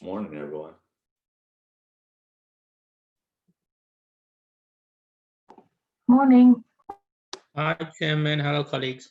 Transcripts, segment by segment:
Morning, everyone. Morning. Hi, Chairman. Hello, colleagues.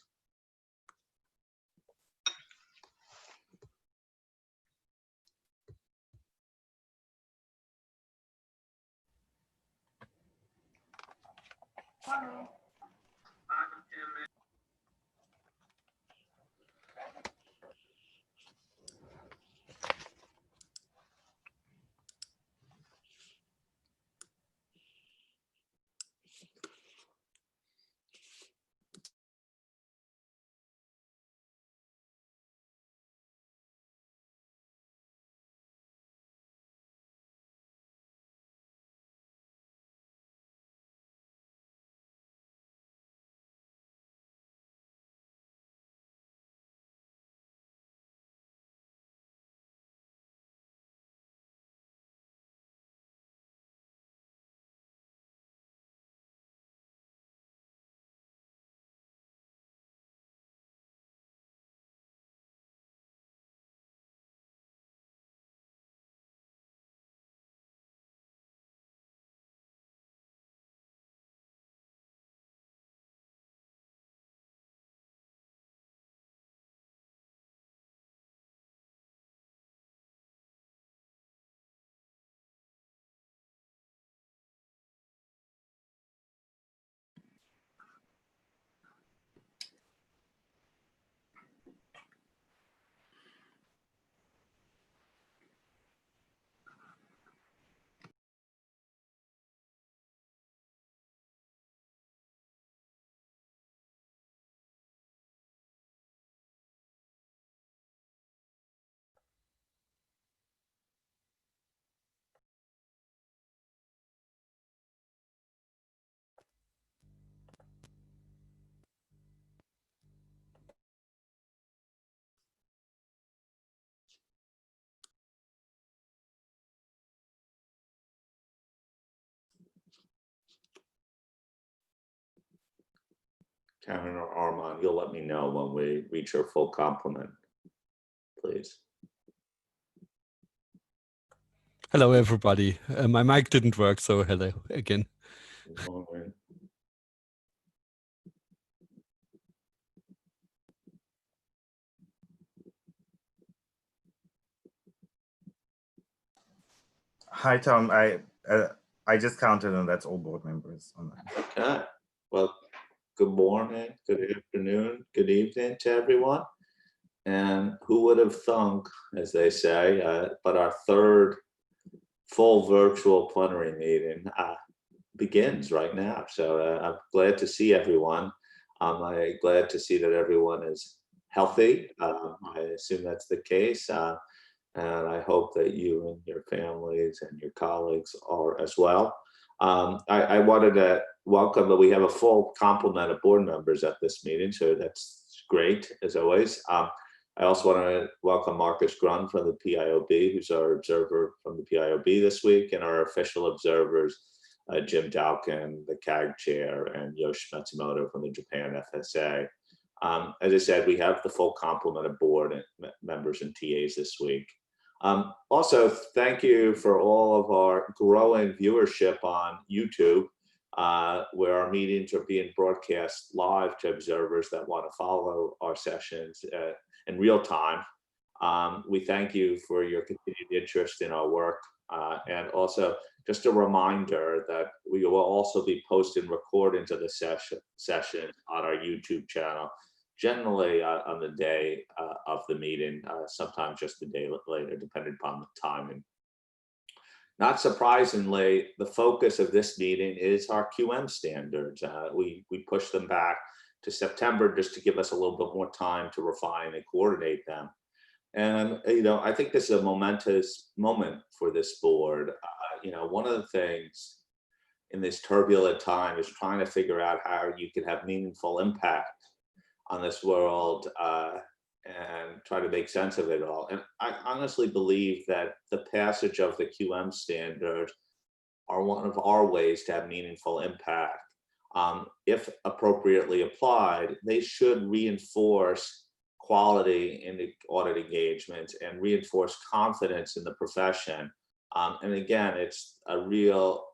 Karen or Armand, you'll let me know when we reach our full complement, please. Hello, everybody. My mic didn't work, so hello again. All right. Hi, Tom. I just counted, and that's all board members on that. Okay. Well, good morning, good afternoon, good evening to everyone. And who would have thunk, as they say, but our third full virtual plenary meeting begins right now. So I'm glad to see everyone. I'm glad to see that everyone is healthy. I assume that's the case. And I hope that you and your families and your colleagues are as well. I wanted to welcome that we have a full complement of board members at this meeting, so that's great as always. I also want to welcome Marcus Grun from the PIOB, who's our observer from the PIOB this week, and our official observers, Jim Dalkin, the CAG chair, and Yoshi Matsumoto from the Japan FSA. As I said, we have the full complement of board members and TAs this week. Also, thank you for all of our growing viewership on YouTube, where our meetings are being broadcast live to observers that want to follow our sessions in real time. We thank you for your continued interest in our work. And also, just a reminder that we will also be posting recordings of the session on our YouTube channel, generally on the day of the meeting, sometimes just a day later, depending upon the timing. Not surprisingly, the focus of this meeting is our QM standards. We pushed them back to September just to give us a little bit more time to refine and coordinate them. And, I think this is a momentous moment for this board. One of the things in this turbulent time is trying to figure out how you can have meaningful impact on this world and try to make sense of it all. And I honestly believe that the passage of the QM standards are one of our ways to have meaningful impact. If appropriately applied, they should reinforce quality in the audit engagements and reinforce confidence in the profession. And again, it's a real,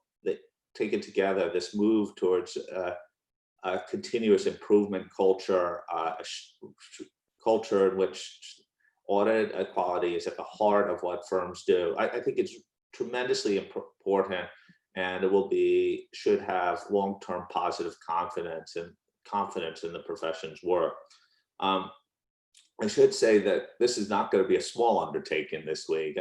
taken together, this move towards a continuous improvement culture, culture in which audit quality is at the heart of what firms do. I think it's tremendously important, and it should have long-term positive confidence in the profession's work. I should say that this is not going to be a small undertaking this week.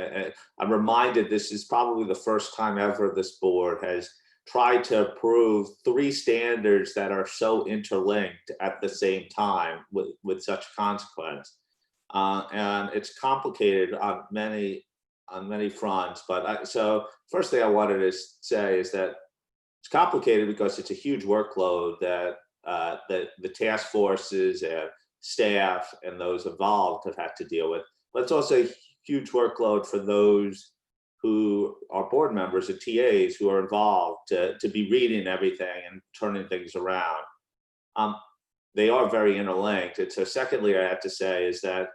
I'm reminded this is probably the first time ever this board has tried to approve 3 standards that are so interlinked at the same time with such consequence. And it's complicated on many fronts. But so first thing I wanted to say is that it's complicated because it's a huge workload that the task forces and staff and those involved have had to deal with. But it's also a huge workload for those who are board members and TAs who are involved to be reading everything and turning things around. They are very interlinked. And so secondly, I have to say is that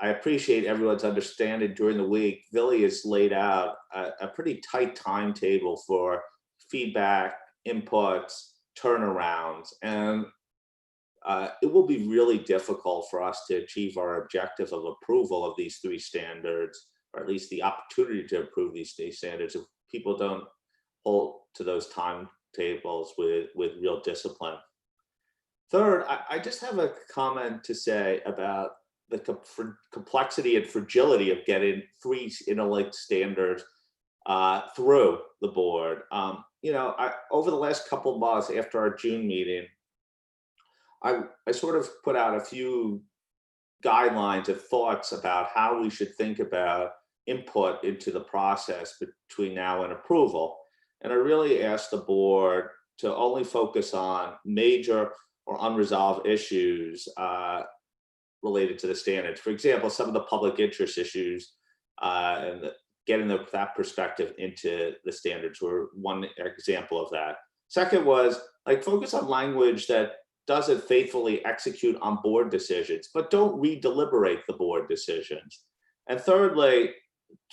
I appreciate everyone's understanding during the week. Billy has laid out a pretty tight timetable for feedback, inputs, turnarounds, and it will be really difficult for us to achieve our objective of approval of these 3 standards, or at least the opportunity to approve these 3 standards, if people don't hold to those timetables with real discipline. Third, I just have a comment to say about the complexity and fragility of getting 3 interlinked standards through the board. Over the last couple of months after our June meeting, I sort of put out a few guidelines of thoughts about how we should think about input into the process between now and approval. And I really asked the board to only focus on major or unresolved issues related to the standards. For example, some of the public interest issues and getting that perspective into the standards were one example of that. Second was focus on language that doesn't faithfully execute on board decisions, but don't re-deliberate the board decisions. And thirdly,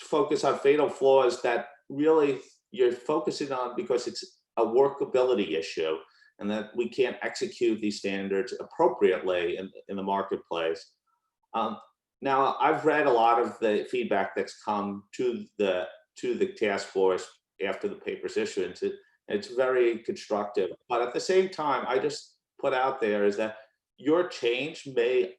focus on fatal flaws that really you're focusing on because it's a workability issue and that we can't execute these standards appropriately in the marketplace. Now, I've read a lot of the feedback that's come to the task force after the paper's issuance. It's very constructive, but at the same time, I just put out there is that your change may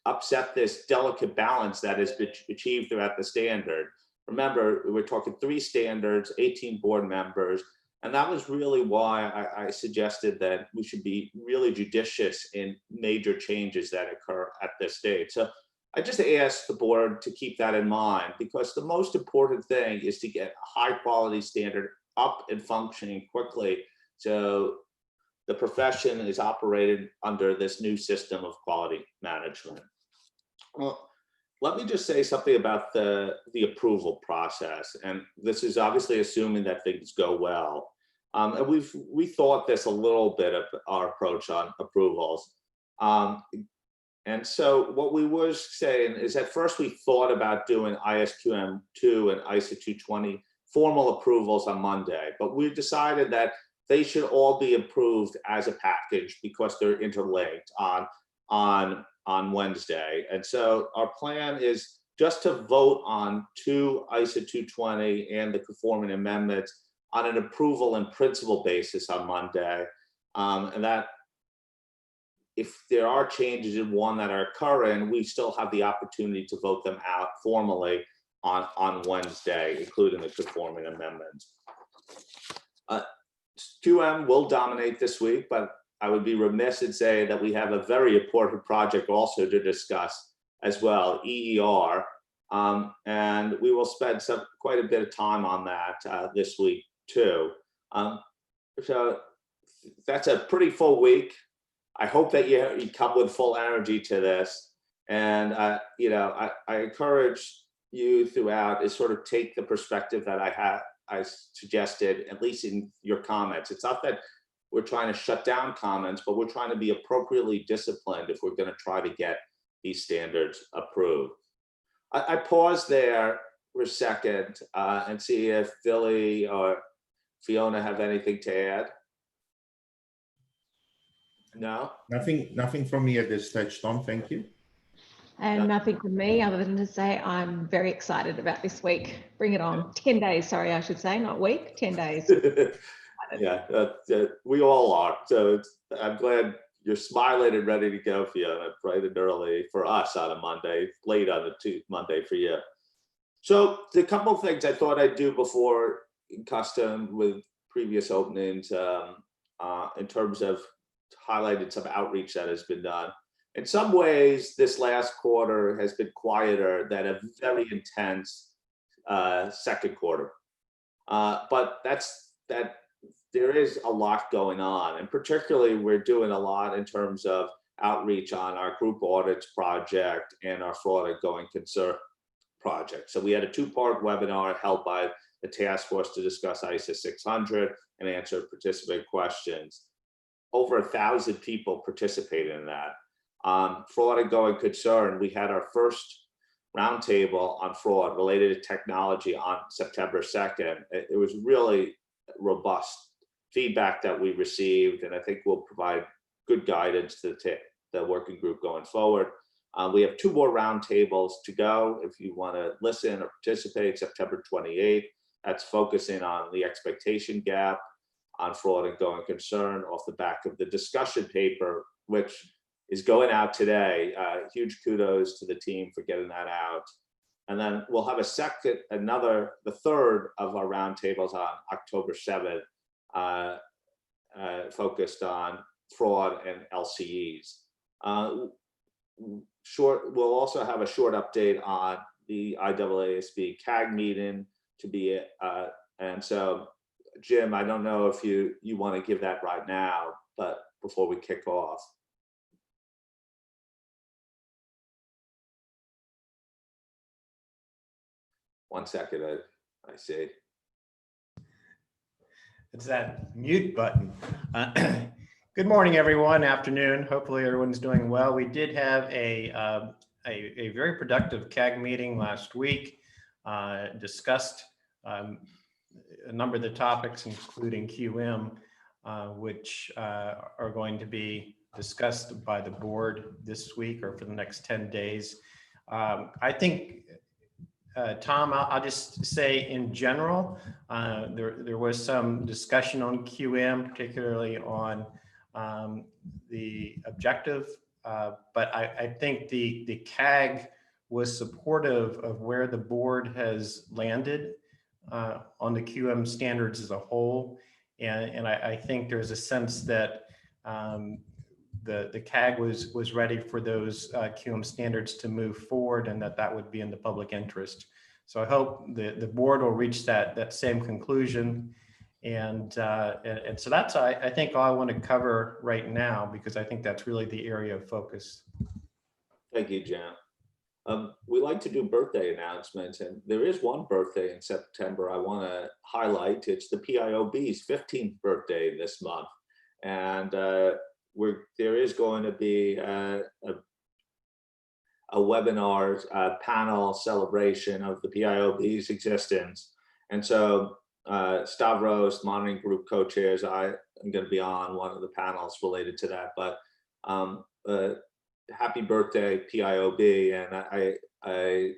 upset this delicate balance that has been achieved throughout the standard. Remember, we're talking 3 standards, 18 board members, and that was really why I suggested that we should be really judicious in major changes that occur at this stage. So I just asked the board to keep that in mind, because the most important thing is to get a high quality standard up and functioning quickly, so the profession is operated under this new system of quality management. Well, let me just say something about the approval process. And this is obviously assuming that things go well. And we thought this a little bit of our approach on approvals. And so what we were saying is at first we thought about doing ISQM 2 and ISO 220 formal approvals on Monday, but we decided that they should all be approved as a package because they're interlinked on Wednesday. And so our plan is just to vote on 2 ISO 220 and the conforming amendments on an approval and principle basis on Monday. And that if there are changes in one that are occurring, we still have the opportunity to vote them out formally on Wednesday, including the conforming amendments. 2M will dominate this week, but I would be remiss in saying that we have a very important project also to discuss as well, EER, and we will spend quite a bit of time on that this week too. So that's a pretty full week. I hope that you come with full energy to this, and I encourage you throughout is sort of take the perspective that I suggested, at least in your comments. It's not that we're trying to shut down comments, but we're trying to be appropriately disciplined if we're going to try to get these standards approved. I pause there for a second and see if Philly or Fiona have anything to add. No? Nothing from me at this stage, Tom. Thank you. And nothing from me other than to say I'm very excited about this week. Bring it on. 10 days, sorry, I should say, not week, 10 days. Yeah, we all are. So I'm glad you're smiling and ready to go, Fiona, bright and early for us on a Monday, late on a Monday for you. So the couple of things I thought I'd do before, in custom with previous openings, in terms of highlighted some outreach that has been done. In some ways, this last quarter has been quieter than a very intense second quarter. But there is a lot going on, and particularly we're doing a lot in terms of outreach on our group audits project and our fraud and going concern project. So we had a two-part webinar held by the task force to discuss ISA 600 and answer participant questions. Over 1,000 people participated in that. Fraud and going concern, we had our first roundtable on fraud related to technology on September 2nd. It was really robust feedback that we received, and I think will provide good guidance to the working group going forward. We have 2 more roundtables to go. If you want to listen or participate, September 28th, that's focusing on the expectation gap on fraud and going concern off the back of the discussion paper, which is going out today. Huge kudos to the team for getting that out. And then we'll have the third of our roundtables on October 7th, focused on fraud and LCEs. We'll also have a short update on the IAASB CAG meeting to be, and so Jim, I don't know if you want to give that right now, but before we kick off. One second, I see. It's that mute button. Good morning, everyone. Afternoon. Hopefully everyone's doing well. We did have a very productive CAG meeting last week. Discussed a number of the topics, including QM, which are going to be discussed by the board this week or for the next 10 days. I think, Tom, I'll just say in general, there was some discussion on QM, particularly on the objective, but I think the CAG was supportive of where the board has landed on the QM standards as a whole. And I think there's a sense that the CAG was ready for those QM standards to move forward, and that would be in the public interest. So I hope the board will reach that same conclusion. And so that's, I think, all I want to cover right now, because I think that's really the area of focus. Thank you, Jim. We like to do birthday announcements, and there is one birthday in September I want to highlight. It's the PIOB's 15th birthday this month, and there is going to be a webinar panel celebration of the PIOB's existence, and so Stavros, monitoring group co-chairs, I am going to be on one of the panels related to that. But happy birthday, PIOB, and I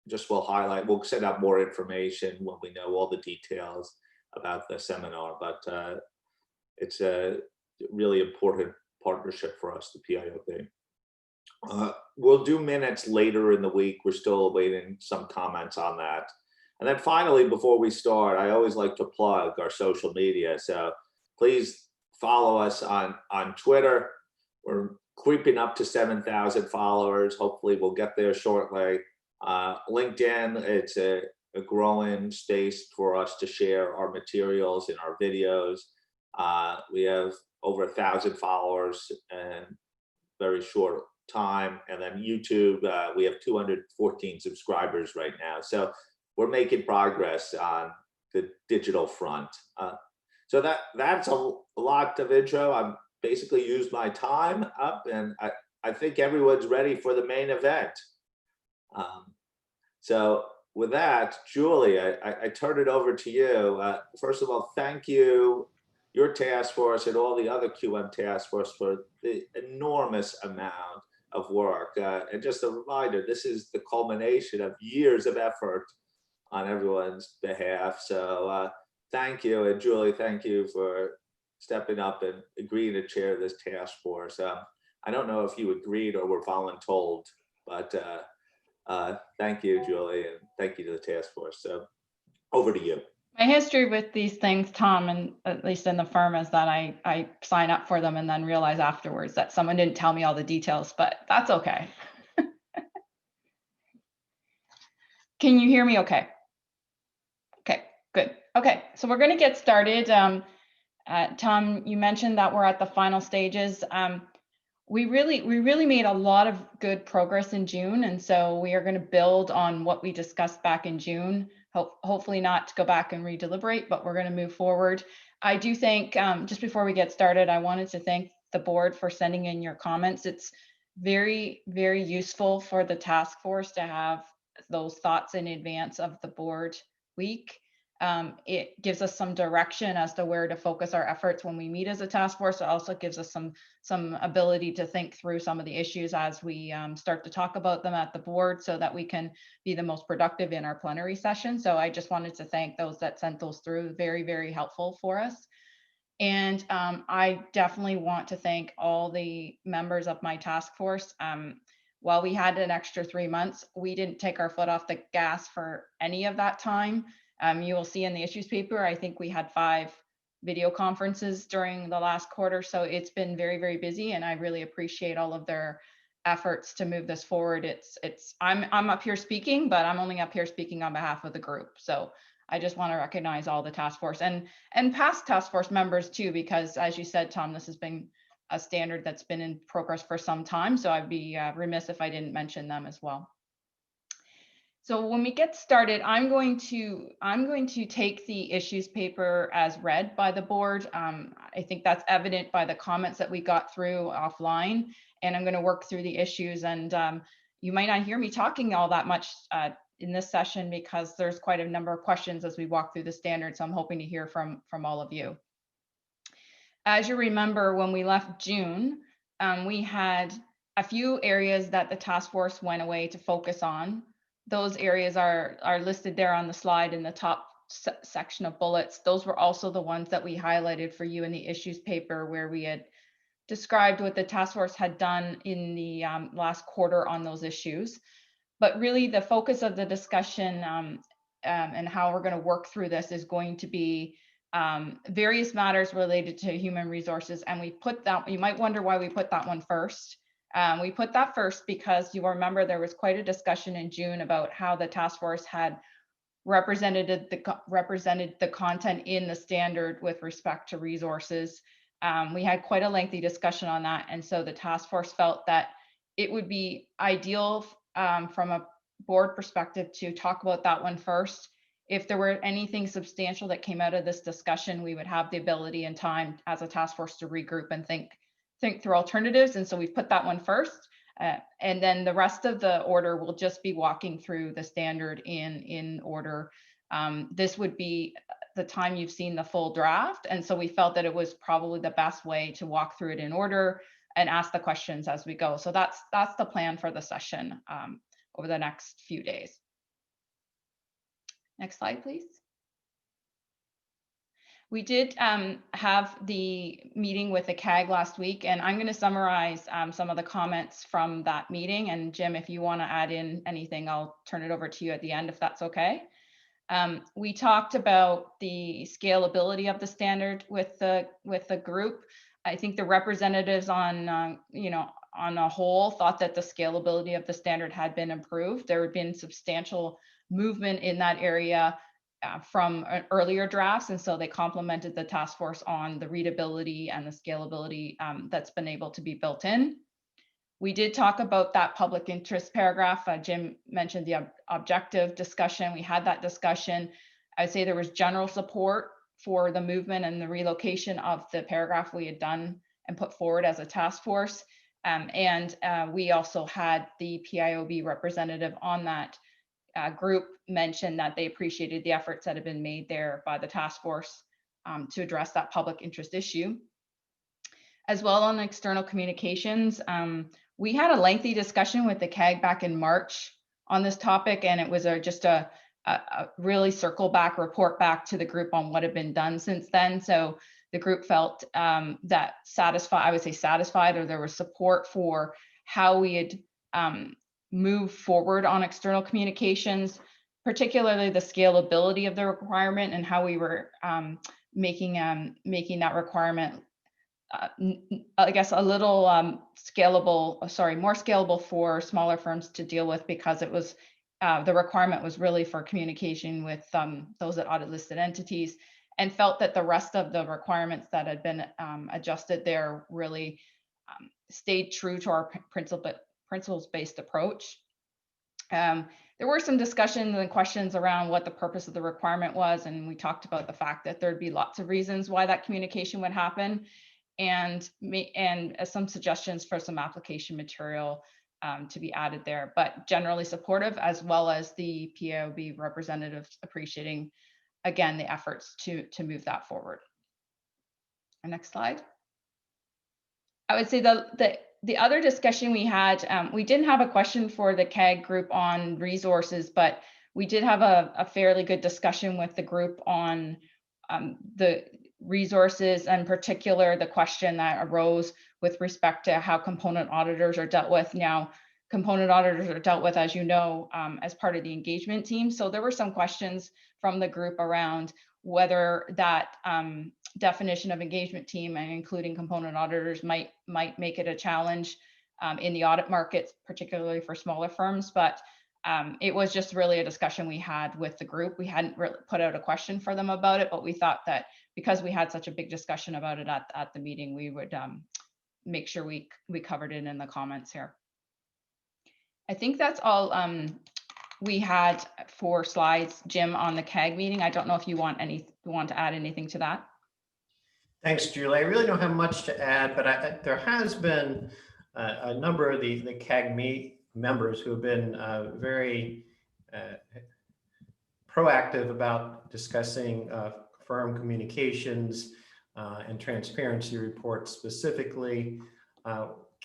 just will highlight, we'll send out more information when we know all the details about the seminar, but it's a really important partnership for us, the PIOB. We'll do minutes later in the week. We're still awaiting some comments on that. And then finally, before we start, I always like to plug our social media. So please follow us on Twitter. We're creeping up to 7,000 followers. Hopefully we'll get there shortly. LinkedIn, it's a growing space for us to share our materials and our videos. We have over 1,000 followers in very short time. And then YouTube, we have 214 subscribers right now. So we're making progress on the digital front. So that's a lot of intro. I've basically used my time up, and I think everyone's ready for the main event. So with that, Julie, I turn it over to you. First of all, thank you, your task force and all the other QM task force for the enormous amount of work. And just a reminder, this is the culmination of years of effort on everyone's behalf. So thank you. And Julie, thank you for stepping up and agreeing to chair this task force. I don't know if you agreed or were voluntold, but thank you, Julie, and thank you to the task force. So over to you. My history with these things, Tom, and at least in the firm, is that I sign up for them and then realize afterwards that someone didn't tell me all the details, but that's okay. Can you hear me okay? Okay, good. Okay, so we're going to get started. Tom, you mentioned that we're at the final stages. We really made a lot of good progress in June, and so we are going to build on what we discussed back in June. Hopefully not to go back and redeliberate, but we're going to move forward. I do think, just before we get started, I wanted to thank the board for sending in your comments. It's very, very useful for the task force to have those thoughts in advance of the board week. It gives us some direction as to where to focus our efforts when we meet as a task force. It also gives us some ability to think through some of the issues as we start to talk about them at the board, so that we can be the most productive in our plenary session. So I just wanted to thank those that sent those through. Very, very helpful for us. And I definitely want to thank all the members of my task force. While we had an extra 3 months, we didn't take our foot off the gas for any of that time. You will see in the issues paper, I think we had 5 video conferences during the last quarter. So it's been very, very busy, and I really appreciate all of their efforts to move this forward. I'm up here speaking, but I'm only up here speaking on behalf of the group. So I just want to recognize all the task force and past task force members too, because as you said, Tom, this has been a standard that's been in progress for some time. So I'd be remiss if I didn't mention them as well. So when we get started, I'm going to take the issues paper as read by the board. I think that's evident by the comments that we got through offline, and I'm going to work through the issues. And you might not hear me talking all that much in this session, because there's quite a number of questions as we walk through the standards. So I'm hoping to hear from all of you. As you remember, when we left June, we had a few areas that the task force went away to focus on. Those areas are listed there on the slide in the top section of bullets. Those were also the ones that we highlighted for you in the issues paper, where we had described what the task force had done in the last quarter on those issues. But really the focus of the discussion and how we're going to work through this is going to be various matters related to human resources. And we put that, you might wonder why we put that one first. We put that first because you will remember there was quite a discussion in June about how the task force had represented the content in the standard with respect to resources. We had quite a lengthy discussion on that. And so the task force felt that it would be ideal from a board perspective to talk about that one first. If there were anything substantial that came out of this discussion, we would have the ability and time as a task force to regroup and think through alternatives. And so we put that one first. And then the rest of the order will just be walking through the standard in order. This would be the time you've seen the full draft. And so we felt that it was probably the best way to walk through it in order and ask the questions as we go. So that's the plan for the session over the next few days. Next slide, please. We did have the meeting with the CAG last week, and I'm going to summarize some of the comments from that meeting. And Jim, if you want to add in anything, I'll turn it over to you at the end, if that's okay. We talked about the scalability of the standard with the group. I think the representatives on on a whole thought that the scalability of the standard had been improved. There had been substantial movement in that area from earlier drafts, and so they complemented the task force on the readability and the scalability that's been able to be built in. We did talk about that public interest paragraph. Jim mentioned the objective discussion. We had that discussion. I'd say there was general support for the movement and the relocation of the paragraph we had done and put forward as a task force. We also had the PIOB representative on that group mention that they appreciated the efforts that have been made there by the task force to address that public interest issue. As well, on external communications, we had a lengthy discussion with the CAG back in March on this topic, and it was just a really circle back, report back to the group on what had been done since then. So the group felt that satisfied, I would say satisfied, or there was support for how we had moved forward on external communications, particularly the scalability of the requirement and how we were making that requirement, I guess, a little scalable, more scalable for smaller firms to deal with, because it was the requirement was really for communication with those at audit listed entities, and felt that the rest of the requirements that had been adjusted there really stayed true to our principles-based approach. There were some discussions and questions around what the purpose of the requirement was, and we talked about the fact that there'd be lots of reasons why that communication would happen, and some suggestions for some application material to be added there, but generally supportive, as well as the PIOB representatives appreciating, again, the efforts to move that forward. Next slide. I would say the other discussion we had, we didn't have a question for the CAG group on resources, but we did have a fairly good discussion with the group on the resources, and in particular the question that arose with respect to how component auditors are dealt with. Now, component auditors are dealt with, as you know, as part of the engagement team. So there were some questions from the group around whether that definition of engagement team, and including component auditors, might make it a challenge in the audit markets, particularly for smaller firms. But it was just really a discussion we had with the group. We hadn't really put out a question for them about it, but we thought that because we had such a big discussion about it at the meeting, we would make sure we covered it in the comments here. I think that's all we had for slides, Jim, on the CAG meeting. I don't know if you want to add anything to that. Thanks, Julie. I really don't have much to add, but there has been a number of the CAG members who have been very proactive about discussing firm communications and transparency reports specifically.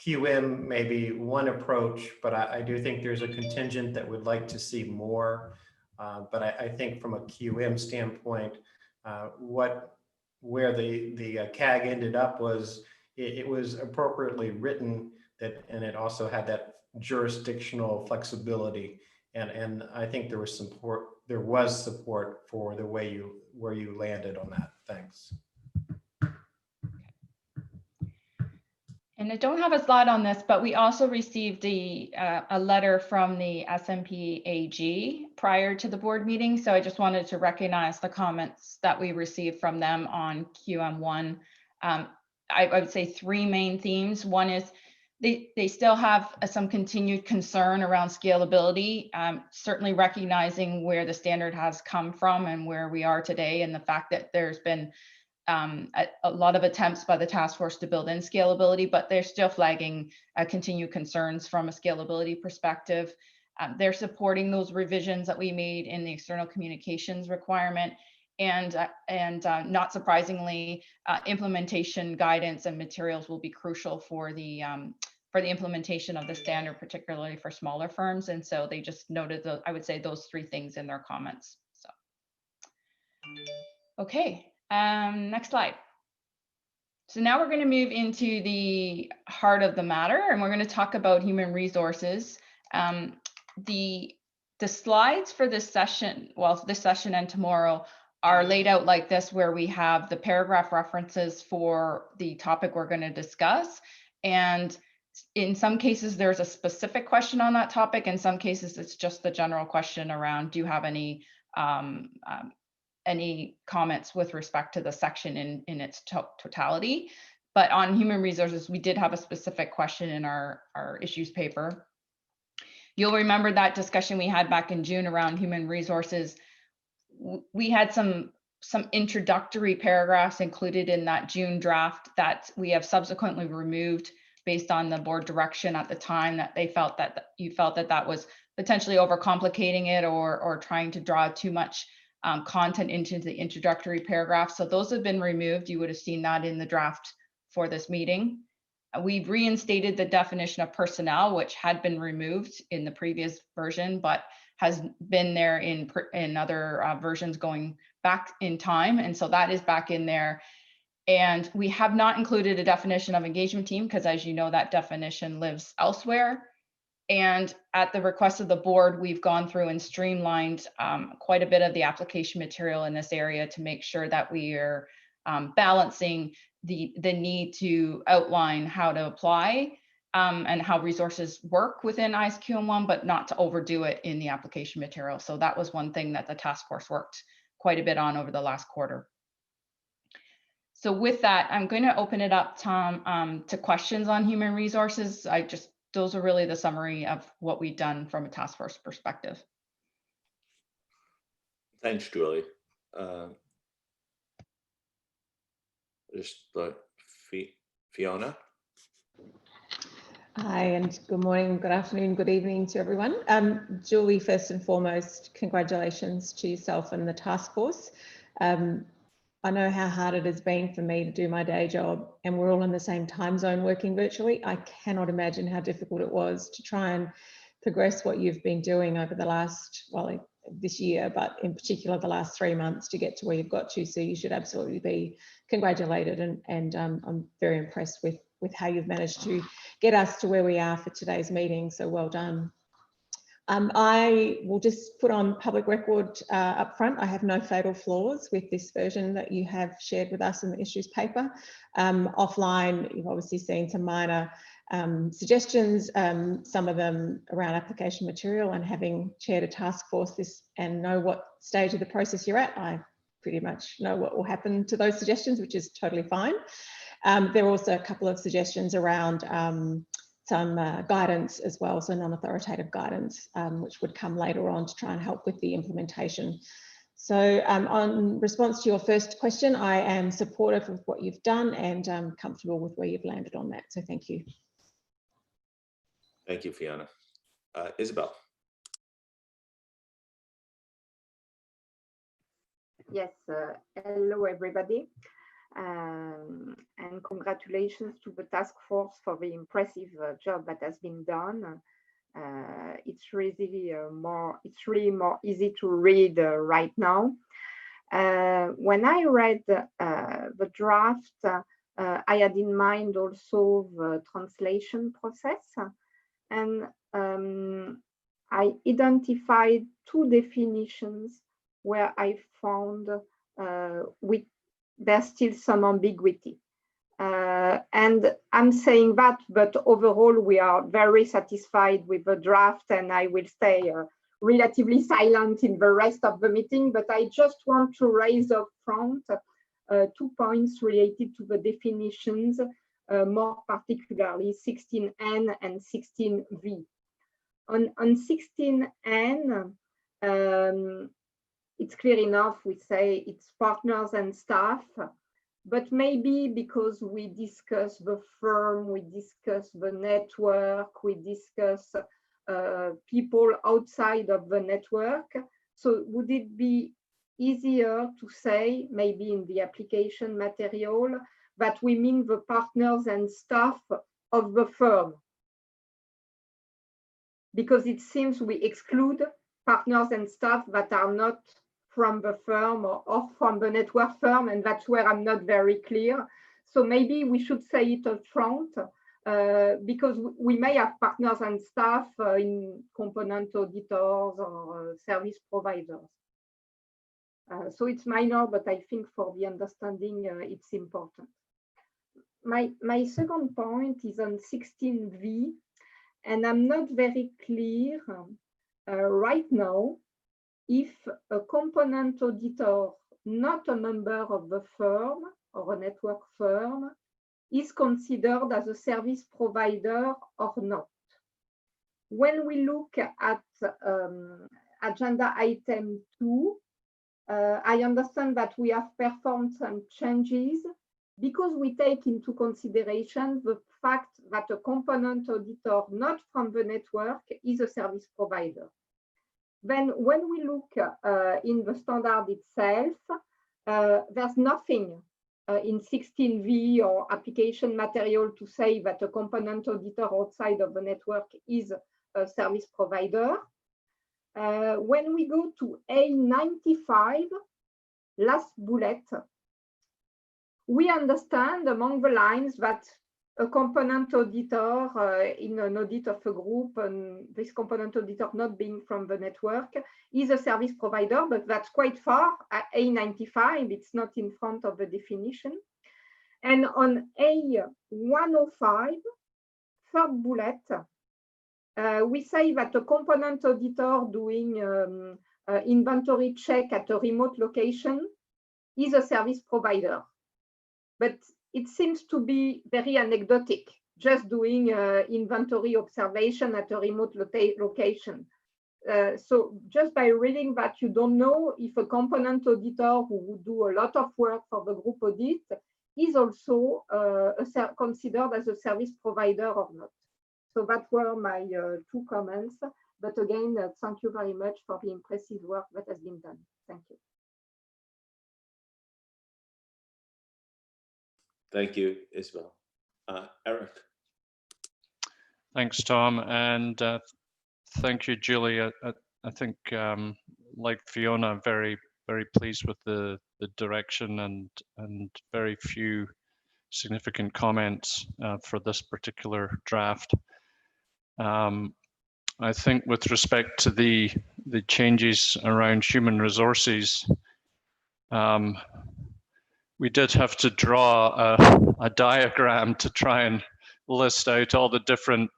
QM may be one approach, but I do think there's a contingent that would like to see more. But I think from a QM standpoint, where the CAG ended up was it was appropriately written, and it also had that jurisdictional flexibility. And I think there was support for the way where you landed on that. Thanks. And I don't have a slide on this, but we also received a letter from the SMP AG prior to the board meeting. So I just wanted to recognize the comments that we received from them on QM1. I would say three main themes. One is they still have some continued concern around scalability, certainly recognizing where the standard has come from and where we are today, and the fact that there's been a lot of attempts by the task force to build in scalability, but they're still flagging continued concerns from a scalability perspective. They're supporting those revisions that we made in the external communications requirement, and not surprisingly, implementation guidance and materials will be crucial for the implementation of the standard, particularly for smaller firms. And so they just noted, I would say, those three things in their comments. So, okay. Next slide. So now we're going to move into the heart of the matter, and we're going to talk about human resources. The slides for this session, well, this session and tomorrow, are laid out like this, where we have the paragraph references for the topic we're going to discuss. And in some cases, there's a specific question on that topic. In some cases, it's just the general question around, do you have any comments with respect to the section in its totality. But on human resources, we did have a specific question in our issues paper. You'll remember that discussion we had back in June around human resources. We had some introductory paragraphs included in that June draft that we have subsequently removed based on the board direction at the time that they felt that you felt that that was potentially overcomplicating it or trying to draw too much content into the introductory paragraph. So those have been removed. You would have seen that in the draft for this meeting. We've reinstated the definition of personnel, which had been removed in the previous version, but has been there in other versions going back in time. And so that is back in there. And we have not included a definition of engagement team because, as you know, that definition lives elsewhere. And at the request of the board, we've gone through and streamlined quite a bit of the application material in this area to make sure that we are balancing the need to outline how to apply and how resources work within ISQM1, but not to overdo it in the application material. So that was one thing that the task force worked quite a bit on over the last quarter. So with that, I'm going to open it up, Tom, to questions on human resources. Those are really the summary of what we've done from a task force perspective. Thanks, Julie. Fiona. Hi, and good morning, good afternoon, good evening to everyone. Julie, first and foremost, congratulations to yourself and the task force. I know how hard it has been for me to do my day job, and we're all in the same time zone working virtually. I cannot imagine how difficult it was to try and progress what you've been doing over the last, well, this year, but in particular the last 3 months to get to where you've got to. So you should absolutely be congratulated, and I'm very impressed with how you've managed to get us to where we are for today's meeting. So well done. I will just put on public record up front. I have no fatal flaws with this version that you have shared with us in the issues paper. Offline, you've obviously seen some minor suggestions, some of them around application material, and having chaired a task force and know what stage of the process you're at, I pretty much know what will happen to those suggestions, which is totally fine. There are also a couple of suggestions around some guidance as well, so non-authoritative guidance, which would come later on to try and help with the implementation. So on response to your first question, I am supportive of what you've done and comfortable with where you've landed on that. So thank you. Thank you, Fiona. Isabel. Yes, hello everybody. And congratulations to the task force for the impressive job that has been done. It's really more easy to read right now. When I read the draft, I had in mind also the translation process, and I identified two definitions where I found there's still some ambiguity. And I'm saying that, but overall, we are very satisfied with the draft, and I will stay relatively silent in the rest of the meeting, but I just want to raise up front 2 points related to the definitions, more particularly 16N and 16V. On 16N, it's clear enough, we say it's partners and staff, but maybe because we discuss the firm, we discuss the network, we discuss people outside of the network. So would it be easier to say, maybe in the application material, that we mean the partners and staff of the firm? Because it seems we exclude partners and staff that are not from the firm or from the network firm, and that's where I'm not very clear. So maybe we should say it up front, because we may have partners and staff in component auditors or service providers. So it's minor, but I think for the understanding, it's important. My second point is on 16V, and I'm not very clear right now if a component auditor, not a member of the firm or a network firm, is considered as a service provider or not. When we look at agenda item 2, I understand that we have performed some changes because we take into consideration the fact that a component auditor not from the network is a service provider. Then when we look in the standard itself, there's nothing in 16V or application material to say that a component auditor outside of the network is a service provider. When we go to A95, last bullet, we understand among the lines that a component auditor in an audit of a group, and this component auditor not being from the network, is a service provider, but that's quite far. At A95, it's not in front of the definition. And on A105, third bullet, we say that a component auditor doing inventory check at a remote location is a service provider. But it seems to be very anecdotic, just doing inventory observation at a remote location. So just by reading that, you don't know if a component auditor who would do a lot of work for the group audit is also considered as a service provider or not. So that were my 2 comments. But again, thank you very much for the impressive work that has been done. Thank you. Thank you, Isabel. Eric. Thanks, Tom, and thank you, Julie. I think, like Fiona, very pleased with the direction and very few significant comments for this particular draft. I think with respect to the changes around human resources, we did have to draw a diagram to try and list out all the different,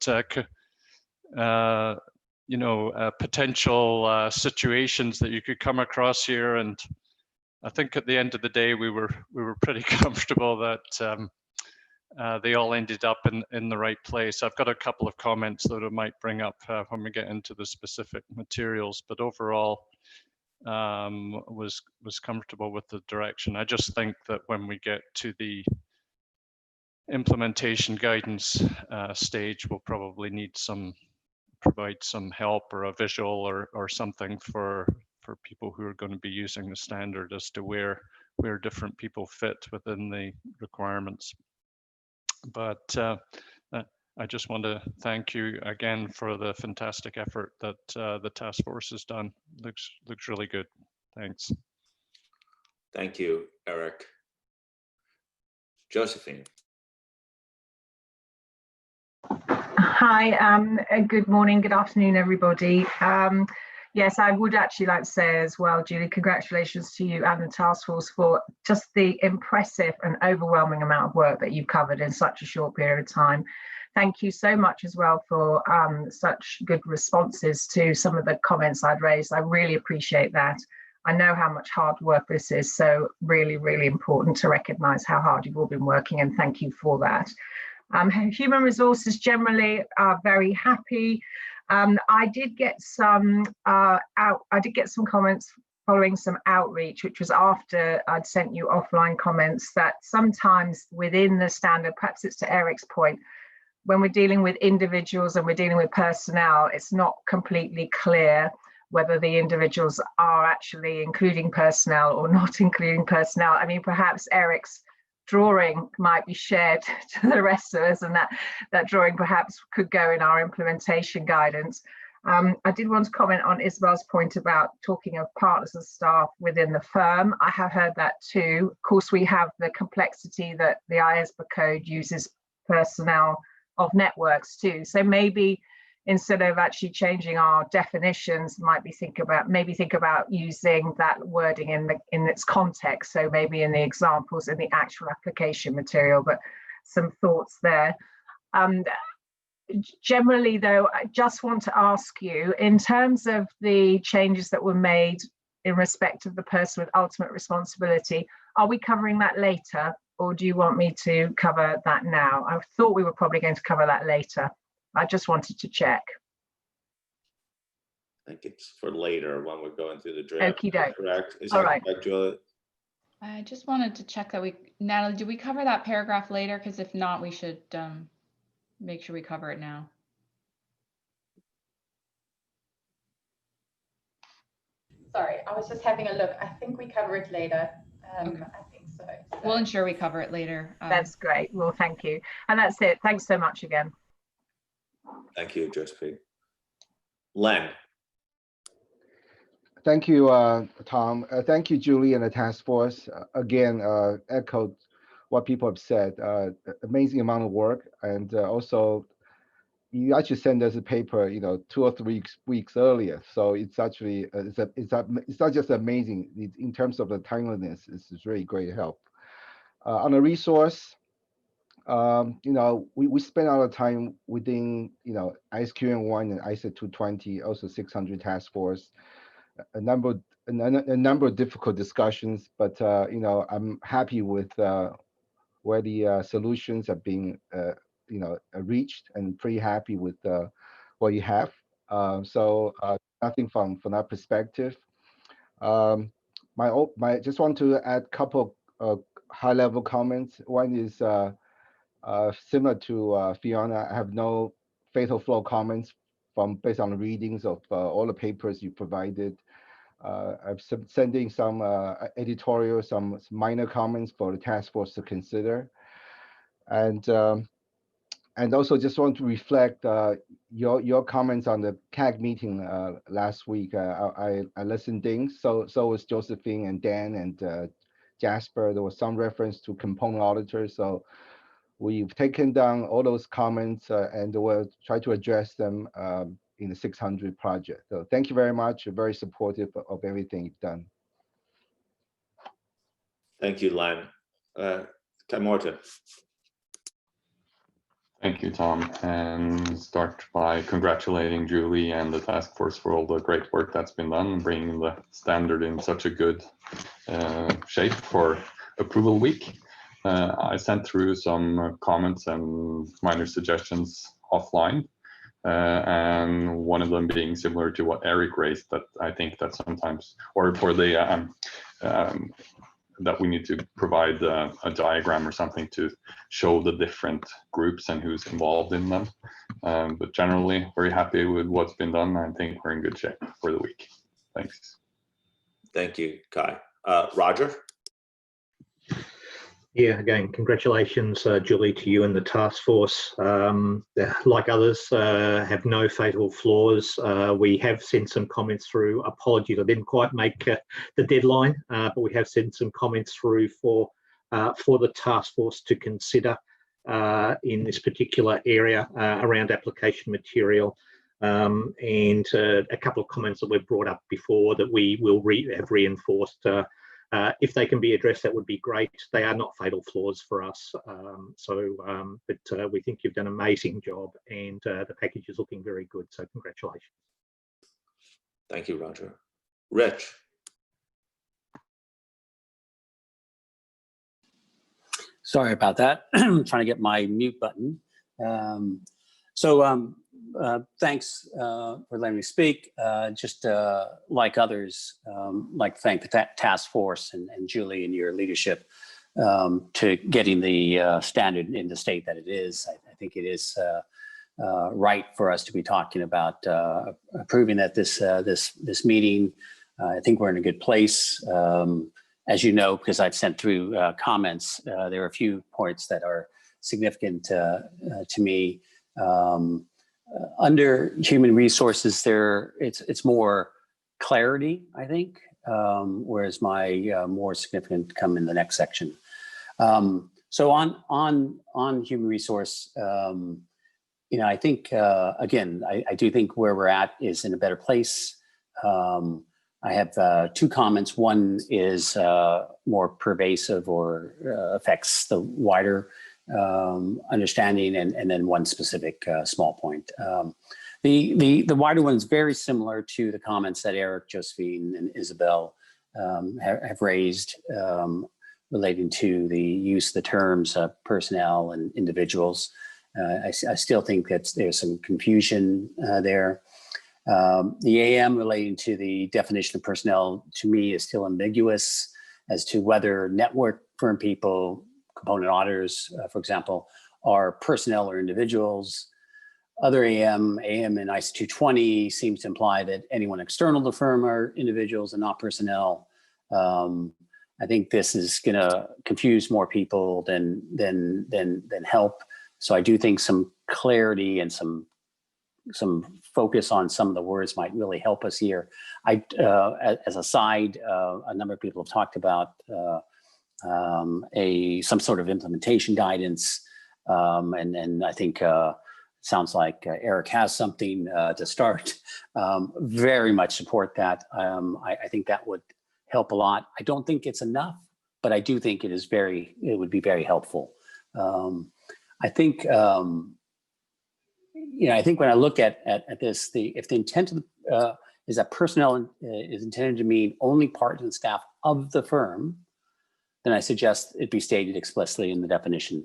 potential situations that you could come across here. And I think at the end of the day, we were pretty comfortable that they all ended up in the right place. I've got a couple of comments that I might bring up when we get into the specific materials, but overall, was comfortable with the direction. I just think that when we get to the implementation guidance stage, we'll probably need provide some help or a visual or something for people who are going to be using the standard as to where different people fit within the requirements. But I just want to thank you again for the fantastic effort that the task force has done. Looks really good. Thanks. Thank you, Eric. Josephine. Hi, good morning, good afternoon, everybody. Yes, I would actually like to say as well, Julie, congratulations to you and the task force for just the impressive and overwhelming amount of work that you've covered in such a short period of time. Thank you so much as well for such good responses to some of the comments I'd raised. I really appreciate that. I know how much hard work this is, so really, really important to recognise how hard you've all been working, and thank you for that. Human resources generally are very happy. I did get some comments following some outreach, which was after I'd sent you offline comments, that sometimes within the standard, perhaps it's to Eric's point, when we're dealing with individuals and we're dealing with personnel, it's not completely clear whether the individuals are actually including personnel or not including personnel. I mean, perhaps Eric's drawing might be shared to the rest of us, and that drawing perhaps could go in our implementation guidance. I did want to comment on Isabel's point about talking of partners and staff within the firm. I have heard that too. Of course, we have the complexity that the IAASB code uses personnel of networks too. So maybe instead of actually changing our definitions, think about using that wording in its context. So maybe in the examples in the actual application material, but some thoughts there. Generally though, I just want to ask you, in terms of the changes that were made in respect of the person with ultimate responsibility, are we covering that later, or do you want me to cover that now? I thought we were probably going to cover that later. I just wanted to check. I think it's for later when we're going through the draft. Okie doke. Correct? Is All that right. correct, Julie? I just wanted to check that Natalie, did we cover that paragraph later? Because if not, we should make sure we cover it now. Sorry, I was just having a look. I think we cover it later. Okay. I think so. We'll ensure we cover it later. That's great. Well, thank you. And that's it. Thanks so much again. Thank you, Josephine. Len. Thank you, Tom. Thank you, Julie and the task force. Again, echoed what people have said. Amazing amount of work, and also you actually send us a paper, 2 or 3 weeks earlier. So it's actually it's not just amazing in terms of the timeliness. It's really great help. On a resource, we spend our time within ISQM 1 and ISA 220, also 600 task force. A number of difficult discussions, but I'm happy with where the solutions have been reached, and pretty happy with what you have. So nothing from that perspective. Just want to add a couple high level comments. One is similar to Fiona. I have no fatal flaw comments based on the readings of all the papers you provided. I'm sending some editorial, some minor comments for the task force to consider, and also just want to reflect your comments on the CAG meeting last week. I listened in, so was Josephine and Dan and Jasper. There was some reference to component auditors, so we've taken down all those comments and we'll try to address them in the 600 project. So thank you very much. You're very supportive of everything you've done. Thank you, Len. Tim Morton. Thank you, Tom, and start by congratulating Julie and the task force for all the great work that's been done, bringing the standard in such a good shape for approval week. I sent through some comments and minor suggestions offline, and one of them being similar to what Eric raised, that I think that sometimes, or for the that we need to provide a diagram or something to show the different groups and who's involved in them. But generally, very happy with what's been done. I think we're in good shape for the week. Thanks. Thank you, Kai. Roger? Yeah, again, congratulations, Julie, to you and the task force. Like others, have no fatal flaws. We have sent some comments through. Apologies, I didn't quite make the deadline, but we have sent some comments through for the task force to consider in this particular area around application material. And a couple of comments that we've brought up before that we will have reinforced. If they can be addressed, that would be great. They are not fatal flaws for us. But we think you've done an amazing job, and the package is looking very good. So congratulations. Thank you, Roger. Rich? Sorry about that. I'm trying to get my mute button. Thanks for letting me speak. Just like others, like to thank the task force and Julie and your leadership to getting the standard in the state that it is. I think it is right for us to be talking about approving that this meeting. I think we're in a good place. As you know, because I've sent through comments, there are a few points that are significant to me. Under human resources, it's more clarity, I think, whereas my more significant come in the next section. So on human resource, I think again, I do think where we're at is in a better place. I have 2 comments. One is more pervasive or affects the wider understanding, and then one specific small point. The wider one is very similar to the comments that Eric, Josephine, and Isabel have raised relating to the use of the terms personnel and individuals. I still think that there's some confusion there. The AM relating to the definition of personnel, to me, is still ambiguous. as to whether network firm people, component auditors, for example, are personnel or individuals. Other AM in ISO 220 seems to imply that anyone external to the firm are individuals and not personnel. I think this is going to confuse more people than help. So I do think some clarity and some focus on some of the words might really help us here. As a side, a number of people have talked about some sort of implementation guidance, and I think sounds like Eric has something to start. Very much support that. I think that would help a lot. I don't think it's enough, but I do think it would be very helpful. I think I think when I look at this, if the intent is that personnel is intended to mean only partners and staff of the firm, then I suggest it be stated explicitly in the definition,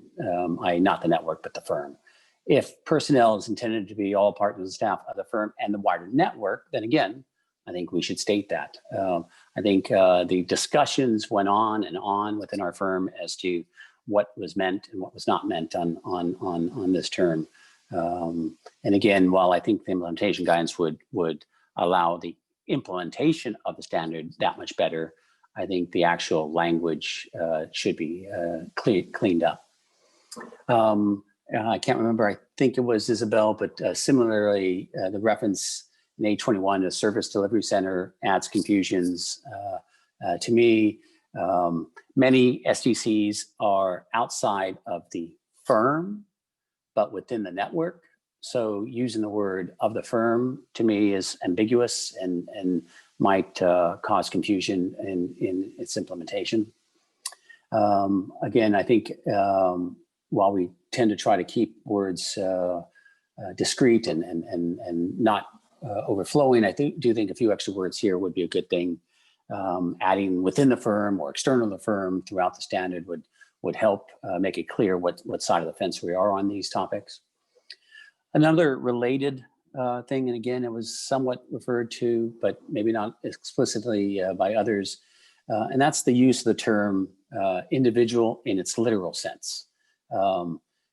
i.e. not the network, but the firm. If personnel is intended to be all partners and staff of the firm and the wider network, then again, I think we should state that. I think the discussions went on and on within our firm as to what was meant and what was not meant on this term. And again, while I think the implementation guidance would allow the implementation of the standard that much better, I think the actual language should be cleaned up. I can't remember, I think it was Isabel, but similarly, the reference in A21 to service delivery center adds confusions to me. Many SDCs are outside of the firm, but within the network. So using the word of the firm to me is ambiguous and might cause confusion in its implementation. Again, I think while we tend to try to keep words discreet and not overflowing, I do think a few extra words here would be a good thing. Adding within the firm or external to the firm throughout the standard would help make it clear what side of the fence we are on these topics. Another related thing, and again, it was somewhat referred to, but maybe not explicitly by others, and that's the use of the term individual in its literal sense.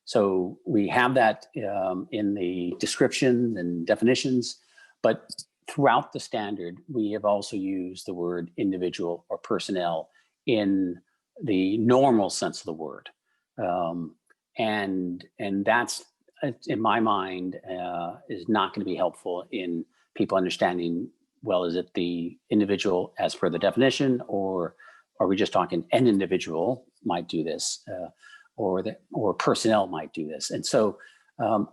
So we have that in the description and definitions, but throughout the standard, we have also used the word individual or personnel in the normal sense of the word. And that's, in my mind, is not going to be helpful in people understanding, well, is it the individual as per the definition, or are we just talking an individual might do this, or personnel might do this? And so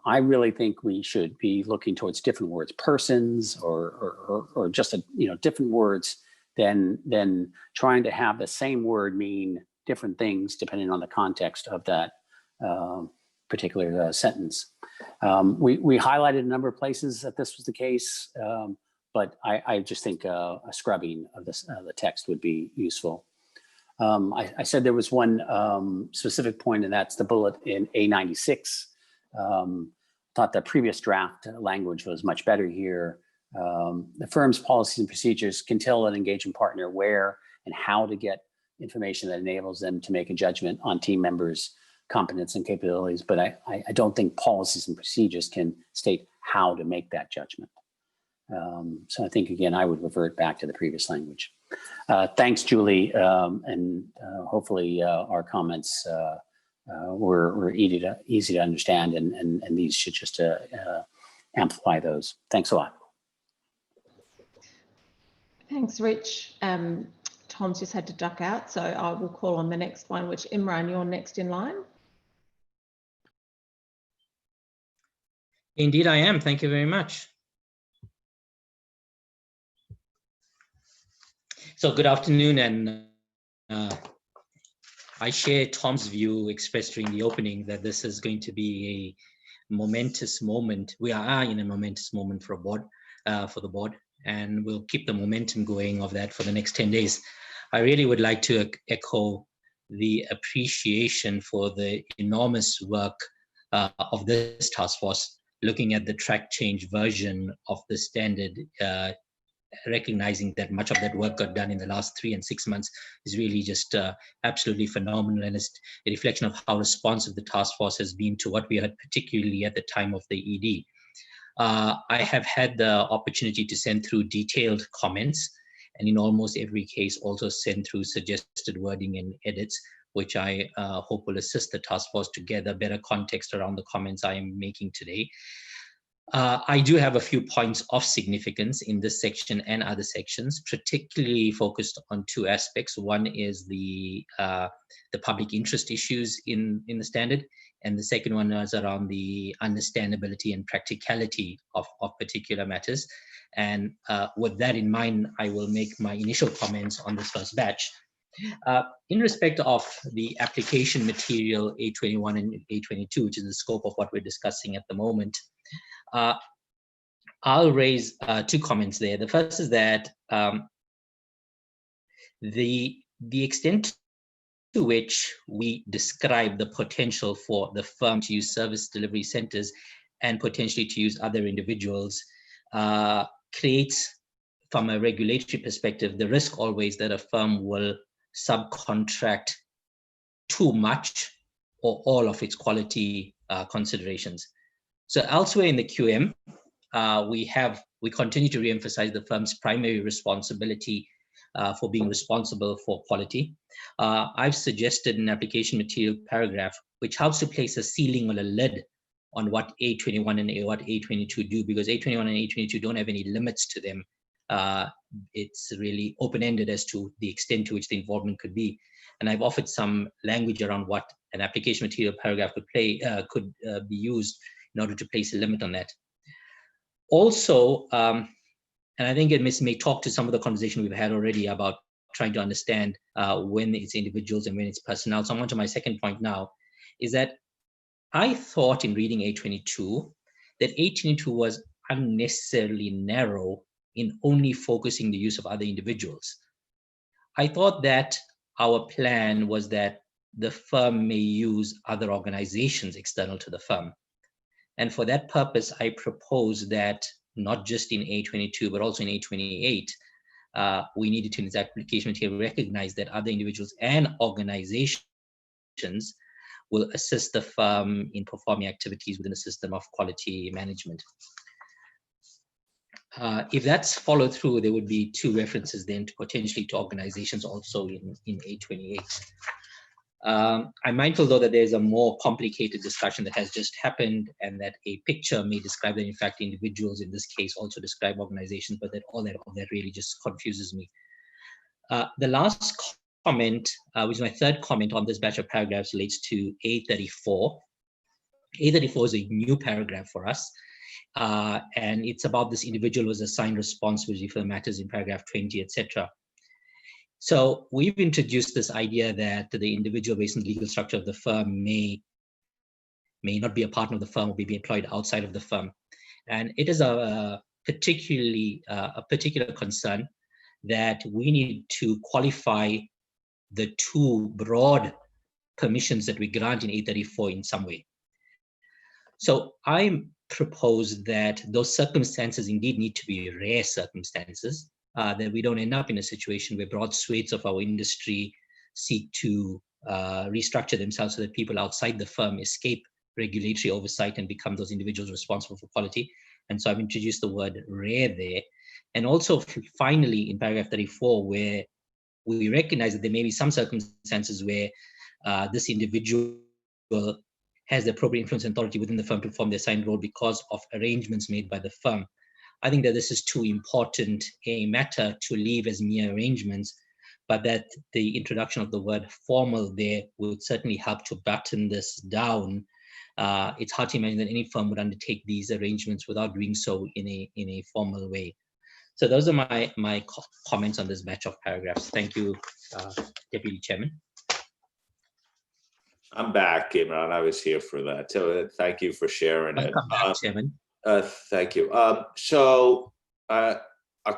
I really think we should be looking towards different words, persons, or just different words than trying to have the same word mean different things depending on the context of that particular sentence. We highlighted a number of places that this was the case, but I just think a scrubbing of the text would be useful. I said there was one specific point, and that's the bullet in A96. Thought the previous draft language was much better here. The firm's policies and procedures can tell an engagement partner where and how to get information that enables them to make a judgment on team members' competence and capabilities, but I don't think policies and procedures can state how to make that judgment. So I think, again, I would revert back to the previous language. Thanks, Julie, and hopefully our comments were easy to understand, and these should just amplify those. Thanks a lot. Thanks, Rich. Tom's just had to duck out, so I will call on the next one, which Imran, you're next in line. Indeed, I am. Thank you very much. So good afternoon, and I share Tom's view expressed during the opening that this is going to be a momentous moment. We are in a momentous moment for the board, and we'll keep the momentum going of that for the next 10 days. I really would like to echo the appreciation for the enormous work of this task force, looking at the track change version of the standard recognizing that much of that work got done in the last 3 and 6 months is really just absolutely phenomenal, and it's a reflection of how responsive the task force has been to what we had, particularly at the time of the ED. I have had the opportunity to send through detailed comments, and in almost every case also send through suggested wording and edits, which I hope will assist the task force to gather better context around the comments I am making today. I do have a few points of significance in this section and other sections, particularly focused on 2 aspects. One is the public interest issues in the standard, and the second one is around the understandability and practicality of particular matters. And with that in mind, I will make my initial comments on this first batch. In respect of the application material A21 and A22, which is the scope of what we're discussing at the moment, I'll raise 2 comments there. The first is that the extent to which we describe the potential for the firm to use service delivery centers and potentially to use other individuals creates, from a regulatory perspective, the risk always that a firm will subcontract too much or all of its quality considerations. So elsewhere in the QM, we continue to reemphasize the firm's primary responsibility for being responsible for quality. I've suggested an application material paragraph which helps to place a ceiling or a lid on what A21 and what A22 do, because A21 and A22 don't have any limits to them. It's really open-ended as to the extent to which the involvement could be. And I've offered some language around what an application material paragraph could be used in order to place a limit on that. Also, and I think it may talk to some of the conversation we've had already about trying to understand when it's individuals and when it's personnel. So I'm on to my second point now, is that I thought in reading A22 that A22 was unnecessarily narrow in only focusing the use of other individuals. I thought that our plan was that the firm may use other organizations external to the firm. And for that purpose, I propose that not just in A22, but also in A28, we needed to, in this application material, recognize that other individuals and organizations will assist the firm in performing activities within a system of quality management. If that's followed through, there would be 2 references then to potentially to organizations also in A28. I'm mindful though that there's a more complicated discussion that has just happened, and that a picture may describe that in fact individuals in this case also describe organizations, but that all that really just confuses me. The last comment, which is my third comment on this batch of paragraphs, relates to A34. A34 is a new paragraph for us. And it's about this individual was assigned responsibility for matters in paragraph 20, etc. So we've introduced this idea that the individual, based on the legal structure of the firm, may not be a partner of the firm or be employed outside of the firm. And it is a particular concern that we need to qualify the 2 broad permissions that we grant in A34 in some way. So I propose that those circumstances indeed need to be rare circumstances, that we don't end up in a situation where broad swathes of our industry seek to restructure themselves so that people outside the firm escape regulatory oversight and become those individuals responsible for quality. And so I've introduced the word rare there. And also finally in paragraph 34, where we recognize that there may be some circumstances where this individual has the appropriate influence and authority within the firm to perform the assigned role because of arrangements made by the firm. I think that this is too important a matter to leave as mere arrangements, but that the introduction of the word formal there would certainly help to button this down. It's hard to imagine that any firm would undertake these arrangements without doing so in a formal way. So those are my comments on this batch of paragraphs. Thank you, Deputy Chairman. I'm back, Imran. I was here for that. So thank you for sharing it. Welcome back, Chairman. Thank you. So a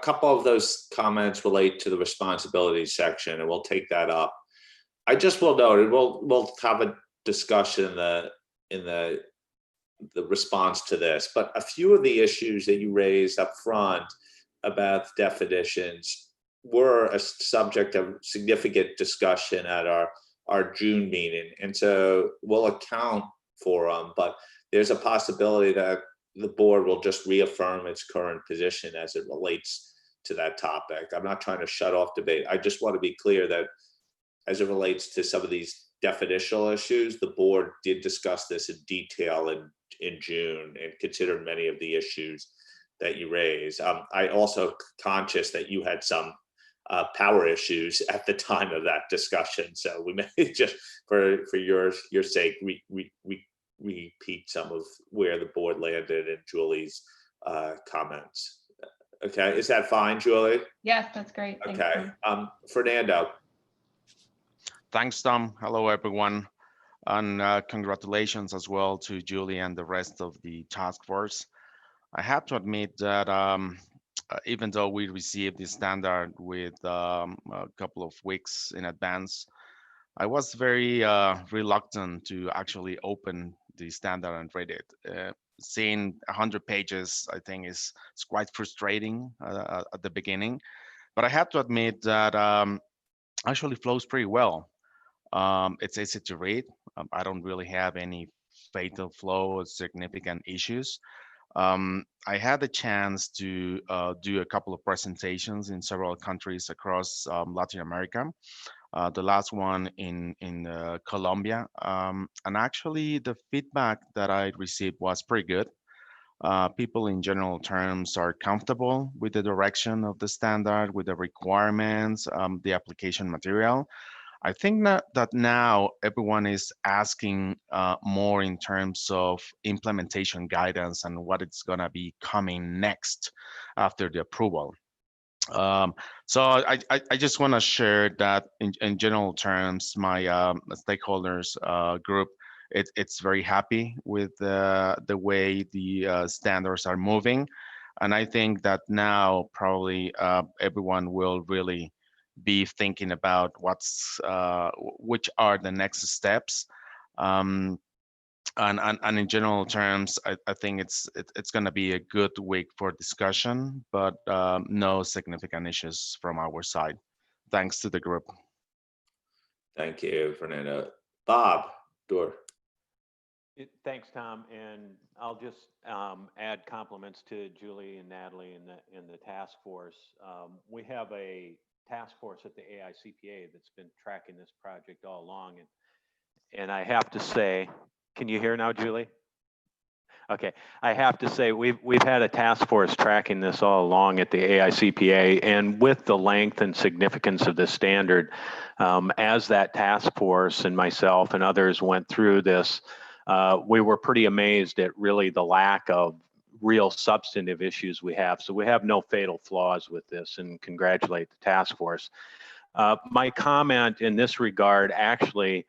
couple of those comments relate to the responsibility section, and we'll take that up. I just will note, and we'll have a discussion in the response to this, but a few of the issues that you raised up front about definitions were a subject of significant discussion at our June meeting. And so we'll account for them, but there's a possibility that the board will just reaffirm its current position as it relates to that topic. I'm not trying to shut off debate. I just want to be clear that as it relates to some of these definitional issues, the board did discuss this in detail in June and considered many of the issues that you raised. I also conscious that you had some power issues at the time of that discussion, so we may just for your sake repeat some of where the board landed in Julie's comments. Okay, is that fine, Julie? Yes, that's great. Thanks, Okay, Tom. Fernando. Thanks, Tom. Hello, everyone. And congratulations as well to Julie and the rest of the task force. I have to admit that even though we received the standard with a couple of weeks in advance, I was very reluctant to actually open the standard and read it. Seeing 100 pages, I think is quite frustrating at the beginning, but I have to admit that actually flows pretty well. It's easy to read. I don't really have any fatal flaw or significant issues. I had the chance to do a couple of presentations in several countries across Latin America. The last one in Colombia, and actually the feedback that I received was pretty good. People in general terms are comfortable with the direction of the standard, with the requirements, the application material. I think that now everyone is asking more in terms of implementation guidance and what it's going to be coming next after the approval. So I just want to share that in general terms, my stakeholders group, it's very happy with the way the standards are moving. And I think that now probably everyone will really be thinking about which are the next steps. And in general terms, I think it's going to be a good week for discussion, but no significant issues from our side. Thanks to the group. Thank you, Fernando. Bob Doerr. Thanks, Tom, and I'll just add compliments to Julie and Natalie in the task force. We have a task force at the AICPA that's been tracking this project all along, and I have to say, can you hear now, Julie? Okay, I have to say we've had a task force tracking this all along at the AICPA, and with the length and significance of the standard, as that task force and myself and others went through this, we were pretty amazed at really the lack of real substantive issues we have. So we have no fatal flaws with this, and congratulate the task force. My comment in this regard actually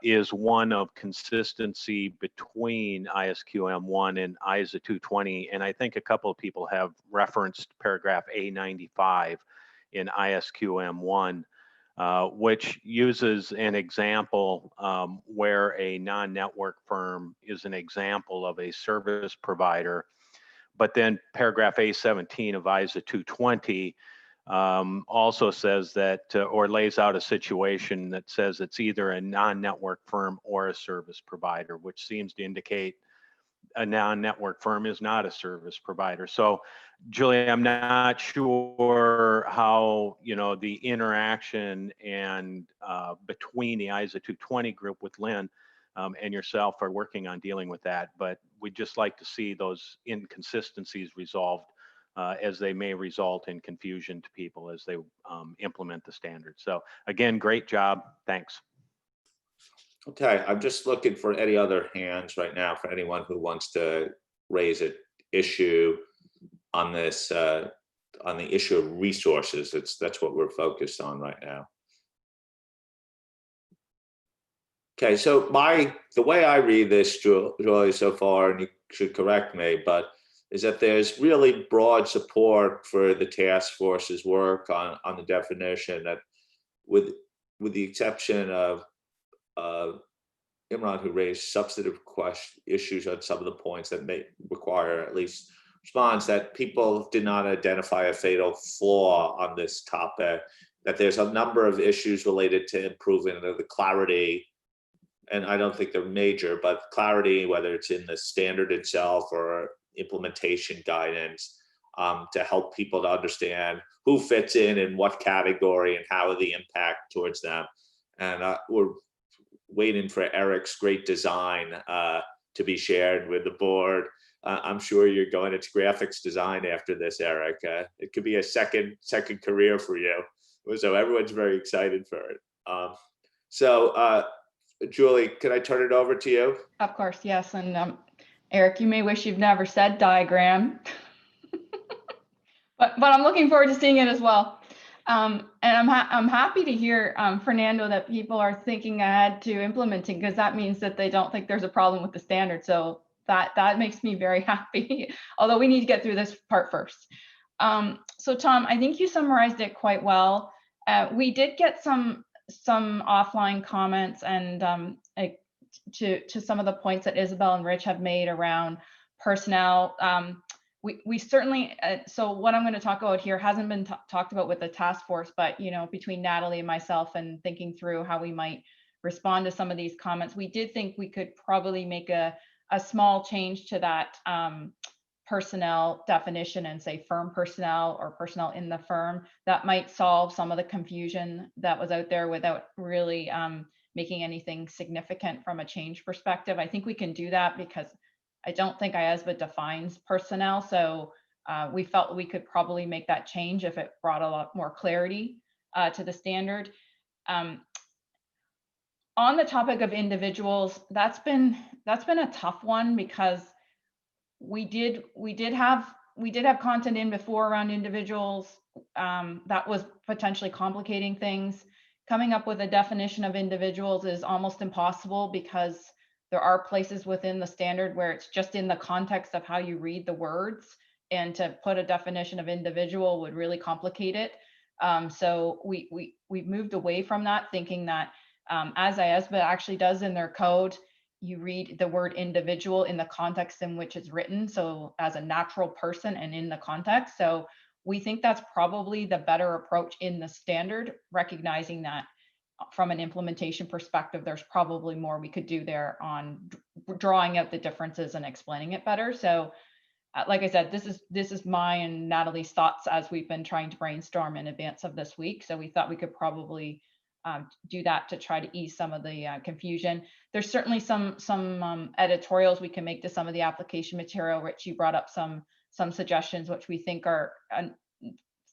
is one of consistency between ISQM 1 and ISA 220. And I think a couple of people have referenced paragraph A95 in ISQM 1, which uses an example where a non-network firm is an example of a service provider. But then paragraph A17 of ISA 220 also says that, or lays out a situation that says it's either a non-network firm or a service provider, which seems to indicate a non-network firm is not a service provider. So, Julie, I'm not sure how, the interaction and between the ISA 220 group with Lynn and yourself are working on dealing with that, but we'd just like to see those inconsistencies resolved, as they may result in confusion to people as they implement the standard. So again, great job. Thanks. Okay, I'm just looking for any other hands right now for anyone who wants to raise an issue on this, on the issue of resources. That's what we're focused on right now. Okay, so the way I read this, Julie, so far, and you should correct me, but is that there's really broad support for the task force's work on the definition, that with the exception of Imran, who raised substantive issues on some of the points that may require at least response that people did not identify a fatal flaw on this topic, that there's a number of issues related to improving the clarity. And I don't think they're major, but clarity, whether it's in the standard itself or implementation guidance, to help people to understand who fits in what category and how the impact towards them. And we're waiting for Eric's great design to be shared with the board. I'm sure you're going into graphics design after this, Eric. It could be a second career for you. So everyone's very excited for it. Julie, can I turn it over to you? Of course, yes. And Eric, you may wish you've never said diagram, but I'm looking forward to seeing it as well. And I'm happy to hear, Fernando, that people are thinking ahead to implementing, because that means that they don't think there's a problem with the standard. So that makes me very happy, although we need to get through this part first. So Tom, I think you summarized it quite well. We did get some offline comments and to some of the points that Isabel and Rich have made around personnel. We certainly, so what I'm going to talk about here hasn't been talked about with the task force, but between Natalie and myself and thinking through how we might respond to some of these comments, we did think we could probably make a small change to that personnel definition and say firm personnel or personnel in the firm. That might solve some of the confusion that was out there without really making anything significant from a change perspective. I think we can do that because I don't think IAASB defines personnel. So we felt we could probably make that change if it brought a lot more clarity to the standard. On the topic of individuals, that's been a tough one because we did have content in before around individuals that was potentially complicating things. Coming up with a definition of individuals is almost impossible because there are places within the standard where it's just in the context of how you read the words, and to put a definition of individual would really complicate it. So we've moved away from that, thinking that as IAASB actually does in their code, you read the word individual in the context in which it's written, so as a natural person and in the context. So we think that's probably the better approach in the standard, recognizing that from an implementation perspective, there's probably more we could do there on drawing out the differences and explaining it better. So like I said, this is my and Natalie's thoughts as we've been trying to brainstorm in advance of this week. So we thought we could probably do that to try to ease some of the confusion. There's certainly some editorials we can make to some of the application material. Rich, you brought up some suggestions which we think are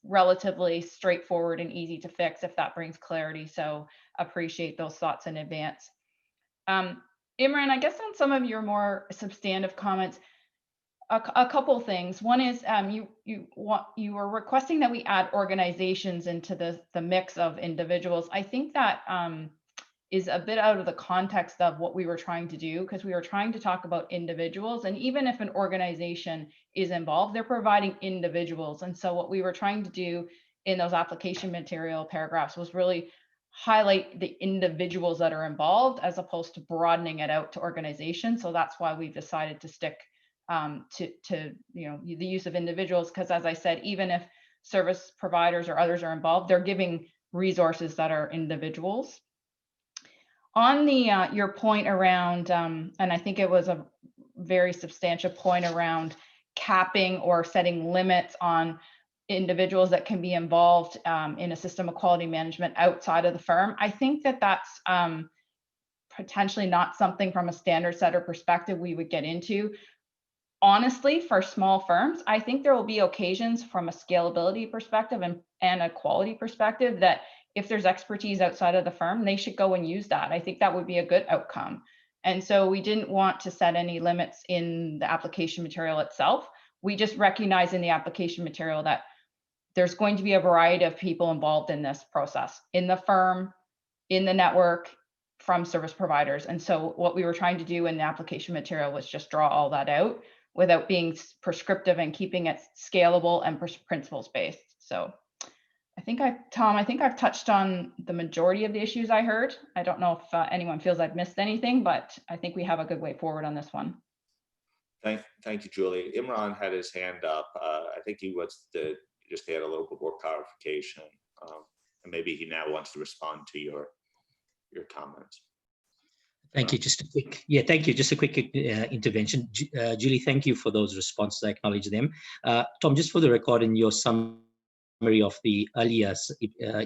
relatively straightforward and easy to fix if that brings clarity. So appreciate those thoughts in advance. Imran, I guess on some of your more substantive comments, a couple things. One is you were requesting that we add organizations into the mix of individuals. I think that is a bit out of the context of what we were trying to do, because we were trying to talk about individuals, and even if an organization is involved, they're providing individuals. And so what we were trying to do in those application material paragraphs was really highlight the individuals that are involved as opposed to broadening it out to organizations. So that's why we've decided to stick to the use of individuals, because as I said, even if service providers or others are involved, they're giving resources that are individuals. On the your point around, and I think it was a very substantial point around capping or setting limits on individuals that can be involved in a system of quality management outside of the firm. I think that that's potentially not something from a standard setter perspective we would get into. Honestly, for small firms, I think there will be occasions from a scalability perspective and a quality perspective that if there's expertise outside of the firm, they should go and use that. I think that would be a good outcome. And so we didn't want to set any limits in the application material itself. We just recognize in the application material that there's going to be a variety of people involved in this process, in the firm, in the network, from service providers. And so what we were trying to do in the application material was just draw all that out without being prescriptive and keeping it scalable and principles based. So I think Tom, I've touched on the majority of the issues I heard. I don't know if anyone feels I've missed anything, but I think we have a good way forward on this one. Thank you, Julie. Imran had his hand up. I think he wants to just add a little bit more clarification. And maybe he now wants to respond to your comments. Thank you. Just a quick, thank you. Just a quick intervention. Julie, thank you for those responses. I acknowledge them. Tom, just for the record, in your summary of the earlier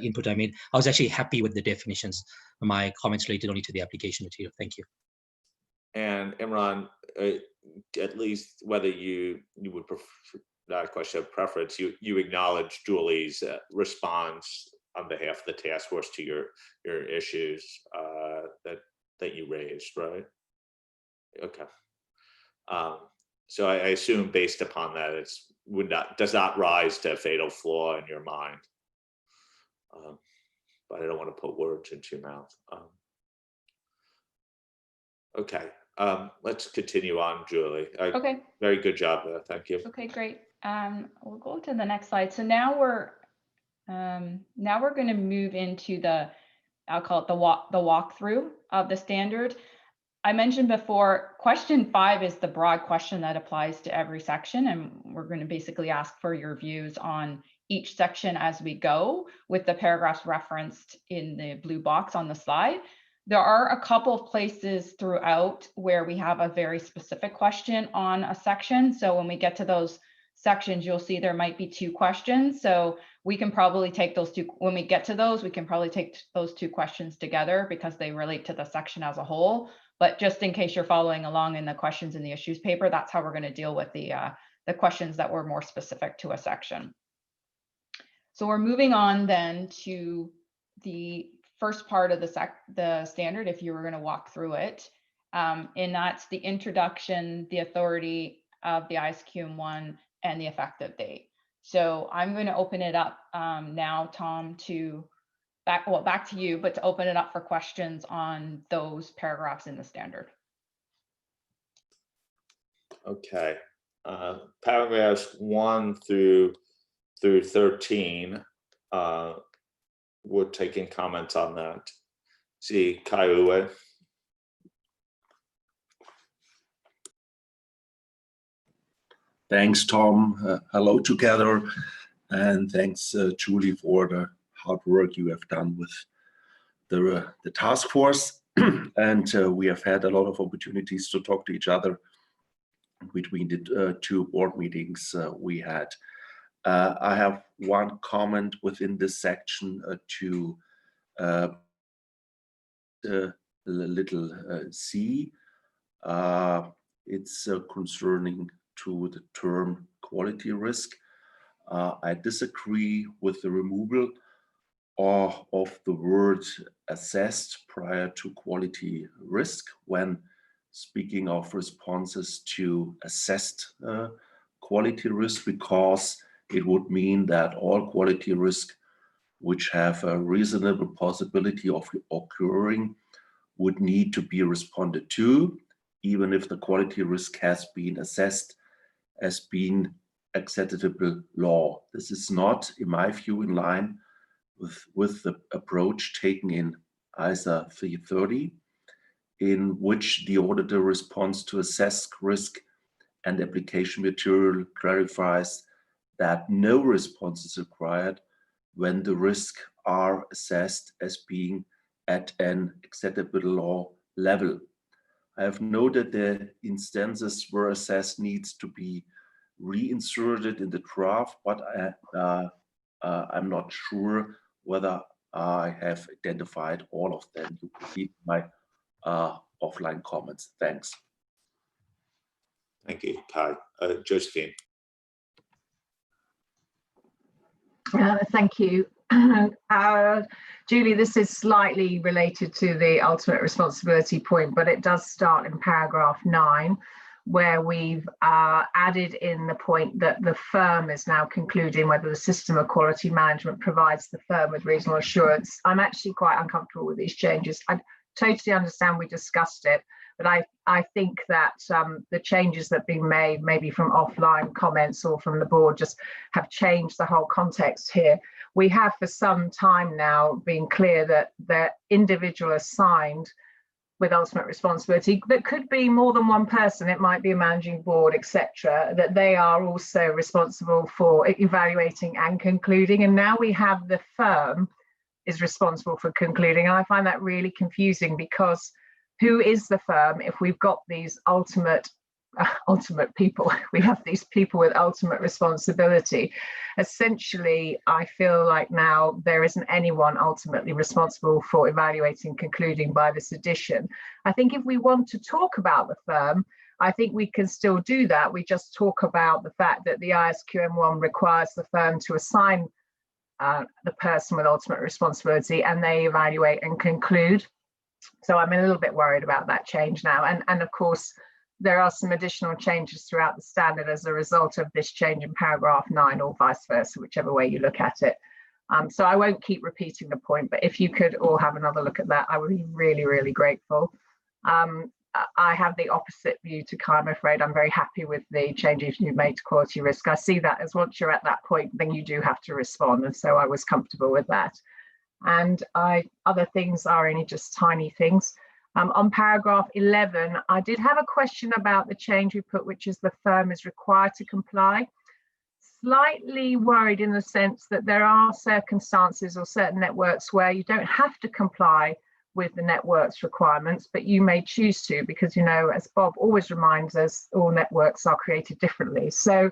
input I made, I was actually happy with the definitions. My comments related only to the application material. Thank you. And Imran, at least whether you would prefer, not a question of preference, you acknowledge Julie's response on behalf of the task force to your issues that you raised, right? Okay. So I assume based upon that, does not rise to a fatal flaw in your mind. But I don't want to put words into your mouth. Okay. Let's continue on, Julie. Okay. Very good job there. Thank you. Okay, great. We'll go to the next slide. So now we're going to move into I'll call it the walkthrough of the standard. I mentioned before, question 5 is the broad question that applies to every section, and we're going to basically ask for your views on each section as we go, with the paragraphs referenced in the blue box on the slide. There are a couple of places throughout where we have a very specific question on a section. So when we get to those sections, you'll see there might be 2 questions. So we can probably take those 2, when we get to those, we can probably take those 2 questions together because they relate to the section as a whole. But just in case you're following along in the questions in the issues paper, that's how we're going to deal with the questions that were more specific to a section. So we're moving on then to the first part of the standard, if you were going to walk through it. And that's the introduction, the authority of the ISQM1, and the effective date. So I'm going to open it up now, Tom, back to you, but to open it up for questions on those paragraphs in the standard. Okay. Paragraphs 1 through 13. We're taking comments on that. See, Kaiue. Thanks, Tom. Hello together. And thanks, Julie, for the hard work you have done with the task force. And we have had a lot of opportunities to talk to each other between the 2 board meetings we had. I have one comment within this section to little c. It's concerning to the term quality risk. I disagree with the removal of the word assessed prior to quality risk when speaking of responses to assessed quality risk, because it would mean that all quality risk which have a reasonable possibility of occurring would need to be responded to, even if the quality risk has been assessed as being acceptable law. This is not, in my view, in line with the approach taken in ISA 330, in which the auditor responds to assess risk and application material clarifies that no response is required when the risks are assessed as being at an acceptable law level. I have noted the instances where assessed needs to be reinserted in the draft, but I'm not sure whether I have identified all of them. You can see my offline comments. Thanks. Thank you, Kai. Josephine. Thank you. Julie, this is slightly related to the ultimate responsibility point, but it does start in paragraph 9, where we've added in the point that the firm is now concluding whether the system of quality management provides the firm with reasonable assurance. I'm actually quite uncomfortable with these changes. I totally understand we discussed it, but I think that the changes that have been made, maybe from offline comments or from the board, just have changed the whole context here. We have for some time now been clear that the individual assigned with ultimate responsibility, that could be more than one person. It might be a managing board, etc., that they are also responsible for evaluating and concluding. And now we have the firm is responsible for concluding. And I find that really confusing, because who is the firm if we've got these ultimate people? We have these people with ultimate responsibility. Essentially, I feel like now there isn't anyone ultimately responsible for evaluating, concluding by this addition. I think if we want to talk about the firm, I think we can still do that. We just talk about the fact that the ISQM1 requires the firm to assign the person with ultimate responsibility, and they evaluate and conclude. So I'm a little bit worried about that change now. And of course, there are some additional changes throughout the standard as a result of this change in paragraph 9, or vice versa, whichever way you look at it. So I won't keep repeating the point, but if you could all have another look at that, I would be really, really grateful. I have the opposite view to Kai, I'm afraid. I'm very happy with the changes you've made to quality risk. I see that as once you're at that point, then you do have to respond. And so I was comfortable with that. And other things are only just tiny things. On paragraph 11, I did have a question about the change we put, which is the firm is required to comply. Slightly worried in the sense that there are circumstances or certain networks where you don't have to comply with the network's requirements, but you may choose to, because, you know, as Bob always reminds us, all networks are created differently. So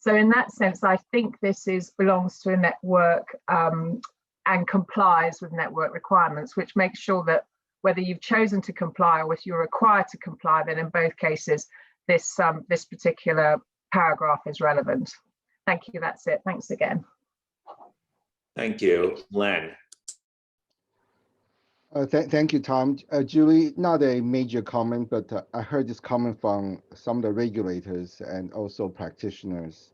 in that sense, I think this belongs to a network and complies with network requirements, which makes sure that whether you've chosen to comply or if you're required to comply, then in both cases, this particular paragraph is relevant. Thank you, that's it. Thanks again. Thank you. Len. Thank you, Tom. Julie, not a major comment, but I heard this comment from some of the regulators and also practitioners.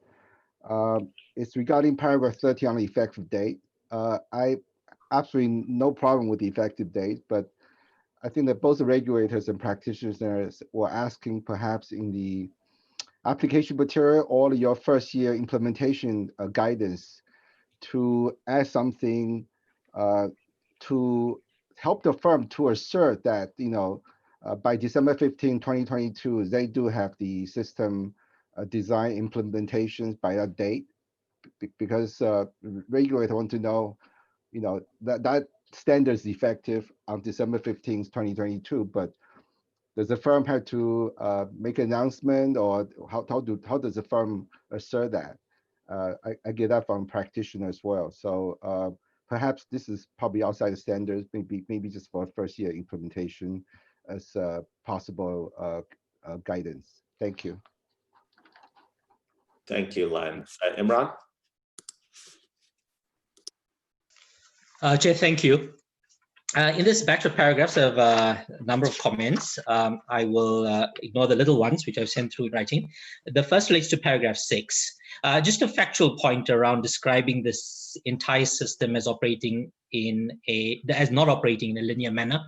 It's regarding paragraph 30 on the effective date. I absolutely no problem with the effective date, but I think that both the regulators and practitioners were asking, perhaps in the application material or your first year implementation guidance, to add something to help the firm to assert that, you know, by December 15, 2022, they do have the system design implementations by that date, because regulators want to know, you know, that standard is effective on December 15, 2022, but does the firm have to make an announcement, or how does the firm assert that? I get that from practitioners as well. So perhaps this is probably outside the standards, maybe just for first year implementation as possible guidance. Thank you. Thank you, Len. Imran? Chair, thank you. In this batch of paragraphs, I have a number of comments. I will ignore the little ones, which I've sent through in writing. The first relates to paragraph 6. Just a factual point around describing this entire system as operating as not operating in a linear manner.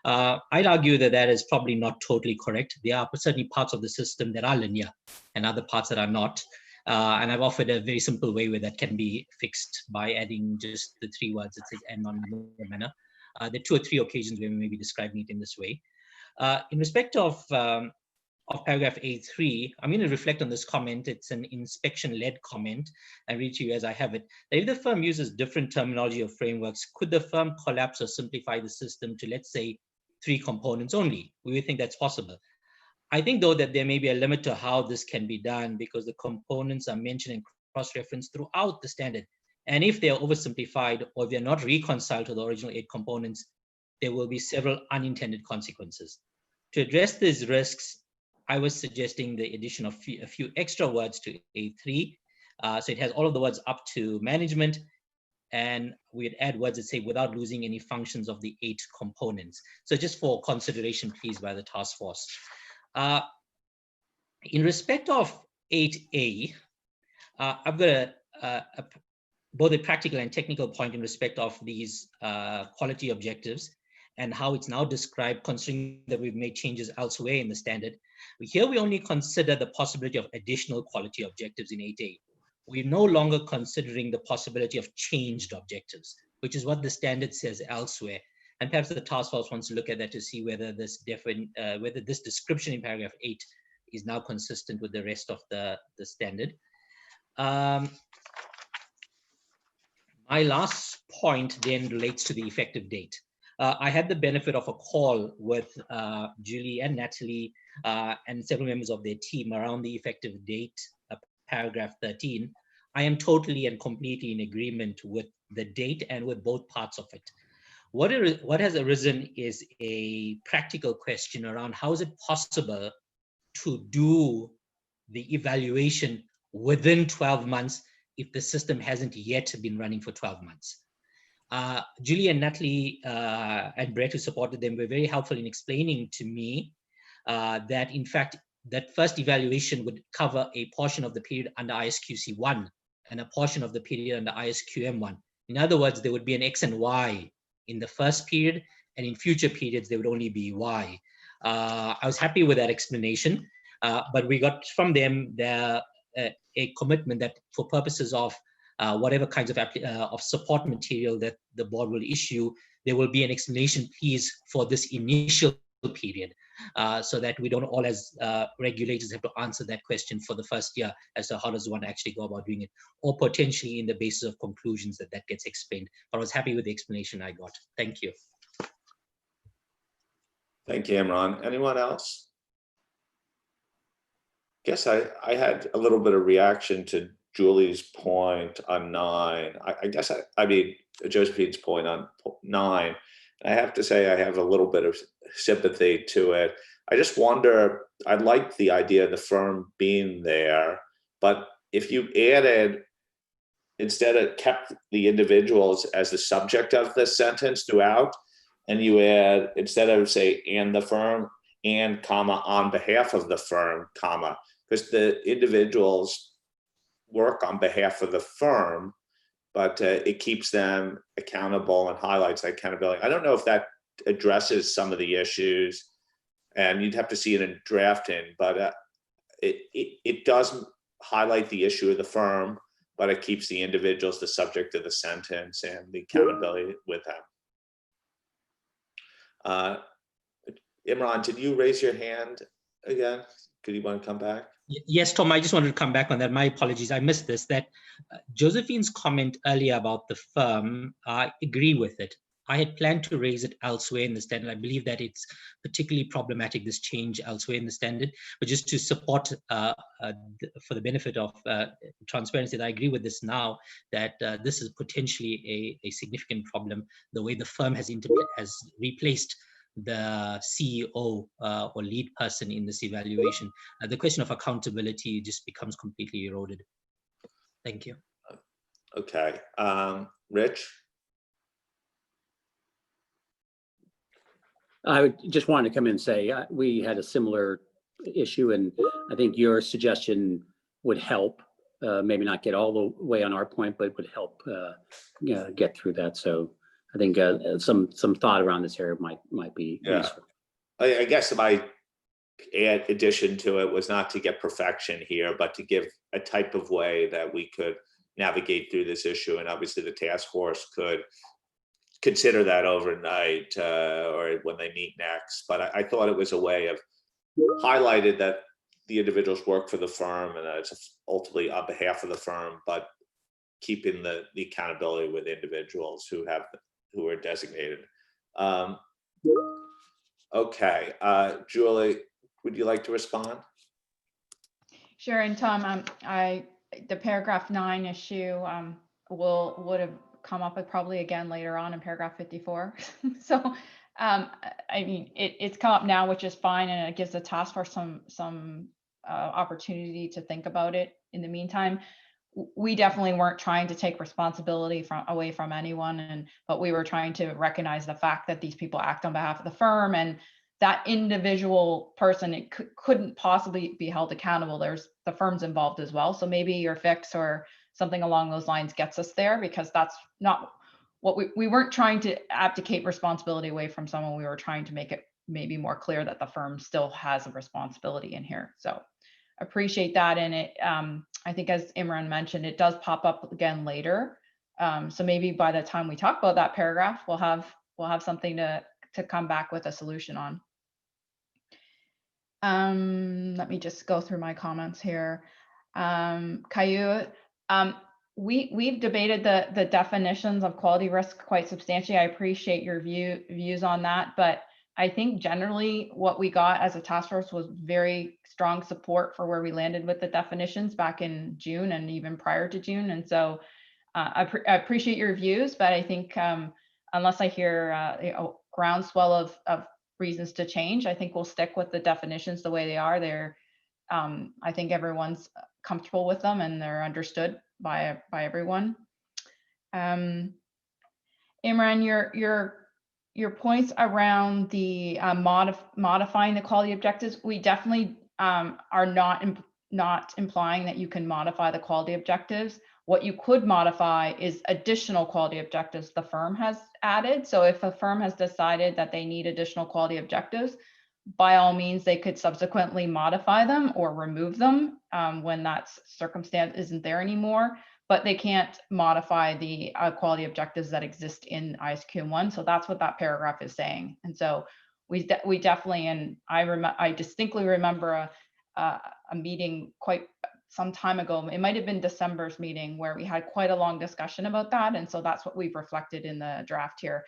I'd argue that that is probably not totally correct. There are certainly parts of the system that are linear and other parts that are not. And I've offered a very simple way where that can be fixed by adding just the 3 words that says "and non-linear manner." There are 2 or 3 occasions where we may be describing it in this way. In respect of paragraph A3, I'm going to reflect on this comment. It's an inspection-led comment. I read to you as I have it. If the firm uses different terminology or frameworks, could the firm collapse or simplify the system to, let's say, 3 components only? We would think that's possible. I think, though, that there may be a limit to how this can be done, because the components are mentioned and cross-referenced throughout the standard. And if they are oversimplified, or if they're not reconciled to the original 8 components, there will be several unintended consequences. To address these risks, I was suggesting the addition of a few extra words to A3. So it has all of the words up to management, and we'd add words that say without losing any functions of the 8 components. So just for consideration, please, by the task force. In respect of 8A, I've got both a practical and technical point in respect of these quality objectives and how it's now described, considering that we've made changes elsewhere in the standard. Here we only consider the possibility of additional quality objectives in 8A. We're no longer considering the possibility of changed objectives, which is what the standard says elsewhere. And perhaps the task force wants to look at that to see whether this description in paragraph 8 is now consistent with the rest of the standard. My last point then relates to the effective date. I had the benefit of a call with Julie and Natalie and several members of their team around the effective date, paragraph 13. I am totally and completely in agreement with the date and with both parts of it. What has arisen is a practical question around how is it possible to do the evaluation within 12 months if the system hasn't yet been running for 12 months. Julie and Natalie and Brett, who supported them, were very helpful in explaining to me that in fact, that first evaluation would cover a portion of the period under ISQC 1 and a portion of the period under ISQM 1. In other words, there would be an X and Y in the first period, and in future periods, there would only be Y. I was happy with that explanation, but we got from them a commitment that for purposes of whatever kinds of support material that the board will issue, there will be an explanation piece for this initial period, so that we don't all as regulators have to answer that question for the first year as to how does one actually go about doing it, or potentially in the basis of conclusions that gets explained. But I was happy with the explanation I got. Thank you. Thank you, Imran. Anyone else? Guess I had a little bit of reaction to Julie's point on 9. I mean, Josephine's point on 9. I have to say I have a little bit of sympathy to it. I just wonder, I like the idea of the firm being there, but if you added, instead of kept the individuals as the subject of the sentence throughout, and you add, instead of say, and the firm, and comma, on behalf of the firm, comma, because the individuals work on behalf of the firm, but it keeps them accountable and highlights that accountability. I don't know if that addresses some of the issues, and you'd have to see it in drafting, but it does highlight the issue of the firm, but it keeps the individuals the subject of the sentence and the accountability with them. Imran, did you raise your hand again? Could you want to come back? Yes, Tom, I just wanted to come back on that. My apologies, I missed this. That Josephine's comment earlier about the firm, I agree with it. I had planned to raise it elsewhere in the standard. I believe that it's particularly problematic, this change elsewhere in the standard, but just to support for the benefit of transparency, I agree with this now, that this is potentially a significant problem, the way the firm has replaced the CEO or lead person in this evaluation. The question of accountability just becomes completely eroded. Thank you. Okay, Rich? I just wanted to come in and say we had a similar issue, and I think your suggestion would help. Maybe not get all the way on our point, but would help get through that. So I think some thought around this area might be useful. I guess my addition to it was not to get perfection here, but to give a type of way that we could navigate through this issue, and obviously the task force could consider that overnight or when they meet next. But I thought it was a way of highlighted that the individuals work for the firm and it's ultimately on behalf of the firm, but keeping the accountability with individuals who are designated. Okay, Julie, would you like to respond? Sure, and Tom, the paragraph 9 issue would have come up probably again later on in paragraph 54. So I mean, it's come up now, which is fine, and it gives the task force some opportunity to think about it. In the meantime, we definitely weren't trying to take responsibility away from anyone, but we were trying to recognize the fact that these people act on behalf of the firm, and that individual person couldn't possibly be held accountable. There's the firm's involved as well. So maybe your fix or something along those lines gets us there, because that's not what we weren't trying to abdicate responsibility away from someone. We were trying to make it maybe more clear that the firm still has a responsibility in here. So appreciate that. And it, I think as Imran mentioned, it does pop up again later. So maybe by the time we talk about that paragraph, we'll have we'll have something to come back with a solution on. Let me just go through my comments here. Caillou, we've debated the definitions of quality risk quite substantially. I appreciate your views on that, but I think generally what we got as a task force was very strong support for where we landed with the definitions back in June and even prior to June. And so I appreciate your views, but I think unless I hear a groundswell of reasons to change, I think we'll stick with the definitions the way they are. They're, I think everyone's comfortable with them and they're understood by everyone. Imran, your points around the modifying the quality objectives, we definitely are not implying that you can modify the quality objectives. What you could modify is additional quality objectives the firm has added. So if a firm has decided that they need additional quality objectives, by all means, they could subsequently modify them or remove them when that circumstance isn't there anymore, but they can't modify the quality objectives that exist in ISQM 1. So that's what that paragraph is saying. And so we definitely, and I distinctly remember a meeting quite some time ago, it might have been December's meeting, where we had quite a long discussion about that. And so that's what we've reflected in the draft here.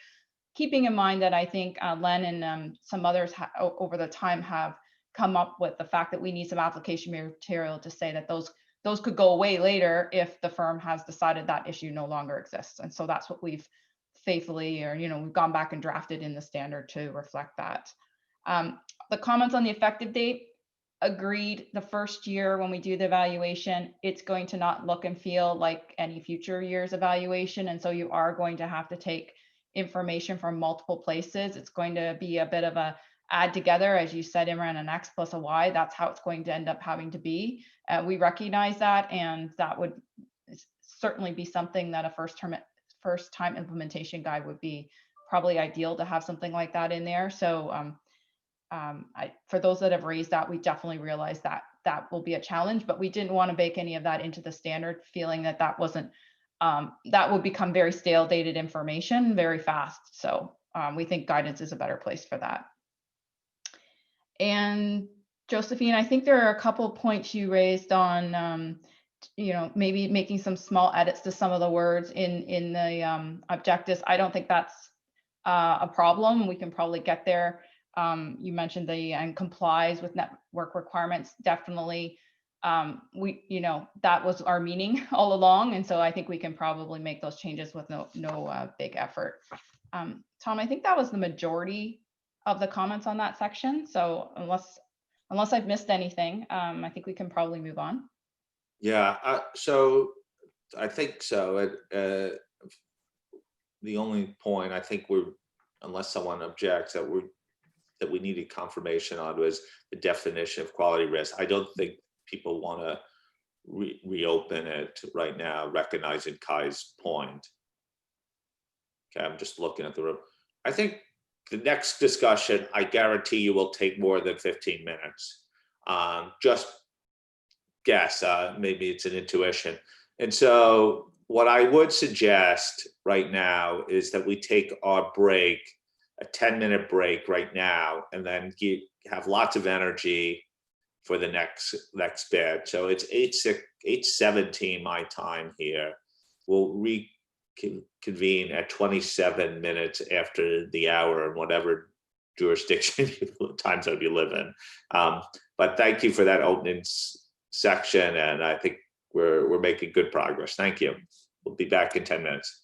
Keeping in mind that I think Len and some others over the time have come up with the fact that we need some application material to say that those could go away later if the firm has decided that issue no longer exists. And so that's what we've faithfully, or we've gone back and drafted in the standard to reflect that. The comments on the effective date, agreed. The first year when we do the evaluation, it's going to not look and feel like any future year's evaluation. And so you are going to have to take information from multiple places. It's going to be a bit of a add together, as you said, Imran, an X plus a Y. That's how it's going to end up having to be. We recognize that, and that would certainly be something that a first time implementation guide would be probably ideal to have something like that in there. So for those that have raised that, we definitely realize that that will be a challenge, but we didn't want to bake any of that into the standard, feeling that that wasn't that would become very stale, dated information very fast. So we think guidance is a better place for that. And Josephine, I think there are a couple of points you raised on, maybe making some small edits to some of the words in the objectives. I don't think that's a problem. We can probably get there. You mentioned and complies with network requirements. Definitely. That was our meaning all along. And so I think we can probably make those changes with no big effort. Tom, I think that was the majority of the comments on that section. So unless I've missed anything, I think we can probably move on. Yeah, so I think so. The only point I think unless someone objects, that we needed confirmation on was the definition of quality risk. I don't think people want to reopen it right now, recognizing Kai's point. Okay, I'm just looking at the room. I think the next discussion, I guarantee you, will take more than 15 minutes. Just guess, maybe it's an intuition. And so what I would suggest right now is that we take our break, a 10-minute break right now, and then have lots of energy for the next bit. So it's 8:17 my time here. We'll reconvene at 27 minutes after the hour in whatever jurisdiction time zone you live in. But thank you for that opening section, and I think we're making good progress. Thank you. We'll be back in 10 minutes.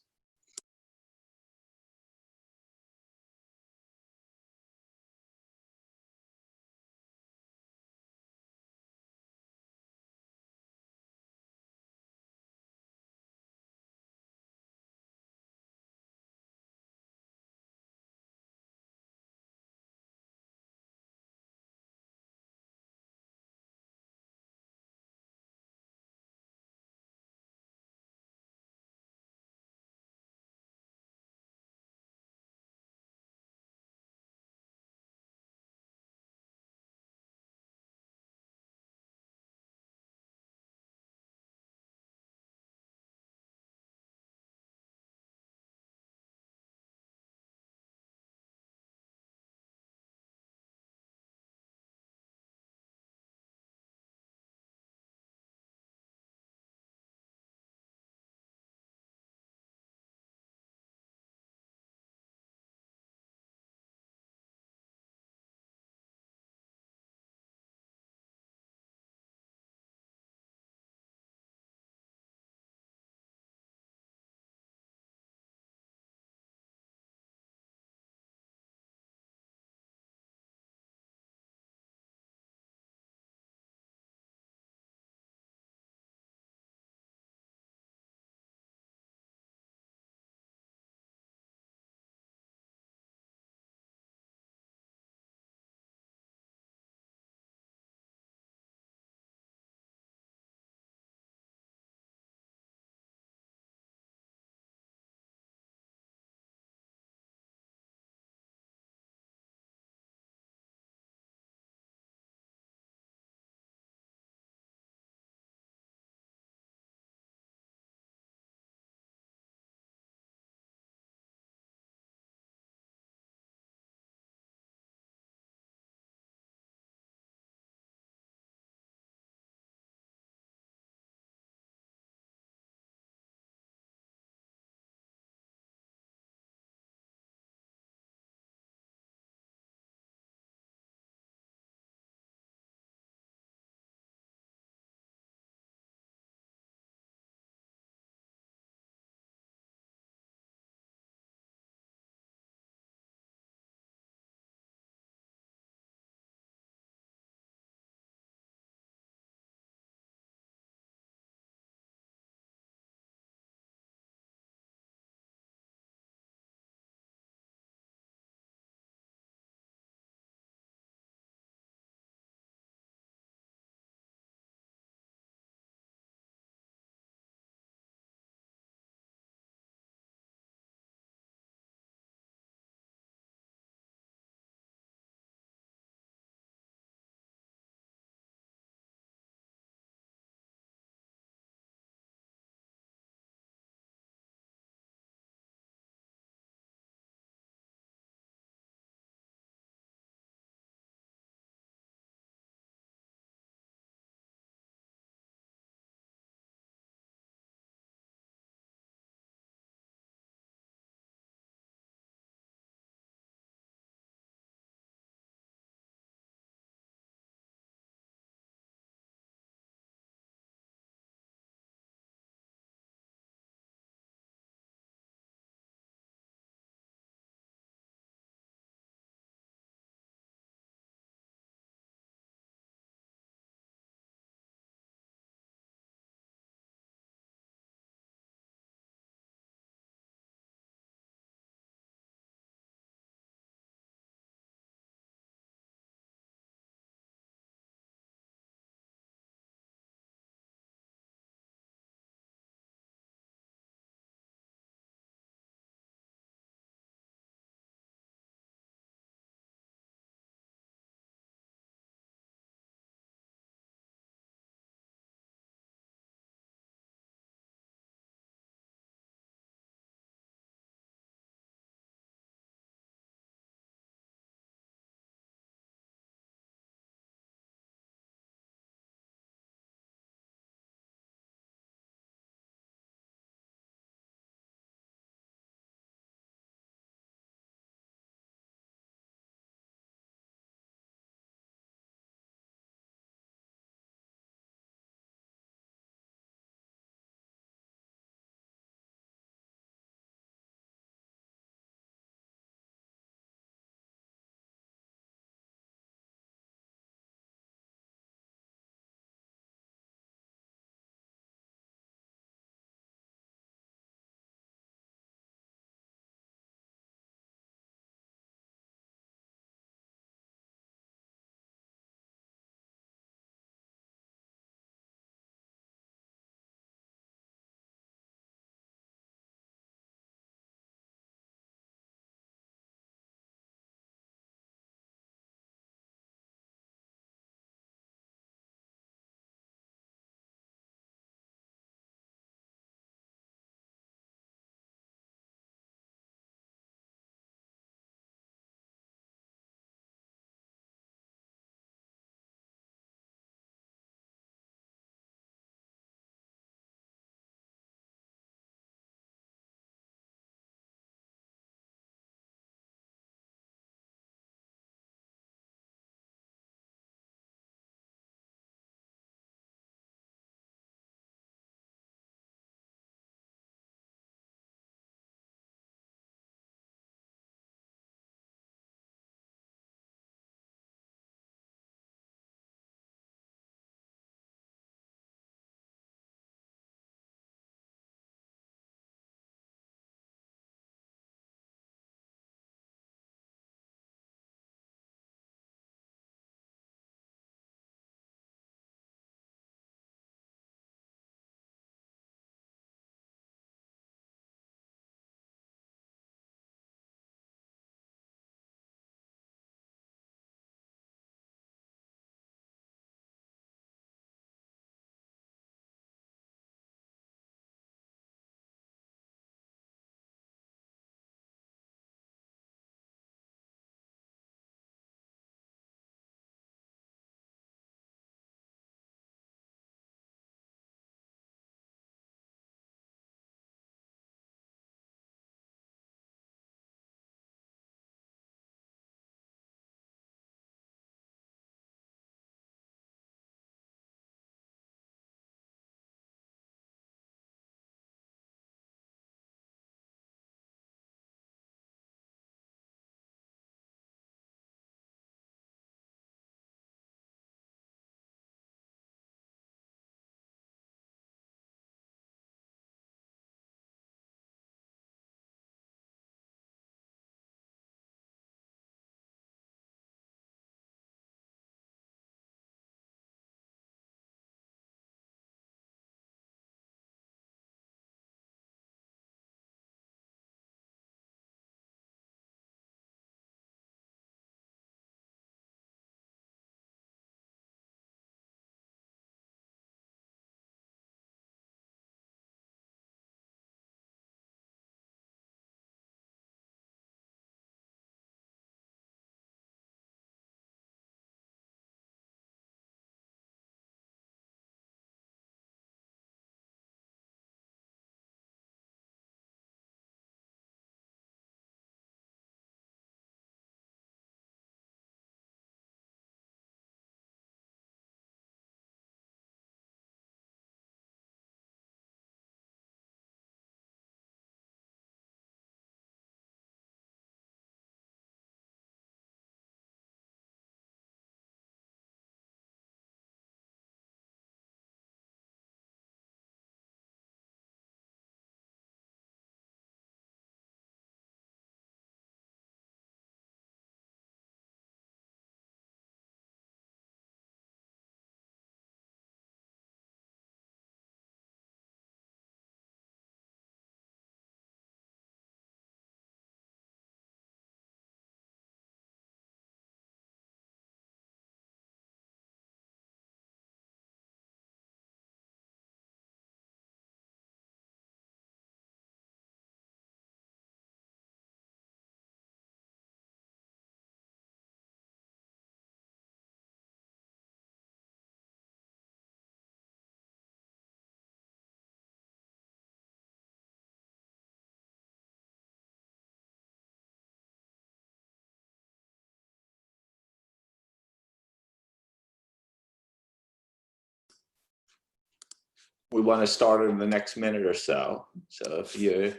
we want to start in the next minute or so. So if you're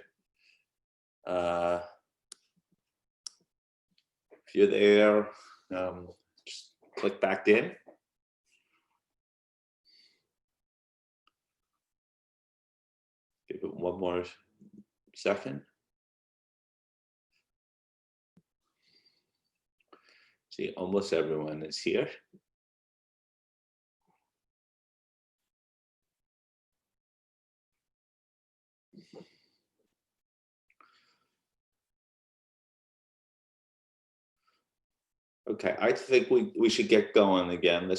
there, just click back in. Give it one more second. See, almost everyone is here. Okay, I think we should get going again.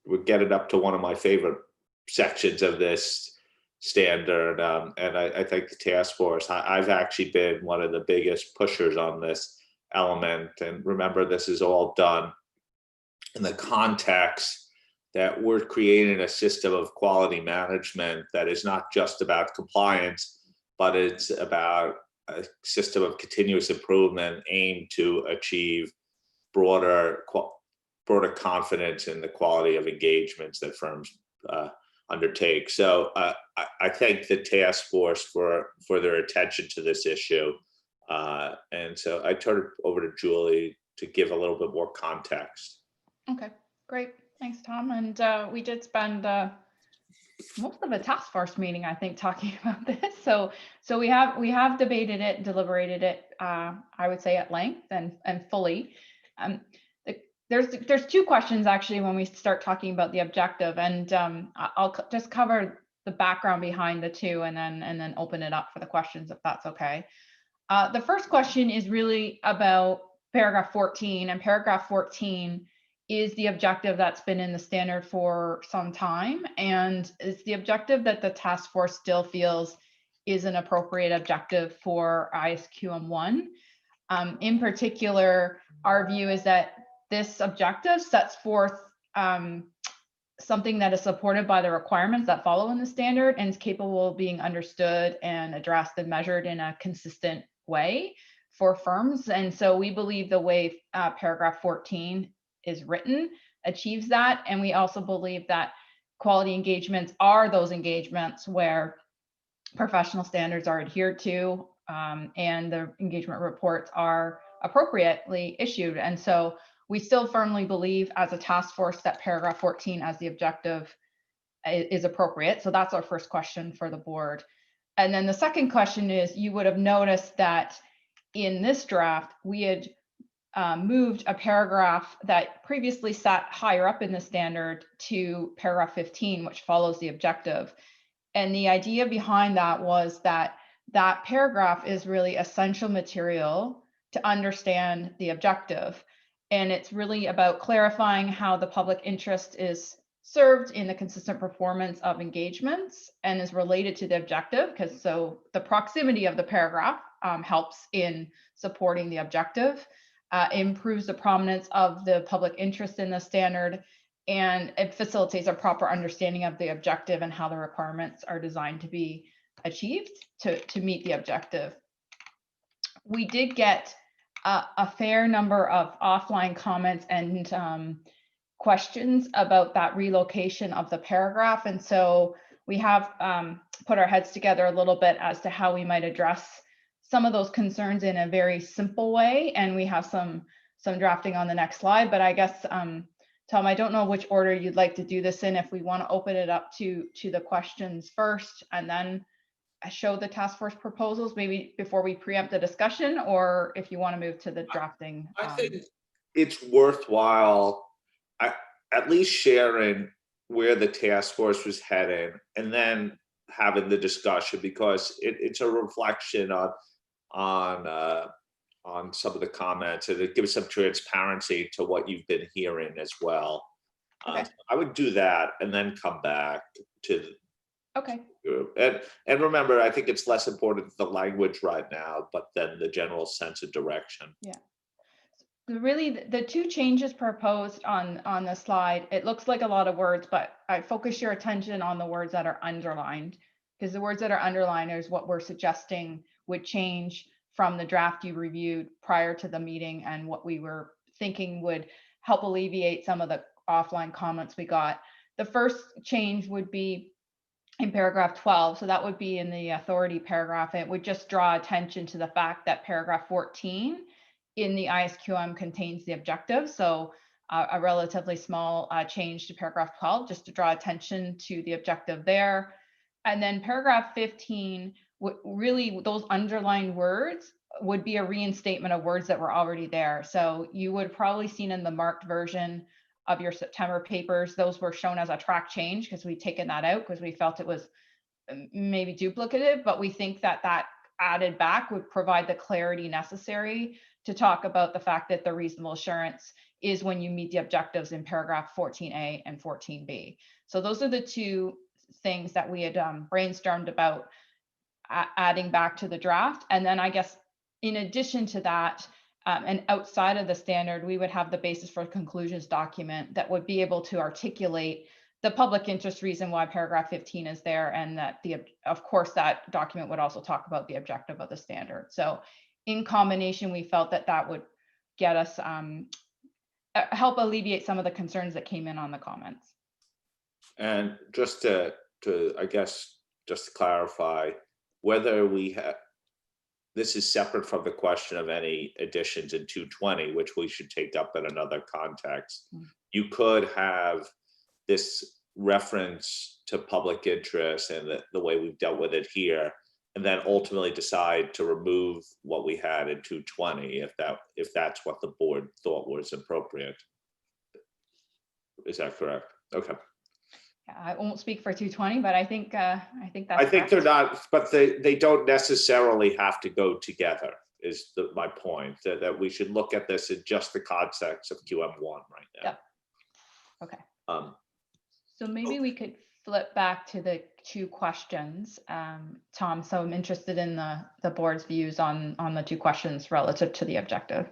We're getting up to one of my favorite sections of this standard. And I think the task force, I've actually been one of the biggest pushers on this element. And remember, this is all done in the context that we're creating a system of quality management that is not just about compliance, but it's about a system of continuous improvement aimed to achieve broader confidence in the quality of engagements that firms undertake. So I thank the task force for their attention to this issue. And so I turn it over to Julie to give a little bit more context. Okay, great. Thanks, Tom. And we did spend most of a task force meeting, I think, talking about this. So we have debated it, deliberated it, I would say at length and fully. There's two questions actually when we start talking about the objective, and I'll just cover the background behind the two and then open it up for the questions if that's okay. The first question is really about paragraph 14, and paragraph 14 is the objective that's been in the standard for some time, and it's the objective that the task force still feels is an appropriate objective for ISQM 1. In particular, our view is that this objective sets forth something that is supported by the requirements that follow in the standard and is capable of being understood and addressed and measured in a consistent way for firms. And so we believe the way paragraph 14 is written achieves that. And we also believe that quality engagements are those engagements where professional standards are adhered to and the engagement reports are appropriately issued. And so we still firmly believe as a task force that paragraph 14 as the objective is appropriate. So that's our first question for the board. And then the second question is, you would have noticed that in this draft, we had moved a paragraph that previously sat higher up in the standard to paragraph 15, which follows the objective. And the idea behind that was that that paragraph is really essential material to understand the objective. And it's really about clarifying how the public interest is served in the consistent performance of engagements and is related to the objective, because so the proximity of the paragraph helps in supporting the objective, improves the prominence of the public interest in the standard, and it facilitates a proper understanding of the objective and how the requirements are designed to be achieved to meet the objective. We did get a fair number of offline comments and questions about that relocation of the paragraph. And so we have put our heads together a little bit as to how we might address some of those concerns in a very simple way. And we have some drafting on the next slide, but I guess, Tom, I don't know which order you'd like to do this in, if we want to open it up to the questions first and then show the task force proposals maybe before we preempt the discussion, or if you want to move to the drafting. I think it's worthwhile at least sharing where the task force was heading and then having the discussion, because it's a reflection on some of the comments, and it gives some transparency to what you've been hearing as well. Okay. I would do that and then come back to okay. And remember, I think it's less important the language right now, but then the general sense of direction. Yeah. Really, the two changes proposed on the slide, it looks like a lot of words, but I focus your attention on the words that are underlined, because the words that are underlined is what we're suggesting would change from the draft you reviewed prior to the meeting and what we were thinking would help alleviate some of the offline comments we got. The first change would be in paragraph 12. So that would be in the authority paragraph. It would just draw attention to the fact that paragraph 14 in the ISQM contains the objective. So a relatively small change to paragraph 12, just to draw attention to the objective there. And then paragraph 15, really those underlined words would be a reinstatement of words that were already there. So you would probably seen in the marked version of your September papers, those were shown as a track change because we'd taken that out because we felt it was maybe duplicative, but we think that that added back would provide the clarity necessary to talk about the fact that the reasonable assurance is when you meet the objectives in paragraph 14A and 14B. So those are the two things that we had brainstormed about adding back to the draft. And then I guess in addition to that, and outside of the standard, we would have the basis for conclusions document that would be able to articulate the public interest reason why paragraph 15 is there, and that of course that document would also talk about the objective of the standard. So in combination, we felt that that would get us help alleviate some of the concerns that came in on the comments. And just to I guess just to clarify, whether we have, this is separate from the question of any additions in 220, which we should take up in another context. You could have this reference to public interest and the way we've dealt with it here, and then ultimately decide to remove what we had in 220 if that's what the board thought was appropriate. Is that correct? Okay. I won't speak for 220, but I think that's I think they're not, but they don't necessarily have to go together, is my point, that we should look at this in just the context of QM1 right now. Yep. Okay. So maybe we could flip back to the two questions, Tom. So I'm interested in the board's views on the two questions relative to the objective.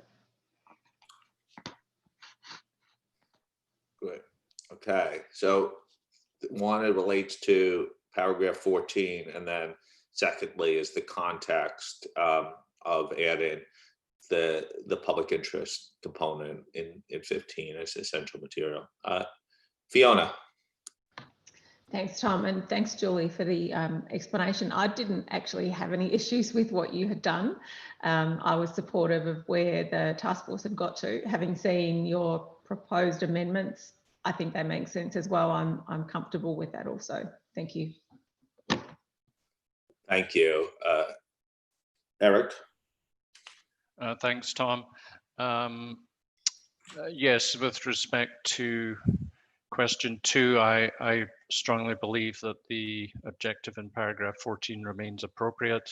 Good. Okay. So one, it relates to paragraph 14, and then secondly is the context of adding the public interest component in 15 as essential material. Fiona. Thanks, Tom, and thanks, Julie, for the explanation. I didn't actually have any issues with what you had done. I was supportive of where the task force had got to. Having seen your proposed amendments, I think they make sense as well. I'm comfortable with that also. Thank you. Thank you. Eric? Thanks, Tom. Yes, with respect to question 2, I strongly believe that the objective in paragraph 14 remains appropriate.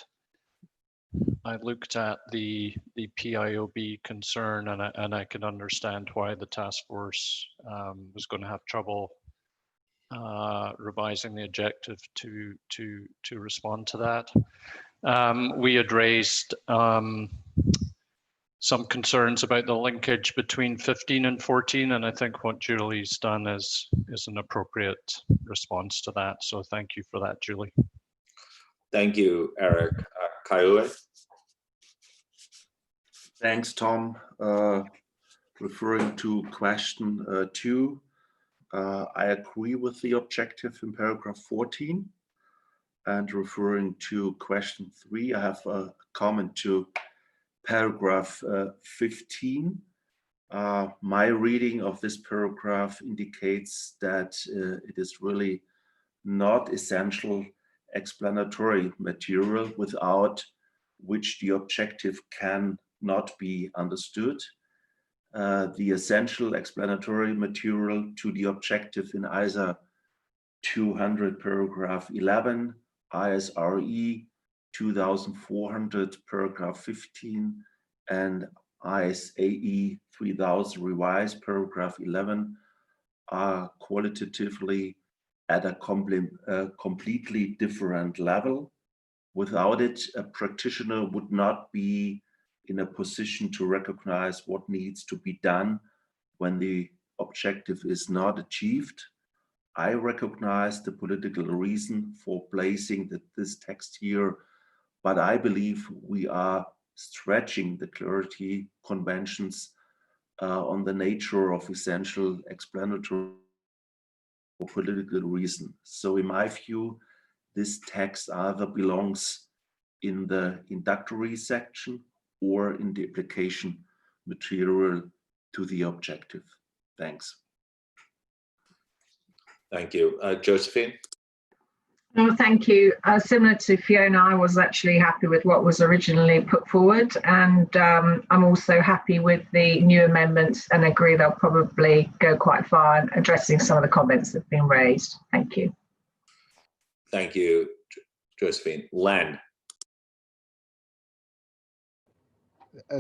I looked at the PIOB concern, and I can understand why the task force was going to have trouble revising the objective to respond to that. We had raised some concerns about the linkage between 15 and 14, and I think what Julie's done is an appropriate response to that. So thank you for that, Julie. Thank you, Eric. Kaiue? Thanks, Tom. Referring to question 2, I agree with the objective in paragraph 14. And referring to question 3, I have a comment to paragraph 15. My reading of this paragraph indicates that it is really not essential explanatory material without which the objective can not be understood. The essential explanatory material to the objective in ISA 200 paragraph 11, ISRE 2400 paragraph 15, and ISAE 3000 revised paragraph 11 are qualitatively at a completely different level. Without it, a practitioner would not be in a position to recognize what needs to be done when the objective is not achieved. I recognize the political reason for placing this text here, but I believe we are stretching the clarity conventions on the nature of essential explanatory for political reason. So in my view, this text either belongs in the introductory section or in the application material to the objective. Thanks. Thank you. Josephine? No, thank you. Similar to Fiona, I was actually happy with what was originally put forward, and I'm also happy with the new amendments and agree they'll probably go quite far in addressing some of the comments that have been raised. Thank you. Thank you, Josephine. Len?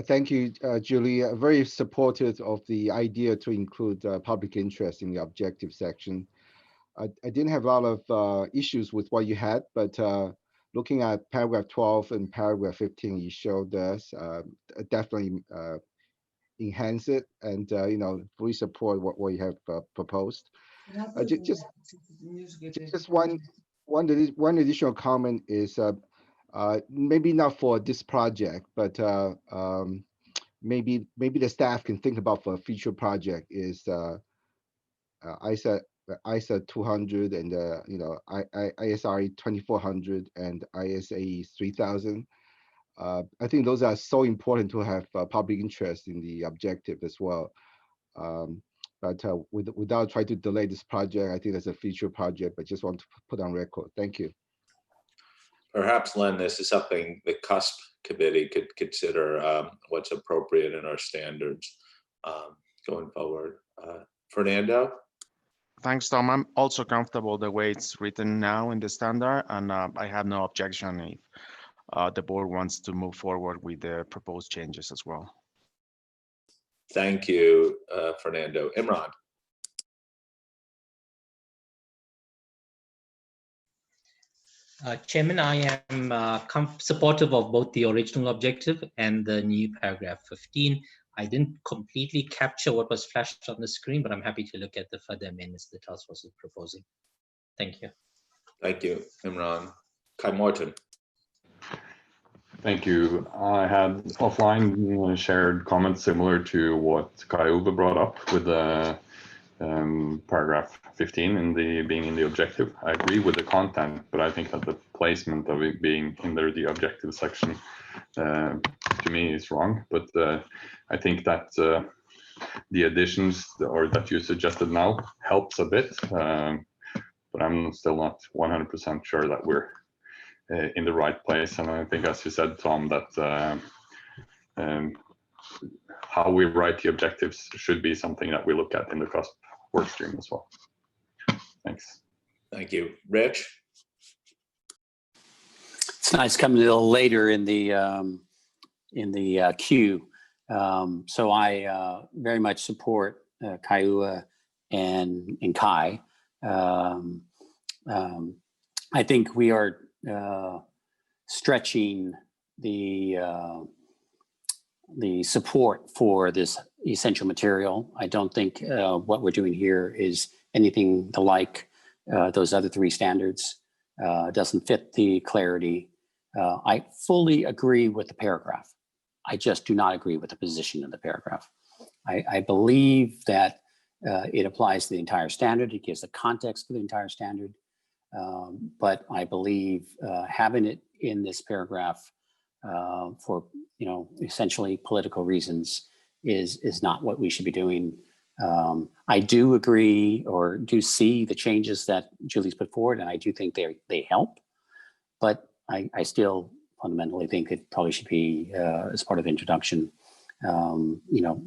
Thank you, Julie. Very supportive of the idea to include public interest in the objective section. I didn't have a lot of issues with what you had, but looking at paragraph 12 and paragraph 15, you showed us definitely enhance it, and fully support what you have proposed. Just one additional comment is maybe not for this project, but maybe the staff can think about for a future project is ISA 200 and ISRE 2400 and ISA 3000. I think those are so important to have public interest in the objective as well. But without trying to delay this project, I think that's a future project, but just want to put on record. Thank you. Perhaps, Len, this is something the CUSP committee could consider what's appropriate in our standards going forward. Fernando? Thanks, Tom. I'm also comfortable the way it's written now in the standard, and I have no objection if the board wants to move forward with the proposed changes as well. Thank you, Fernando. Imran? Chairman, I am supportive of both the original objective and the new paragraph 15. I didn't completely capture what was flashed on the screen, but I'm happy to look at the further amendments the task force is proposing. Thank you. Thank you, Imran. Kai Morton? Thank you. I had offline shared comments similar to what Kai-Uwe brought up with the paragraph 15 in being in the objective. I agree with the content, but I think that the placement of it being in the objective section to me is wrong. But I think that the additions or that you suggested now helps a bit, but I'm still not 100% sure that we're in the right place. And I think, as you said, Tom, that how we write the objectives should be something that we look at in the CUSP work stream as well. Thanks. Thank you. Rich? It's nice coming a little later in the queue. So I very much support Kai-Uwe and Kai. I think we are stretching the support for this essential material. I don't think what we're doing here is anything like those other three standards. It doesn't fit the clarity. I fully agree with the paragraph. I just do not agree with the position of the paragraph. I believe that it applies to the entire standard. It gives the context for the entire standard. But I believe having it in this paragraph for essentially political reasons is not what we should be doing. I do agree or do see the changes that Julie's put forward, and I do think they help. But I still fundamentally think it probably should be as part of the introduction.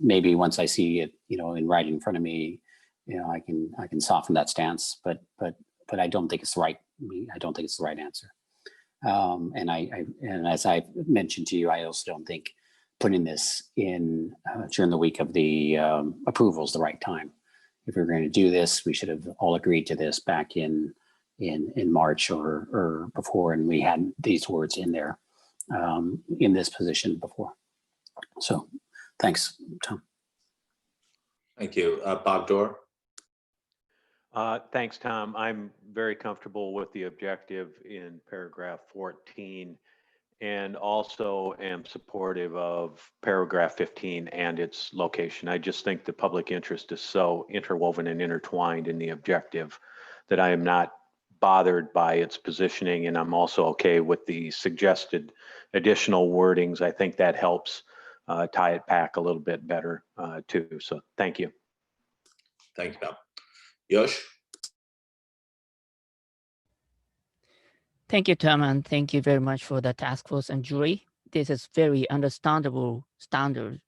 Maybe once I see it, in writing in front of me, I can soften that stance. But I don't think it's the right. I don't think it's the right answer. And as I mentioned to you, I also don't think putting this in during the week of the approval is the right time. If we were going to do this, we should have all agreed to this back in March or before, and we had these words in there in this position before. So, thanks, Tom. Thank you, Bob Dorr. Thanks, Tom. I'm very comfortable with the objective in paragraph 14, and also am supportive of paragraph 15 and its location. I just think the public interest is so interwoven and intertwined in the objective that I am not bothered by its positioning, and I'm also okay with the suggested additional wordings. I think that helps tie it back a little bit better too. So thank you. Thank you, Tom. Yosh? Thank you, Tom, and thank you very much for the task force and jury. This is very understandable standard.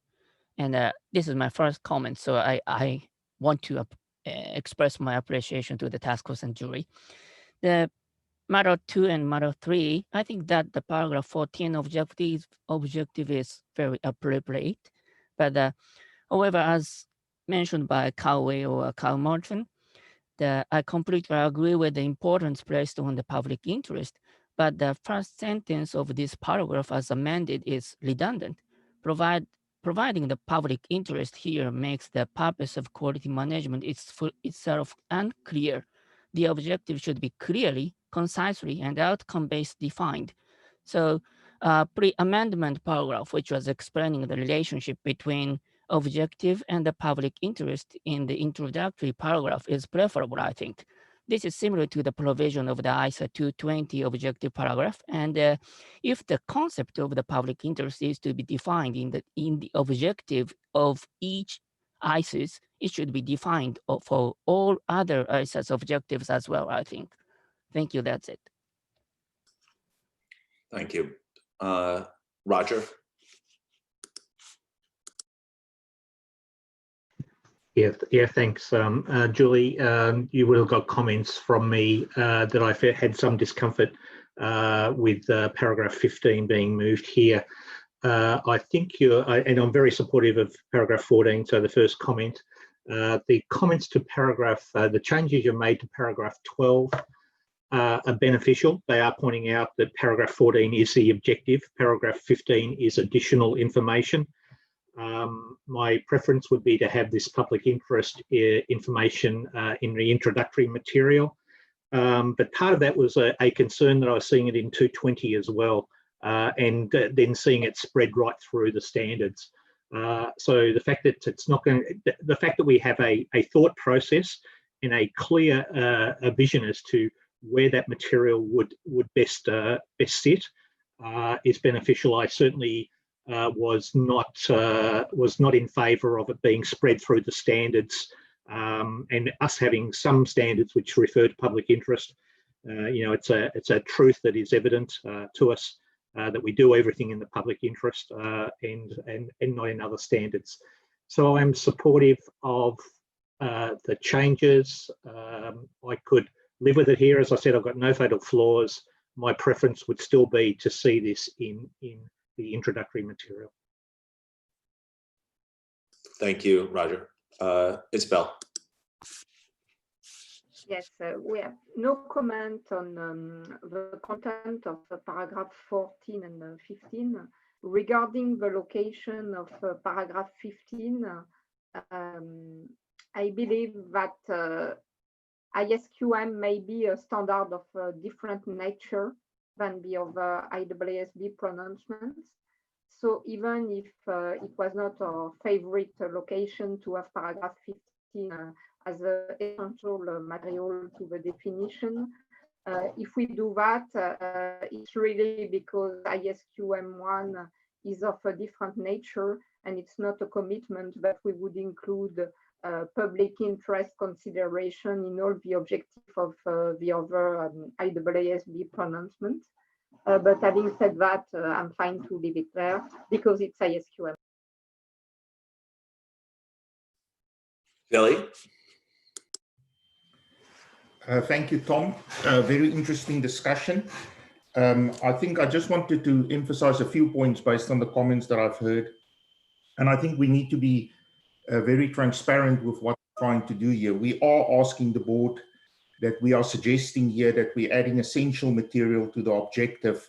And this is my first comment, so I want to express my appreciation to the task force and jury. The matter 2 and matter 3, I think that the paragraph 14 objective is very appropriate. But however, as mentioned by Coway or Carl Martin, I completely agree with the importance placed on the public interest, but the first sentence of this paragraph as amended is redundant. Providing the public interest here makes the purpose of quality management itself unclear. The objective should be clearly, concisely, and outcome-based defined. So pre-amendment paragraph, which was explaining the relationship between objective and the public interest in the introductory paragraph is preferable, I think. This is similar to the provision of the ISA 220 objective paragraph. And if the concept of the public interest is to be defined in the objective of each ISIS, it should be defined for all other ISIS objectives as well, I think. Thank you, that's it. Thank you. Roger? Yeah, thanks. Julie, you would have got comments from me that I had some discomfort with paragraph 15 being moved here. I think and I'm very supportive of paragraph 14, so the first comment. The comments to paragraph, the changes you made to paragraph 12 are beneficial. They are pointing out that paragraph 14 is the objective, paragraph 15 is additional information. My preference would be to have this public interest information in the introductory material. But part of that was a concern that I was seeing it in 220 as well, and then seeing it spread right through the standards. So the fact that it's not going, the fact that we have a thought process and a clear vision as to where that material would best sit is beneficial. I certainly was not in favour of it being spread through the standards, and us having some standards which refer to public interest. You know, it's a truth that is evident to us that we do everything in the public interest and not in other standards. So I'm supportive of the changes. I could live with it here. As I said, I've got no fatal flaws. My preference would still be to see this in the introductory material. Thank you, Roger. Isabel. Yes, we have no comment on the content of paragraph 14 and 15. Regarding the location of paragraph 15, I believe that ISQM may be a standard of a different nature than the other IAASB pronouncements. So even if it was not our favorite location to have paragraph 15 as an essential material to the definition, if we do that, it's really because ISQM1 is of a different nature, and it's not a commitment that we would include public interest consideration in all the objective of the other IAASB pronouncement. But having said that, I'm fine to leave it there because it's ISQM. Billy? Thank you, Tom. Very interesting discussion. I think I just wanted to emphasize a few points based on the comments that I've heard. And I think we need to be very transparent with what we're trying to do here. We are asking the board that we are suggesting here that we're adding essential material to the objective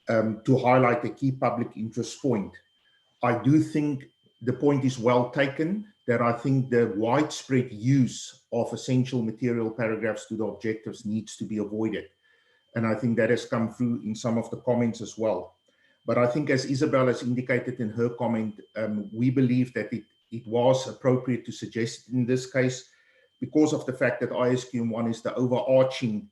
to highlight the key public interest point. I do think the point is well taken, that I think the widespread use of essential material paragraphs to the objectives needs to be avoided. And I think that has come through in some of the comments as well. But I think, as Isabel has indicated in her comment, we believe that it was appropriate to suggest in this case, because of the fact that ISQM1 is the overarching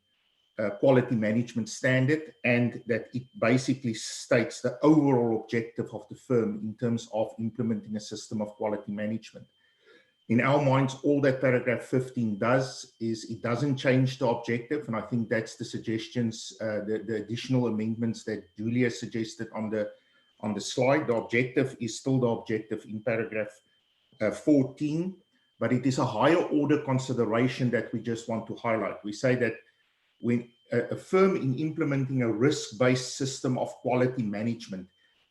quality management standard, and that it basically states the overall objective of the firm in terms of implementing a system of quality management. In our minds, all that paragraph 15 does is it doesn't change the objective, and I think that's the suggestions, the additional amendments that Julia suggested on the slide. The objective is still the objective in paragraph 14, but it is a higher order consideration that we just want to highlight. We say that when a firm in implementing a risk-based system of quality management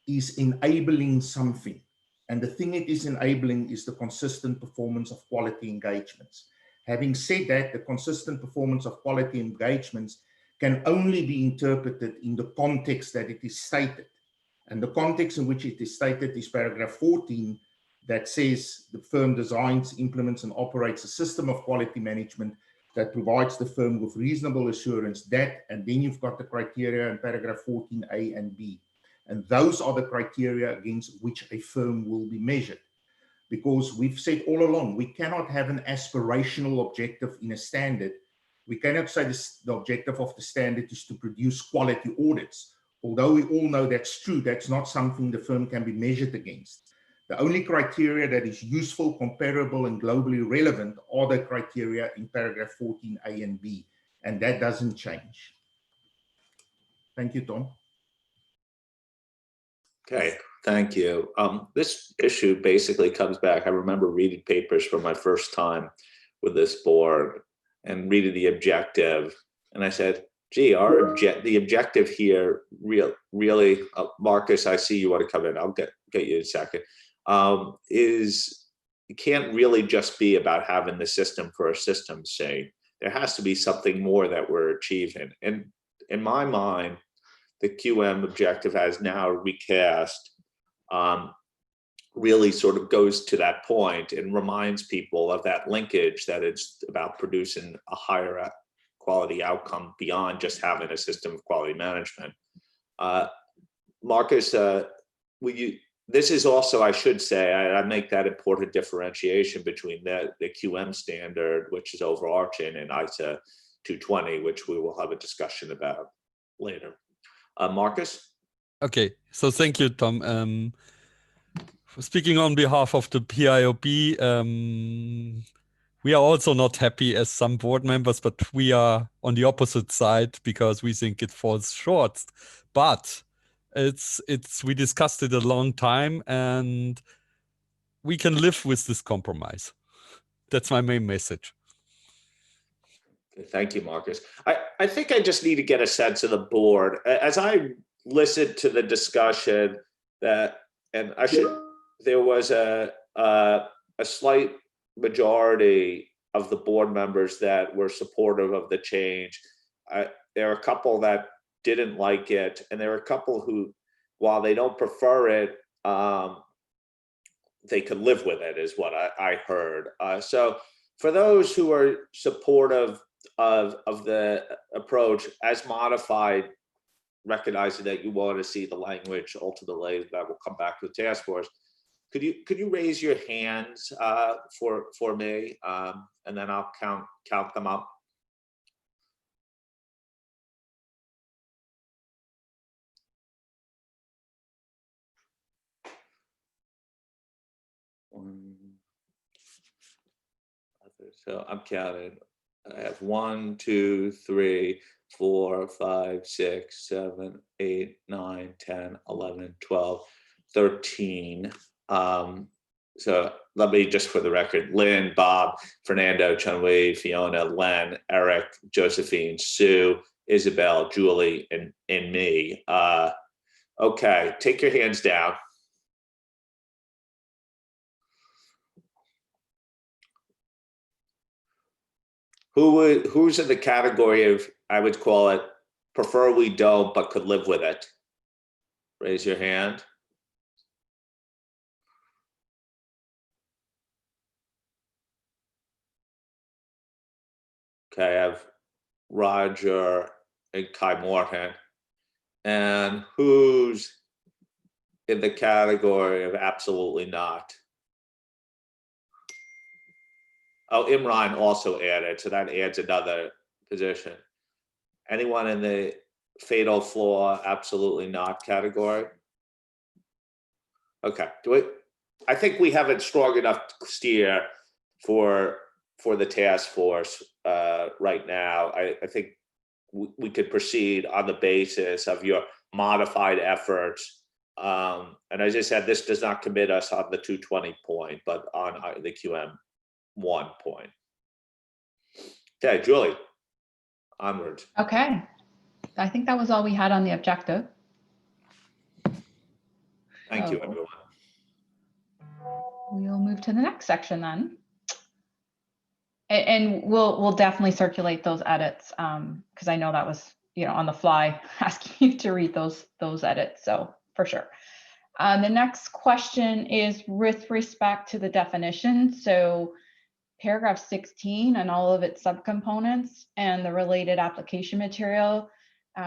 is enabling something, and the thing it is enabling is the consistent performance of quality engagements. Having said that, the consistent performance of quality engagements can only be interpreted in the context that it is stated. And the context in which it is stated is paragraph 14, that says the firm designs, implements, and operates a system of quality management that provides the firm with reasonable assurance that, and then you've got the criteria in paragraph 14A and B. And those are the criteria against which a firm will be measured. Because we've said all along, we cannot have an aspirational objective in a standard. We cannot say the objective of the standard is to produce quality audits. Although we all know that's true, that's not something the firm can be measured against. The only criteria that is useful, comparable, and globally relevant are the criteria in paragraph 14A and B, and that doesn't change. Thank you, Tom. Okay, thank you. This issue basically comes back. I remember reading papers for my first time with this board and reading the objective, and I said, gee, the objective here really, Marcus, I see you want to come in. I'll get you in a second. Is it can't really just be about having the system for a system's sake. There has to be something more that we're achieving. And in my mind, the QM objective as now recast really sort of goes to that point and reminds people of that linkage, that it's about producing a higher quality outcome beyond just having a system of quality management. Marcus, this is also, I should say, I make that important differentiation between the QM standard, which is overarching, and ISA 220, which we will have a discussion about later. Marcus? Okay, so thank you, Tom. Speaking on behalf of the PIOB, we are also not happy as some board members, but we are on the opposite side because we think it falls short. But we discussed it a long time, and we can live with this compromise. That's my main message. Thank you, Marcus. I think I just need to get a sense of the board. As I listened to the discussion, there was a slight majority of the board members that were supportive of the change. There are a couple that didn't like it, and there are a couple who, while they don't prefer it, they could live with it, is what I heard. So for those who are supportive of the approach as modified, recognizing that you want to see the language ultimately that will come back to the task force, could you raise your hands for me, and then I'll count them up. So I'm counting. I have 1, 2, 3, 4, 5, 6, 7, 8, 9, 10, 11, 12, 13. So let me just for the record: Lynn, Bob, Fernando, Chun-Wei, Fiona, Len, Eric, Josephine, Sue, Isabel, Julie, and me. Okay, take your hands down. Who's in the category of, I would call it, prefer we don't but could live with it? Raise your hand. Okay, I have Roger and Kai Morton. And who's in the category of absolutely not? Oh, Imran also added, so that adds another position. Anyone in the fatal flaw, absolutely not category? Okay, I think we have a strong enough steer for the task force right now. I think we could proceed on the basis of your modified efforts. And as I said, this does not commit us on the 220 point, but on the QM1 point. Okay, Julie, onwards. Okay. I think that was all we had on the objective. Thank you, So everyone. we'll move to the next section then. And we'll definitely circulate those edits because I know that was, you know, on the fly asking you to read those edits. So for sure. The next question is with respect to the definition. So paragraph 16 and all of its subcomponents and the related application material.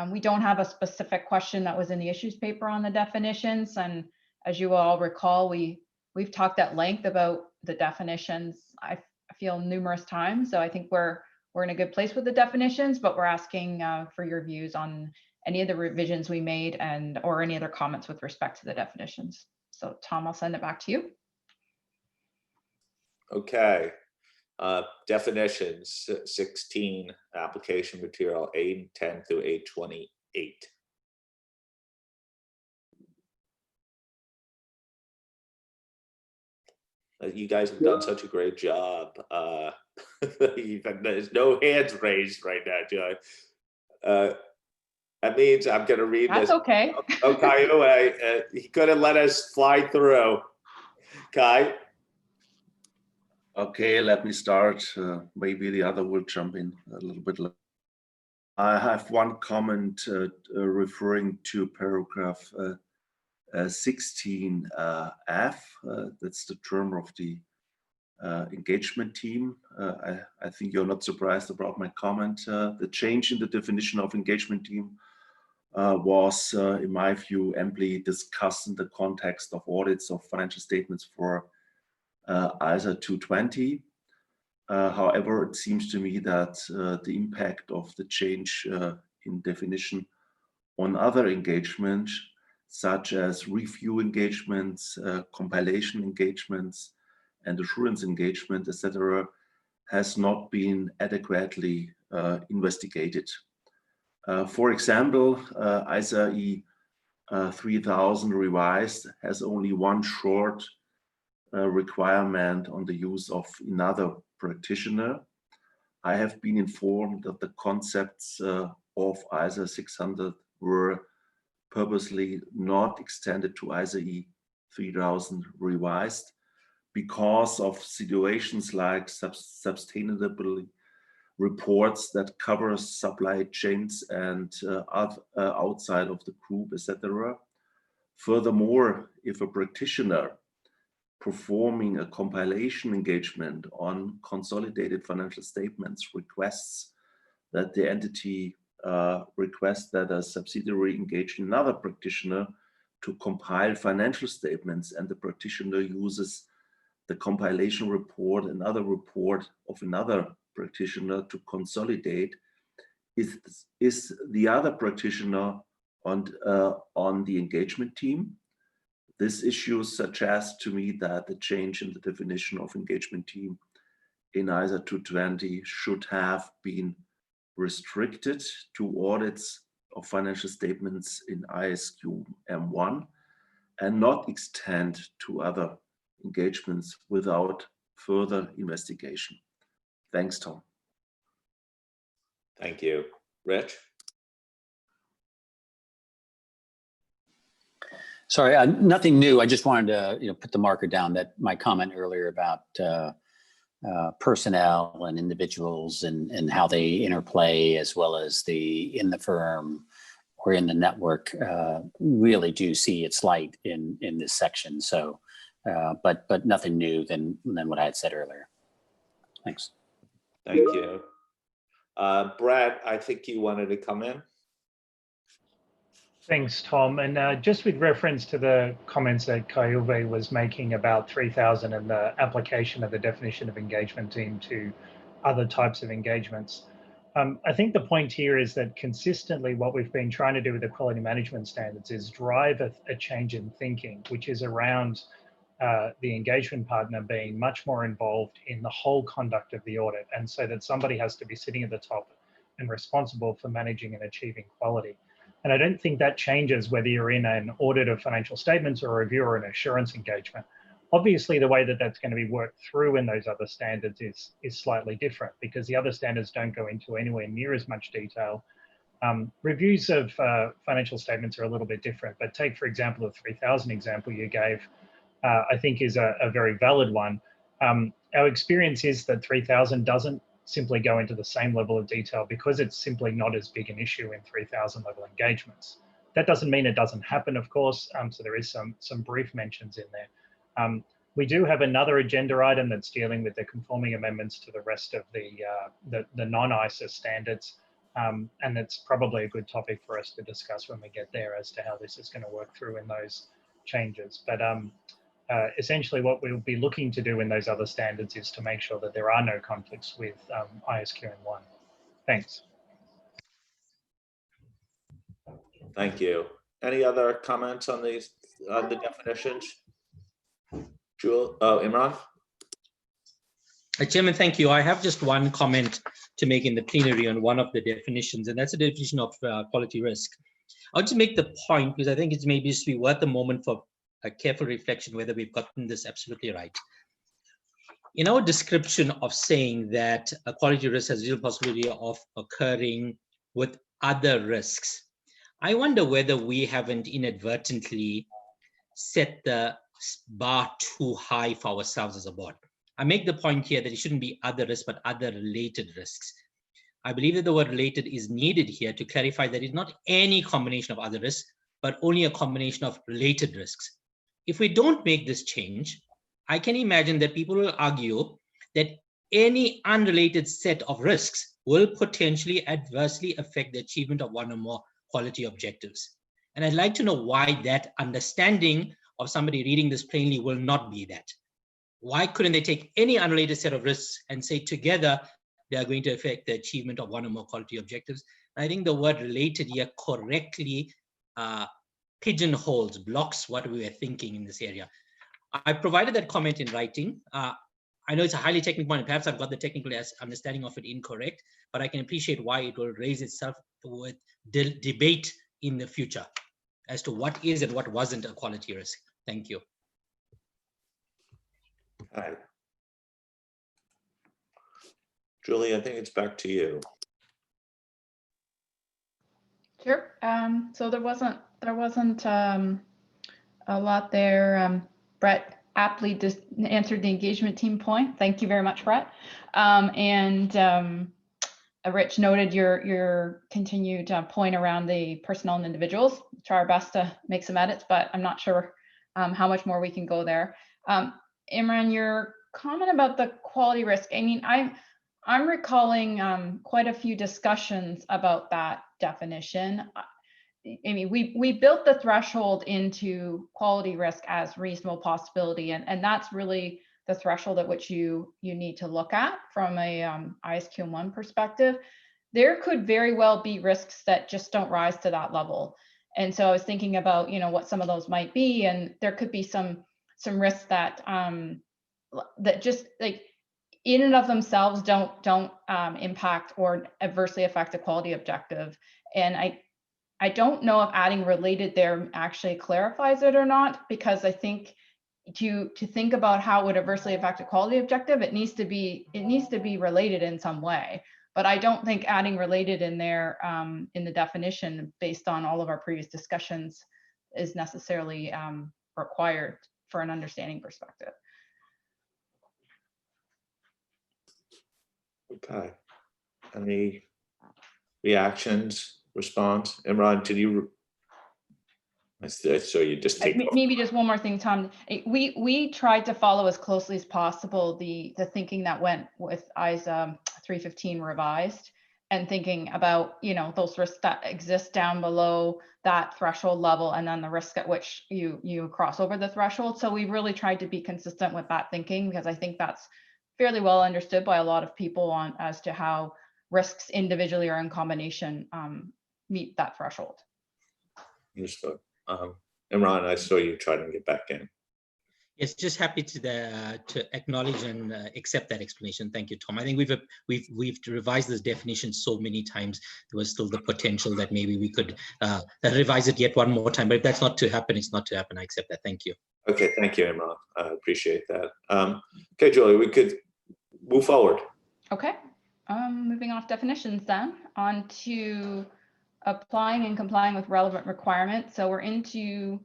We don't have a specific question that was in the issues paper on the definitions. And as you all recall, we've talked at length about the definitions, I feel, numerous times. So I think we're in a good place with the definitions, but we're asking for your views on any of the revisions we made or any other comments with respect to the definitions. So Tom, I'll send it back to you. Okay. Definitions 16, application material 810 through 828. You guys have done such a great job. There's no hands raised right now, Joe. That means I'm going to read this. That's okay. Okay, he couldn't let us fly through. Kai? Okay, let me start. Maybe the other will jump in a little bit later. I have one comment referring to paragraph 16F. That's the term of the engagement team. I think you're not surprised about my comment. The change in the definition of engagement team was, in my view, amply discussed in the context of audits of financial statements for ISA 220. However, it seems to me that the impact of the change in definition on other engagements, such as review engagements, compilation engagements, and assurance engagement, etc., has not been adequately investigated. For example, ISA 3000 revised has only one short requirement on the use of another practitioner. I have been informed that the concepts of ISA 600 were purposely not extended to ISA 3000 revised because of situations like sustainability reports that cover supply chains and outside of the group, etc. Furthermore, if a practitioner performing a compilation engagement on consolidated financial statements requests that the entity requests that a subsidiary engage another practitioner to compile financial statements, and the practitioner uses the compilation report and other report of another practitioner to consolidate, is the other practitioner on the engagement team? This issue suggests to me that the change in the definition of engagement team in ISA 220 should have been restricted to audits of financial statements in ISQM1 and not extend to other engagements without further investigation. Thanks, Tom. Thank you. Rich? Sorry, nothing new. I just wanted to put the marker down that my comment earlier about personnel and individuals and how they interplay, as well as in the firm or in the network, really do see its light in this section. So, but nothing new than what I had said earlier. Thanks. Thank you. Brad, I think you wanted to come in. Thanks, Tom. And just with reference to the comments that Kai-Uwe was making about 3000 and the application of the definition of engagement team to other types of engagements, I think the point here is that consistently what we've been trying to do with the quality management standards is drive a change in thinking, which is around the engagement partner being much more involved in the whole conduct of the audit, and so that somebody has to be sitting at the top and responsible for managing and achieving quality. And I don't think that changes whether you're in an audit of financial statements or a review or an assurance engagement. Obviously, the way that that's going to be worked through in those other standards is slightly different, because the other standards don't go into anywhere near as much detail. Reviews of financial statements are a little bit different, but take, for example, the 3000 example you gave, I think is a very valid one. Our experience is that 3000 doesn't simply go into the same level of detail because it's simply not as big an issue in 3000 level engagements. That doesn't mean it doesn't happen, of course, so there is some brief mentions in there. We do have another agenda item that's dealing with the conforming amendments to the rest of the non-ISA standards, and that's probably a good topic for us to discuss when we get there as to how this is going to work through in those changes. But essentially what we'll be looking to do in those other standards is to make sure that there are no conflicts with ISQM 1. Thanks. Thank you. Any other comments on these, the definitions? Imran? Chairman, thank you. I have just one comment to make in the plenary on one of the definitions, and that's the definition of quality risk. I'll just make the point, because I think it's maybe just be worth a moment for a careful reflection whether we've gotten this absolutely right. In our description of saying that a quality risk has a real possibility of occurring with other risks, I wonder whether we haven't inadvertently set the bar too high for ourselves as a board. I make the point here that it shouldn't be other risks, but other related risks. I believe that the word related is needed here to clarify that it's not any combination of other risks, but only a combination of related risks. If we don't make this change, I can imagine that people will argue that any unrelated set of risks will potentially adversely affect the achievement of one or more quality objectives. And I'd like to know why that understanding of somebody reading this plainly will not be that. Why couldn't they take any unrelated set of risks and say together they are going to affect the achievement of one or more quality objectives? And I think the word related here correctly pigeonholes, blocks what we were thinking in this area. I provided that comment in writing. I know it's a highly technical one, and perhaps I've got the technical understanding of it incorrect, but I can appreciate why it will raise itself with debate in the future as to what is and what wasn't a quality risk. Thank you. All right. Julie, I think it's back to you. Sure. So there wasn't a lot there. Brett aptly just answered the engagement team point. Thank you very much, Brett. Rich noted your continued point around the personnel and individuals. Try our best to make some edits, but I'm not sure how much more we can go there. Imran, your comment about the quality risk. I mean, I'm recalling quite a few discussions about that definition. I mean, we built the threshold into quality risk as reasonable possibility, and that's really the threshold at which you need to look at from a ISQM 1 perspective. There could very well be risks that just don't rise to that level. And so I was thinking about, what some of those might be, and there could be some risks that that just like in and of themselves don't impact or adversely affect the quality objective. And I don't know if adding related there actually clarifies it or not, because I think to think about how it would adversely affect a quality objective, it needs to be related in some way. But I don't think adding related in there in the definition, based on all of our previous discussions, is necessarily required for an understanding perspective. Okay. Any reactions, response? Imran, did you? I saw you just take off. Maybe just one more thing, Tom. We tried to follow as closely as possible the thinking that went with ISA 315 revised, and thinking about those risks that exist down below that threshold level, and then the risk at which you cross over the threshold. So we really tried to be consistent with that thinking, because I think that's fairly well understood by a lot of people as to how risks individually or in combination meet that threshold. Understood. Imran, I saw you trying to get back in. Yes, just happy to acknowledge and accept that explanation. Thank you, Tom. I think we've revised this definition so many times. There was still the potential that maybe we could revise it yet one more time. But if that's not to happen, it's not to happen. I accept that. Thank you. Okay, thank you, Imran. I appreciate that. Okay, Julie, we could move forward. Okay, moving off definitions then, on to applying and complying with relevant requirements. So we're into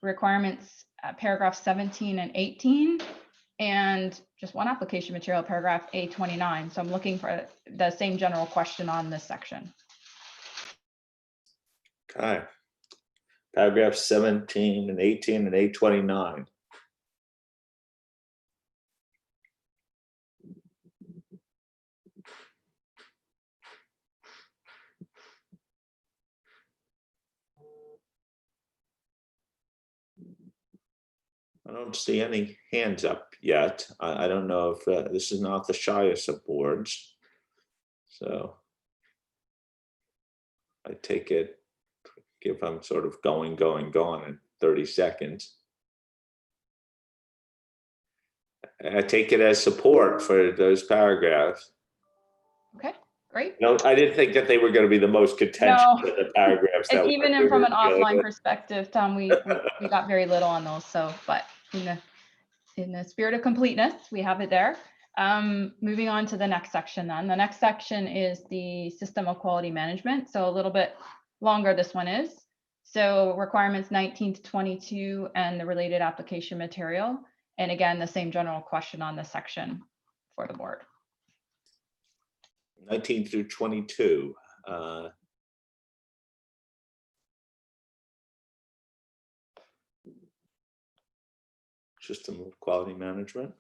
requirements, paragraph 17 and 18, and just one application material, paragraph A29. So I'm looking for the same general question on this section. Okay. Paragraph 17 and 18 and A29. I don't see any hands up yet. I don't know if this is not the shyest of boards. So I take it, if I'm sort of going in 30 seconds. I take it as support for those paragraphs. Okay, great. No, I didn't think that they were going to be the most contentious of the paragraphs. And even from an offline perspective, Tom, we got very little on those. So, but in the spirit of completeness, we have it there. Moving on to the next section then. The next section is the system of quality management. So a little bit longer this one is. So requirements 19 to 22 and the related application material. And again, the same general question on this section for the board. 19 through 22. System of quality management.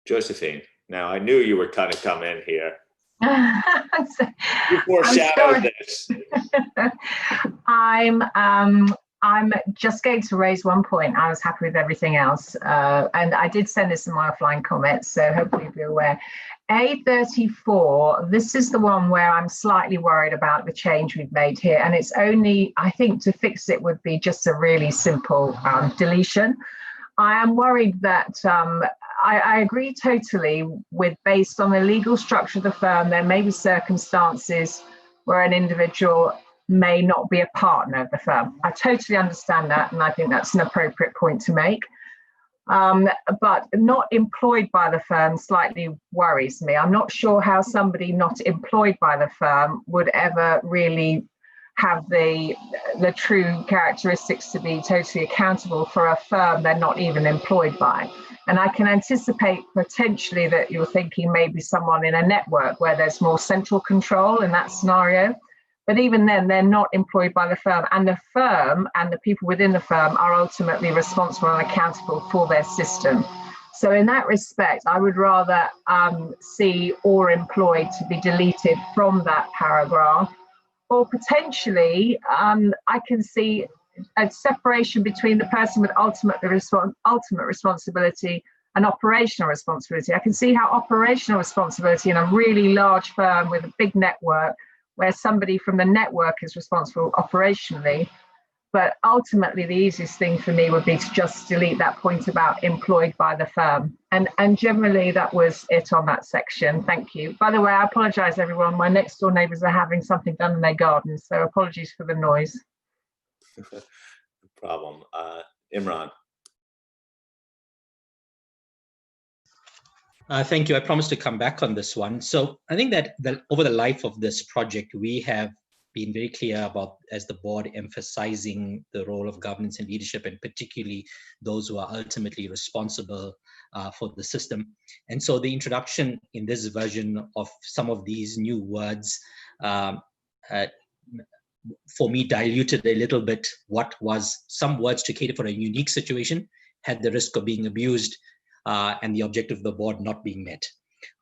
Josephine, now I knew you were kind of come in here. You foreshadowed this. I'm just going to raise one point. I was happy with everything else. And I did send this in my offline comments, so hopefully you'll be aware. A34, this is the one where I'm slightly worried about the change we've made here. And it's only, I think to fix it would be just a really simple deletion. I am worried that I agree totally with, based on the legal structure of the firm, there may be circumstances where an individual may not be a partner of the firm. I totally understand that, and I think that's an appropriate point to make. But not employed by the firm slightly worries me. I'm not sure how somebody not employed by the firm would ever really have the true characteristics to be totally accountable for a firm they're not even employed by. And I can anticipate potentially that you're thinking maybe someone in a network where there's more central control in that scenario. But even then, they're not employed by the firm, and the firm and the people within the firm are ultimately responsible and accountable for their system. So in that respect, I would rather see "or employed" to be deleted from that paragraph, or potentially I can see a separation between the person with ultimate responsibility and operational responsibility. I can see how operational responsibility in a really large firm with a big network, where somebody from the network is responsible operationally. But ultimately, the easiest thing for me would be to just delete that point about employed by the firm. And generally, that was it on that section. Thank you. By the way, I apologize, everyone. My next door neighbors are having something done in their garden, so apologies for the noise. No problem. Imran. Thank you. I promised to come back on this one. So I think that over the life of this project, we have been very clear about, as the board, emphasizing the role of governance and leadership, and particularly those who are ultimately responsible for the system. And so the introduction in this version of some of these new words, for me, diluted a little bit what was some words to cater for a unique situation, had the risk of being abused, and the objective of the board not being met.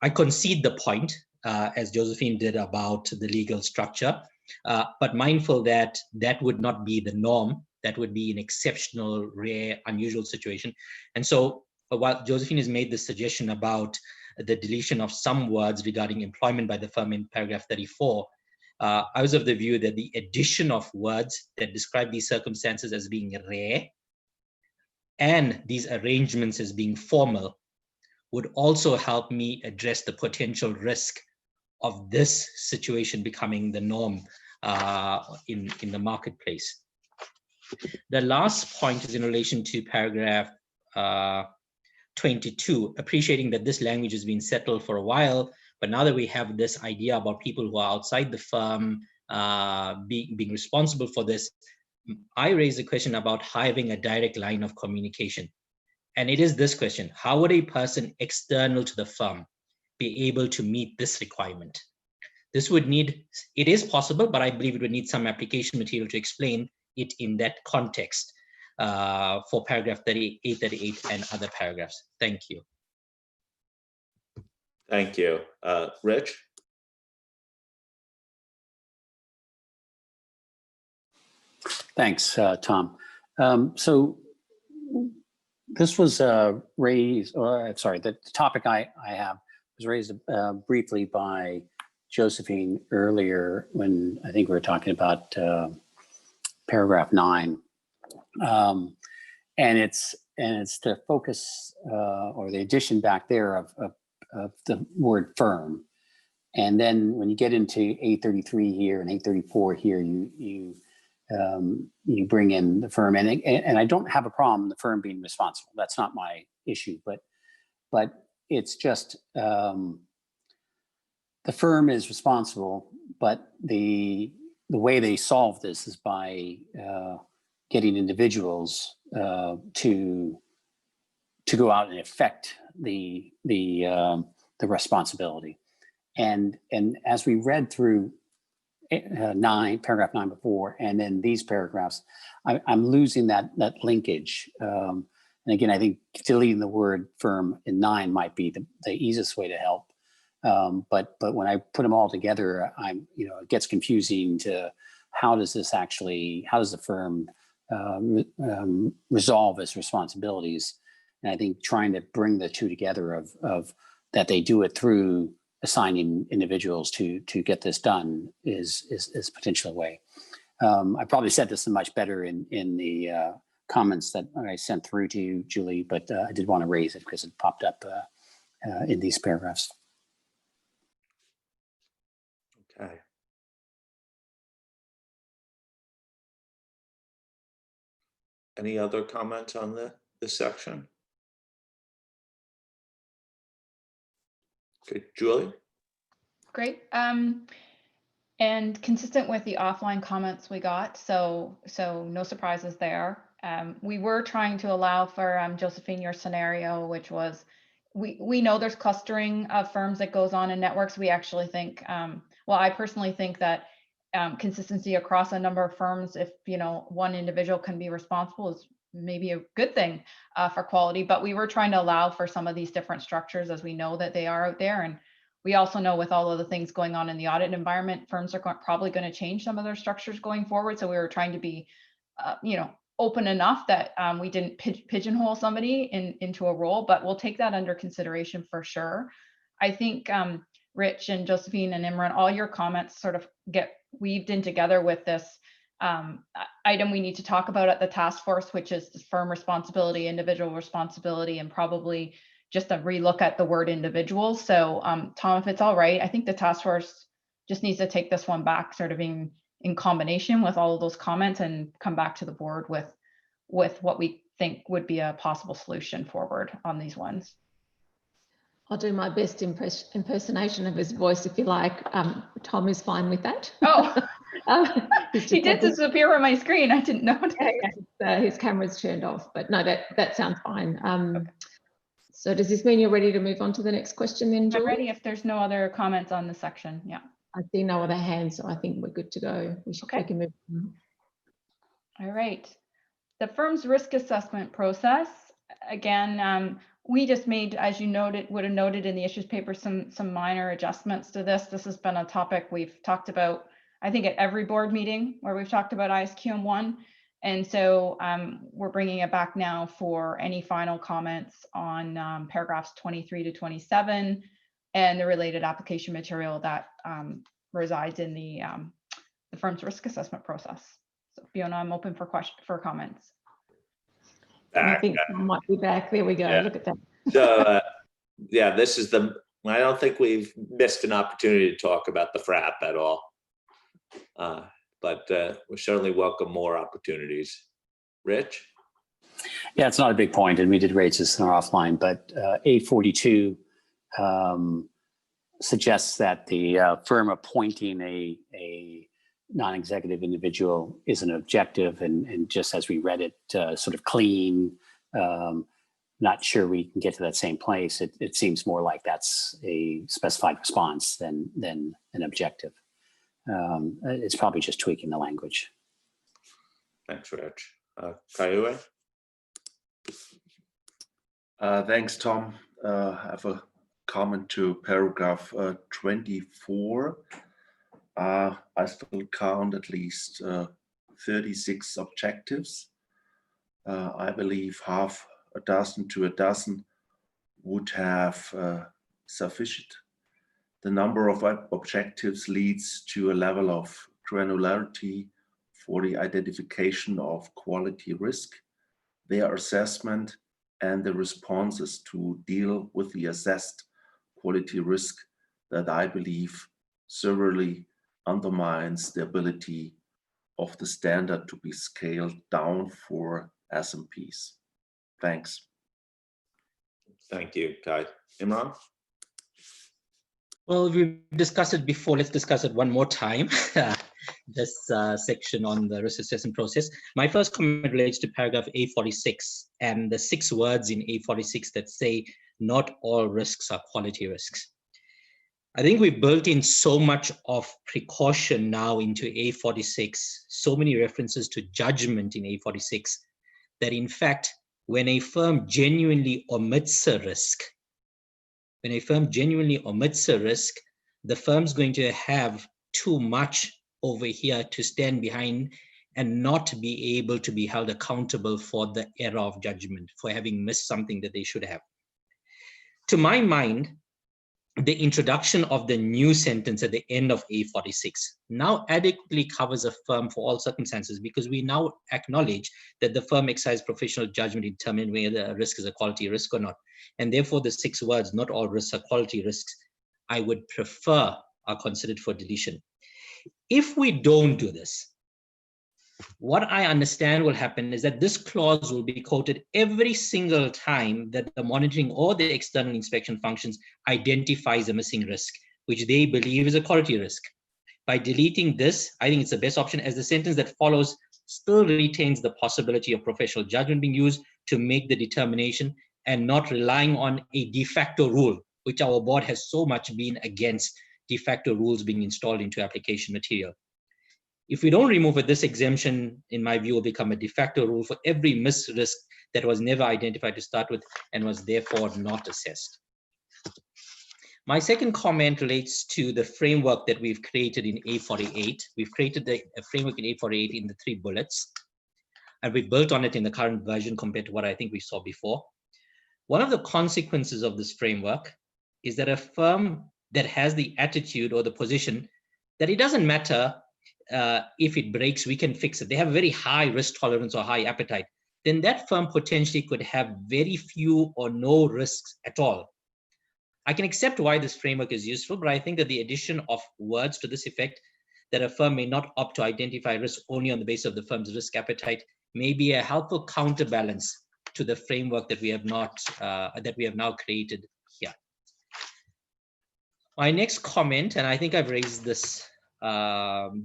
I concede the point, as Josephine did, about the legal structure, but mindful that that would not be the norm. That would be an exceptional, rare, unusual situation. And so But while Josephine has made the suggestion about the deletion of some words regarding employment by the firm in paragraph 34, I was of the view that the addition of words that describe these circumstances as being rare and these arrangements as being formal would also help me address the potential risk of this situation becoming the norm in the marketplace. The last point is in relation to paragraph 22, appreciating that this language has been settled for a while, but now that we have this idea about people who are outside the firm being responsible for this, I raised the question about having a direct line of communication. And it is this question: how would a person external to the firm be able to meet this requirement? This would need, it is possible, but I believe it would need some application material to explain it in that context for paragraph 38, 38, and other paragraphs. Thank you. Thank you. Rich? Thanks, Tom. So this was raised, or sorry, the topic I have was raised briefly by Josephine earlier when I think we were talking about paragraph 9. And it's the focus or the addition back there of the word firm. And then when you get into 833 here and 834 here, you bring in the firm, and I don't have a problem the firm being responsible. That's not my issue, but it's just the firm is responsible, but the way they solve this is by getting individuals to go out and effect the responsibility. And as we read through paragraph 9 before, and then these paragraphs, I'm losing that linkage. And again, I think deleting the word firm in 9 might be the easiest way to help. But when I put them all together, it gets confusing to how does the firm resolve its responsibilities? And I think trying to bring the two together of that they do it through assigning individuals to get this done is potentially a way. I probably said this much better in the comments that I sent through to you, Julie, but I did want to raise it because it popped up in these paragraphs. Okay. Any other comments on this section? Okay, Julie? Great. And consistent with the offline comments we got, so no surprises there. We were trying to allow for Josephine, your scenario, which was we know there's clustering of firms that goes on in networks. We actually think, well, I personally think that consistency across a number of firms, if one individual can be responsible, is maybe a good thing for quality. But we were trying to allow for some of these different structures as we know that they are out there. And we also know with all of the things going on in the audit environment, firms are probably going to change some of their structures going forward. So we were trying to be, open enough that we didn't pigeonhole somebody into a role, but we'll take that under consideration for sure. I think Rich and Josephine and Imran, all your comments sort of get weaved in together with this item we need to talk about at the task force, which is firm responsibility, individual responsibility, and probably just a relook at the word individual. So Tom, if it's all right, I think the task force just needs to take this one back sort of in combination with all of those comments and come back to the board with what we think would be a possible solution forward on these ones. I'll do my best impersonation of his voice if you like. Tom is fine with that. Oh, he did disappear on my screen. I didn't notice. His camera's turned off, but no, that sounds fine. Okay. So does this mean you're ready to move on to the next question then, Julie? I'm ready if there's no other comments on the section. Yeah. I see no other hands, so I think we're good to go. We can move on. All right. The firm's risk assessment process. Again, we just made, as you would have noted in the issues paper, some minor adjustments to this. This has been a topic we've talked about, I think, at every board meeting where we've talked about ISQM 1. And so we're bringing it back now for any final comments on paragraphs 23 to 27 and the related application material that resides in the firm's risk assessment process. So Fiona, I'm open for comments. I think I might be back. There we go. Yeah. Look at that. So yeah, this is I don't think we've missed an opportunity to talk about the FRAP at all. But we certainly welcome more opportunities. Rich? Yeah, it's not a big point, and we did raise this in our offline, but A42 suggests that the firm appointing a non-executive individual is an objective, and just as we read it, sort of clean, not sure we can get to that same place. It seems more like that's a specified response than an objective. It's probably just tweaking the language. Thanks, Rich. Kaiue? Thanks, Tom. I have a comment to paragraph 24. I still count at least 36 objectives. I believe half a dozen to a dozen would have sufficient. The number of objectives leads to a level of granularity for the identification of quality risk, their assessment, and the responses to deal with the assessed quality risk that I believe severely undermines the ability of the standard to be scaled down for SMPs. Thanks. Thank you, Kai. Imran? Well, we've discussed it before. Let's discuss it one more time. This section on the risk assessment process. My first comment relates to paragraph A46 and the 6 words in A46 that say not all risks are quality risks. I think we built in so much of precaution now into A46, so many references to judgment in A46, that in fact, when a firm genuinely omits a risk, the firm's going to have too much over here to stand behind and not be able to be held accountable for the error of judgment, for having missed something that they should have. To my mind, the introduction of the new sentence at the end of A46 now adequately covers a firm for all circumstances, because we now acknowledge that the firm exercises professional judgment in determining whether a risk is a quality risk or not. And therefore the 6 words, not all risks are quality risks, I would prefer are considered for deletion. If we don't do this, what I understand will happen is that this clause will be quoted every single time that the monitoring or the external inspection functions identifies a missing risk, which they believe is a quality risk. By deleting this, I think it's the best option, as the sentence that follows still retains the possibility of professional judgment being used to make the determination and not relying on a de facto rule, which our board has so much been against de facto rules being installed into application material. If we don't remove it, this exemption, in my view, will become a de facto rule for every missed risk that was never identified to start with and was therefore not assessed. My second comment relates to the framework that we've created in A48. We've created a framework in A48 in the 3 bullets, and we've built on it in the current version compared to what I think we saw before. One of the consequences of this framework is that a firm that has the attitude or the position that it doesn't matter if it breaks, we can fix it, they have a very high risk tolerance or high appetite, then that firm potentially could have very few or no risks at all. I can accept why this framework is useful, but I think that the addition of words to this effect, that a firm may not opt to identify risk only on the basis of the firm's risk appetite, may be a helpful counterbalance to the framework that we have now created here. My next comment, and I think I've raised this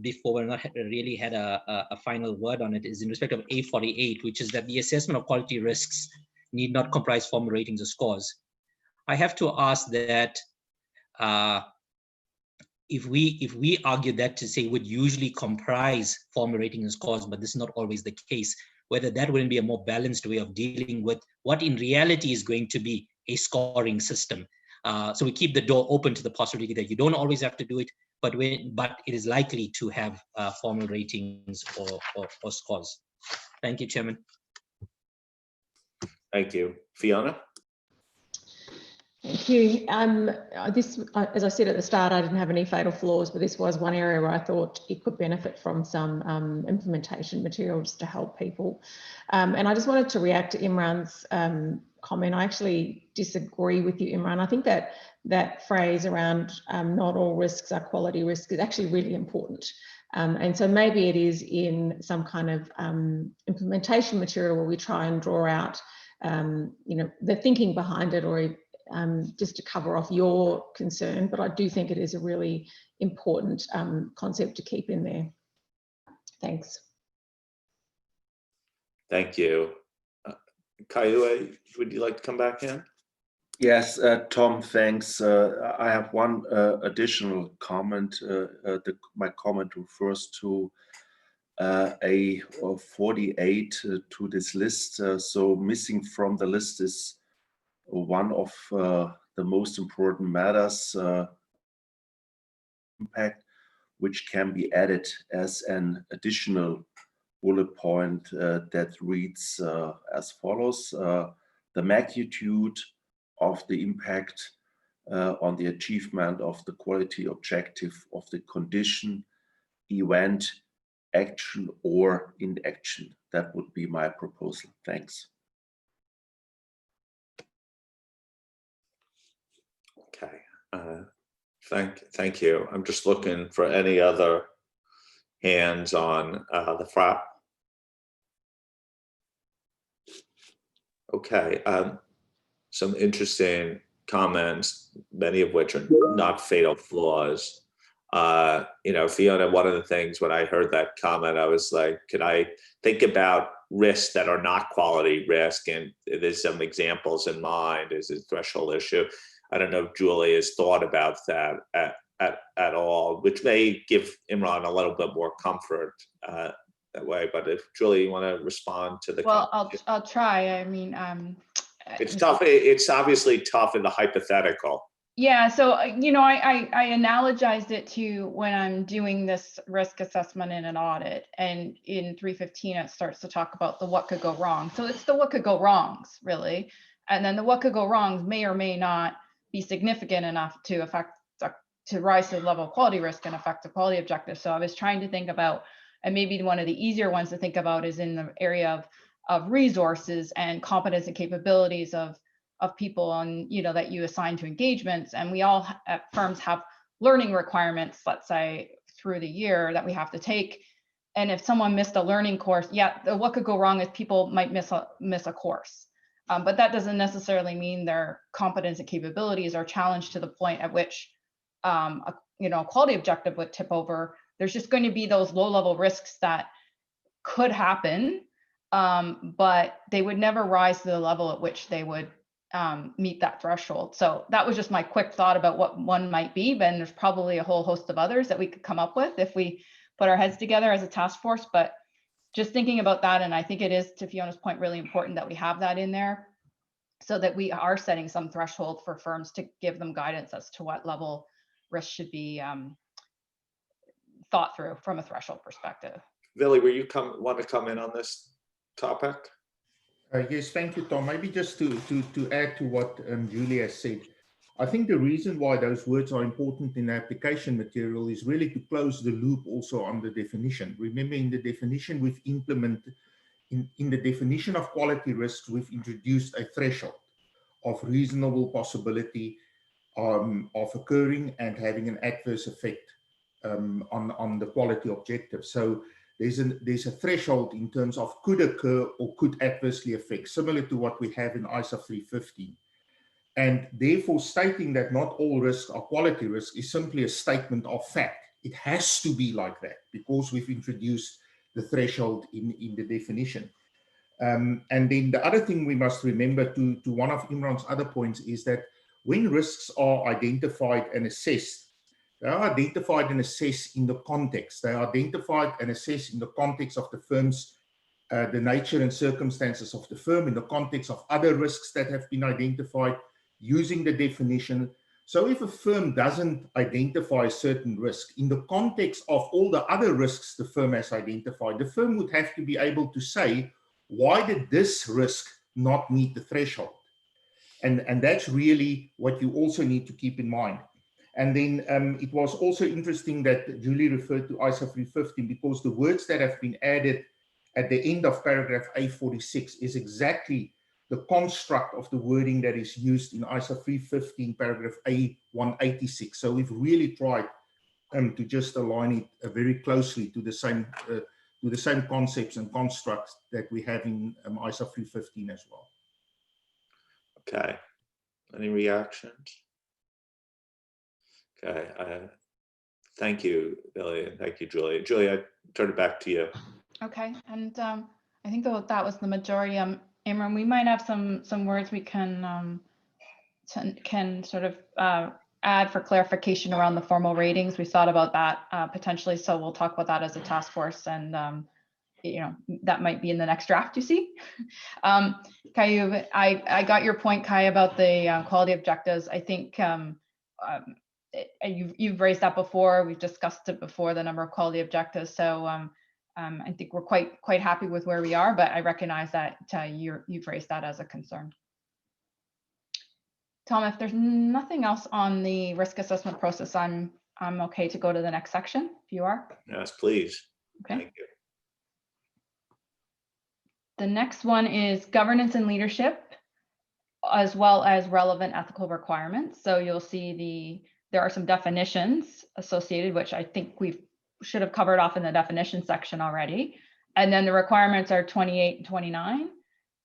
before, we've not really had a final word on it, is in respect of A48, which is that the assessment of quality risks need not comprise formal ratings or scores. I have to ask that if we argue that to say would usually comprise formal ratings and scores, but this is not always the case, whether that wouldn't be a more balanced way of dealing with what in reality is going to be a scoring system. So we keep the door open to the possibility that you don't always have to do it, but it is likely to have formal ratings or scores. Thank you, Chairman. Thank you. Fiona? Thank you. As I said at the start, I didn't have any fatal flaws, but this was one area where I thought it could benefit from some implementation materials to help people. And I just wanted to react to Imran's comment. I actually disagree with you, Imran. I think that that phrase around not all risks are quality risk is actually really important. And so maybe it is in some kind of implementation material where we try and draw out, the thinking behind it, or just to cover off your concern, but I do think it is a really important concept to keep in there. Thanks. Thank you. Kaiue, would you like to come back in? Yes, Tom, thanks. I have one additional comment. My comment refers to a 48 to this list. So missing from the list is one of the most important matters, impact, which can be added as an additional bullet point that reads as follows. The magnitude of the impact on the achievement of the quality objective of the condition, event, action, or inaction. That would be my proposal. Thanks. Okay. Thank you. I'm just looking for any other hands on the front. Okay. Some interesting comments, many of which are not fatal flaws. Fiona, one of the things when I heard that comment, I was like, could I think about risks that are not quality risk? And there's some examples in mind. Is a threshold issue. I don't know if Julie has thought about that at all, which may give Imran a little bit more comfort that way. But if Julie, you want to respond to the comment? I'll try. I mean, it's tough. It's obviously tough in the hypothetical. Yeah, so I analogized it to when I'm doing this risk assessment in an audit, and in 315 it starts to talk about the what could go wrong. So it's the what could go wrongs, really, and then the what could go wrongs may or may not be significant enough to rise to the level of quality risk and affect the quality objective. So I was trying to think about, and maybe one of the easier ones to think about is in the area of resources and competence and capabilities of people on, that you assign to engagements. And we all at firms have learning requirements, let's say through the year, that we have to take. And if someone missed a learning course, what could go wrong is people might miss a course. But that doesn't necessarily mean their competence and capabilities are challenged to the point at which a quality objective would tip over. There's just going to be those low-level risks that could happen, but they would never rise to the level at which they would meet that threshold. So that was just my quick thought about what one might be, but there's probably a whole host of others that we could come up with if we put our heads together as a task force. But just thinking about that, and I think it is, to Fiona's point, really important that we have that in there so that we are setting some threshold for firms to give them guidance as to what level risk should be thought through from a threshold perspective. Billy, will you want to come in on this topic? Yes, thank you, Tom. Maybe just to add to what Julie has said, I think the reason why those words are important in the application material is really to close the loop also on the definition. Remember, in the definition we've implemented, in the definition of quality risks, we've introduced a threshold of reasonable possibility of occurring and having an adverse effect on the quality objective. So there's a threshold in terms of could occur or could adversely affect, similar to what we have in ISA 315. And therefore stating that not all risks are quality risks is simply a statement of fact. It has to be like that because we've introduced the threshold in the definition. And then the other thing we must remember to one of Imran's other points is that when risks are identified and assessed, they are identified and assessed in the context. They are identified and assessed in the context of the firm's, the nature and circumstances of the firm, in the context of other risks that have been identified using the definition. So if a firm doesn't identify a certain risk in the context of all the other risks the firm has identified, the firm would have to be able to say, why did this risk not meet the threshold? And that's really what you also need to keep in mind. And then it was also interesting that Julie referred to ISA 315, because the words that have been added at the end of paragraph A46 is exactly the construct of the wording that is used in ISA 315 paragraph A186. So we've really tried to just align it very closely to the same concepts and constructs that we have in ISA 315 as well. Okay, any reactions? Okay, thank you, Billy, and thank you, Julie. Julie, I turn it back to you. Okay, and I think that was the majority. Imran, we might have some words we can sort of add for clarification around the formal ratings. We thought about that potentially, so we'll talk about that as a task force, and you know, that might be in the next draft, you see. Kai, I got your point, Kai, about the quality objectives. I think you've raised that before. We've discussed it before, the number of quality objectives. So I think we're quite happy with where we are, but I recognize that you've raised that as a concern. Tom, if there's nothing else on the risk assessment process, I'm okay to go to the next section, if you are. Yes, please. Okay. Thank you. The next one is governance and leadership, as well as relevant ethical requirements. So you'll see there are some definitions associated, which I think we should have covered off in the definition section already. And then the requirements are 28 and 29,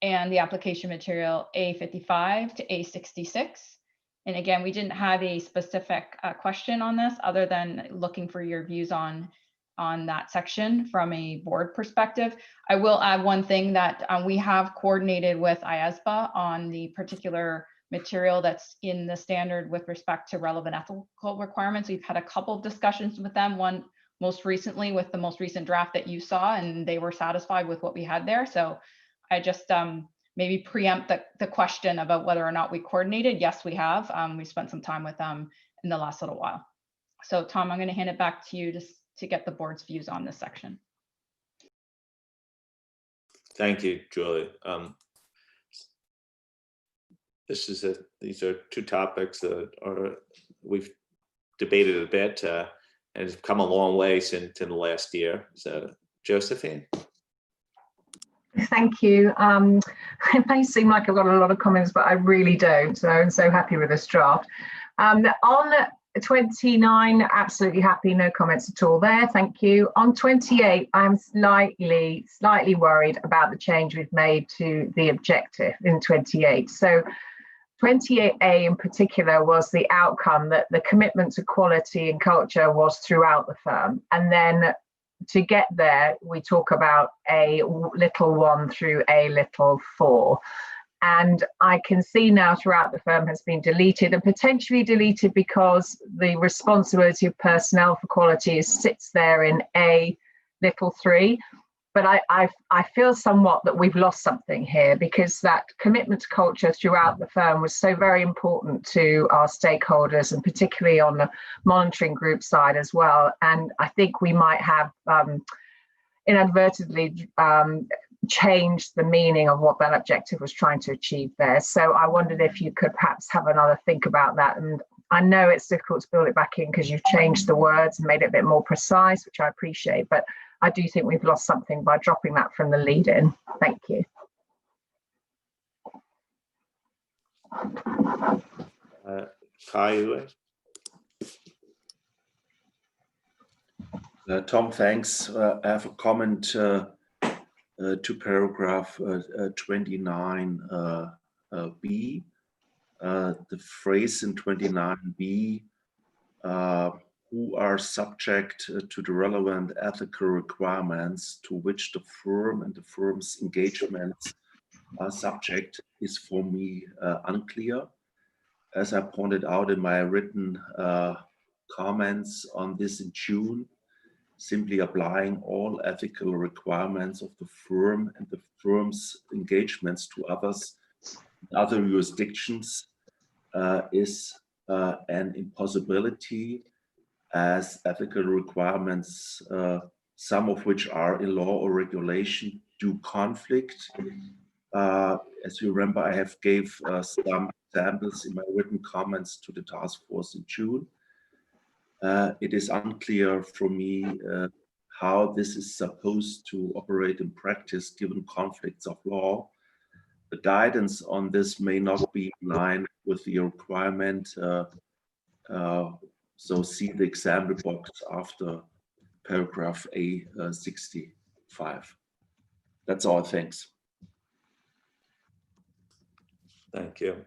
and the application material A55 to A66. And again, we didn't have a specific question on this other than looking for your views on that section from a board perspective. I will add one thing that we have coordinated with IAASB on the particular material that's in the standard with respect to relevant ethical requirements. We've had a couple of discussions with them, one most recently with the most recent draft that you saw, and they were satisfied with what we had there. So I just maybe preempt the question about whether or not we coordinated. Yes, we have. We spent some time with them in the last little while. So Tom, I'm going to hand it back to you to get the board's views on this section. Thank you, Julie. These are two topics that we've debated a bit and have come a long way since in the last year. So, Josephine. Thank you. It may seem like I've got a lot of comments, but I really don't. So I'm so happy with this draft. On 29, absolutely happy, no comments at all there. Thank you. On 28, I'm slightly worried about the change we've made to the objective in 28. So 28A in particular was the outcome that the commitment to quality and culture was throughout the firm. And then to get there, we talk about A1 through A4. And I can see now throughout the firm has been deleted, and potentially deleted because the responsibility of personnel for quality sits there in A3. But I feel somewhat that we've lost something here, because that commitment to culture throughout the firm was so very important to our stakeholders, and particularly on the monitoring group side as well. And I think we might have inadvertently changed the meaning of what that objective was trying to achieve there. So I wondered if you could perhaps have another think about that. And I know it's difficult to build it back in because you've changed the words and made it a bit more precise, which I appreciate, but I do think we've lost something by dropping that from the lead in. Thank you. Kai. Tom, thanks. I have a comment to paragraph 29B. The phrase in 29B, who are subject to the relevant ethical requirements to which the firm and the firm's engagements are subject, is for me unclear. As I pointed out in my written comments on this in June, simply applying all ethical requirements of the firm and the firm's engagements to others, other jurisdictions is an impossibility, as ethical requirements, some of which are in law or regulation, do conflict. As you remember, I have gave some examples in my written comments to the task force in June. It is unclear for me how this is supposed to operate in practice given conflicts of law. The guidance on this may not be in line with the requirement. So see the example box after paragraph A65. That's all, thanks. Thank you.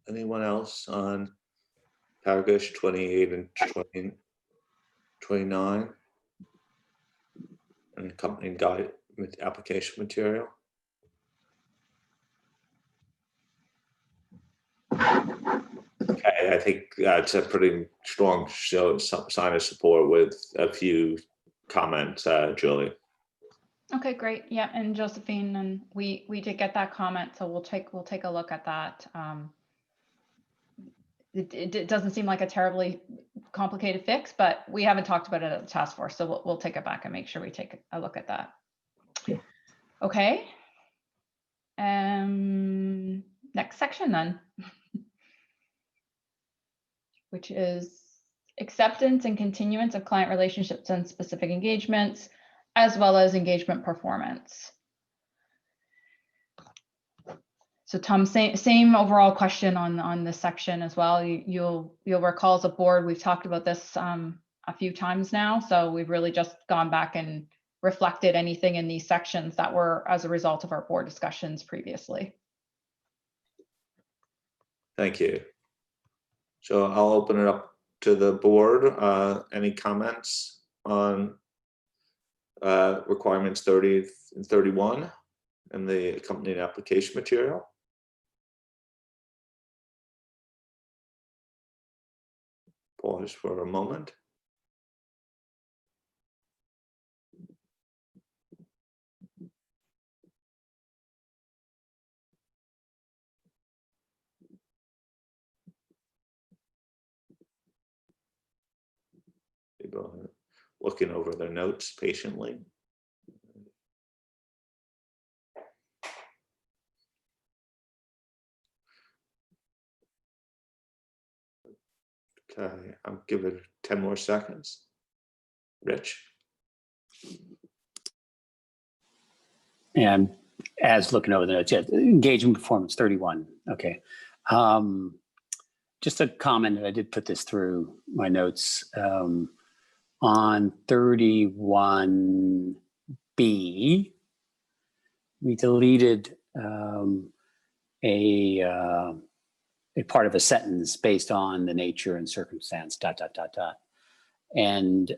Anyone else on paragraphs 28 and 29? And accompanying guide with application material? Okay, I think that's a pretty strong sign of support with a few comments, Julie. Okay, great. Yeah, and Josephine, and we did get that comment, so we'll take a look at that. It doesn't seem like a terribly complicated fix, but we haven't talked about it at the task force, so we'll take it back and make sure we take a look at that. Okay. Next section then, which is acceptance and continuance of client relationships and specific engagements, as well as engagement performance. So Tom, same overall question on this section as well. You'll recall as a board, we've talked about this a few times now. So we've really just gone back and reflected anything in these sections that were as a result of our board discussions previously. Thank you. So I'll open it up to the board. Any comments on requirements 30 and 31 and the accompanying application material? Pause for a moment. People looking over their notes patiently. Okay, I'll give it 10 more seconds. Rich. And as looking over the notes, yeah, engagement performance 31. Okay. Just a comment that I did put this through my notes. On 31B, we deleted a part of a sentence based on the nature and circumstance, ... And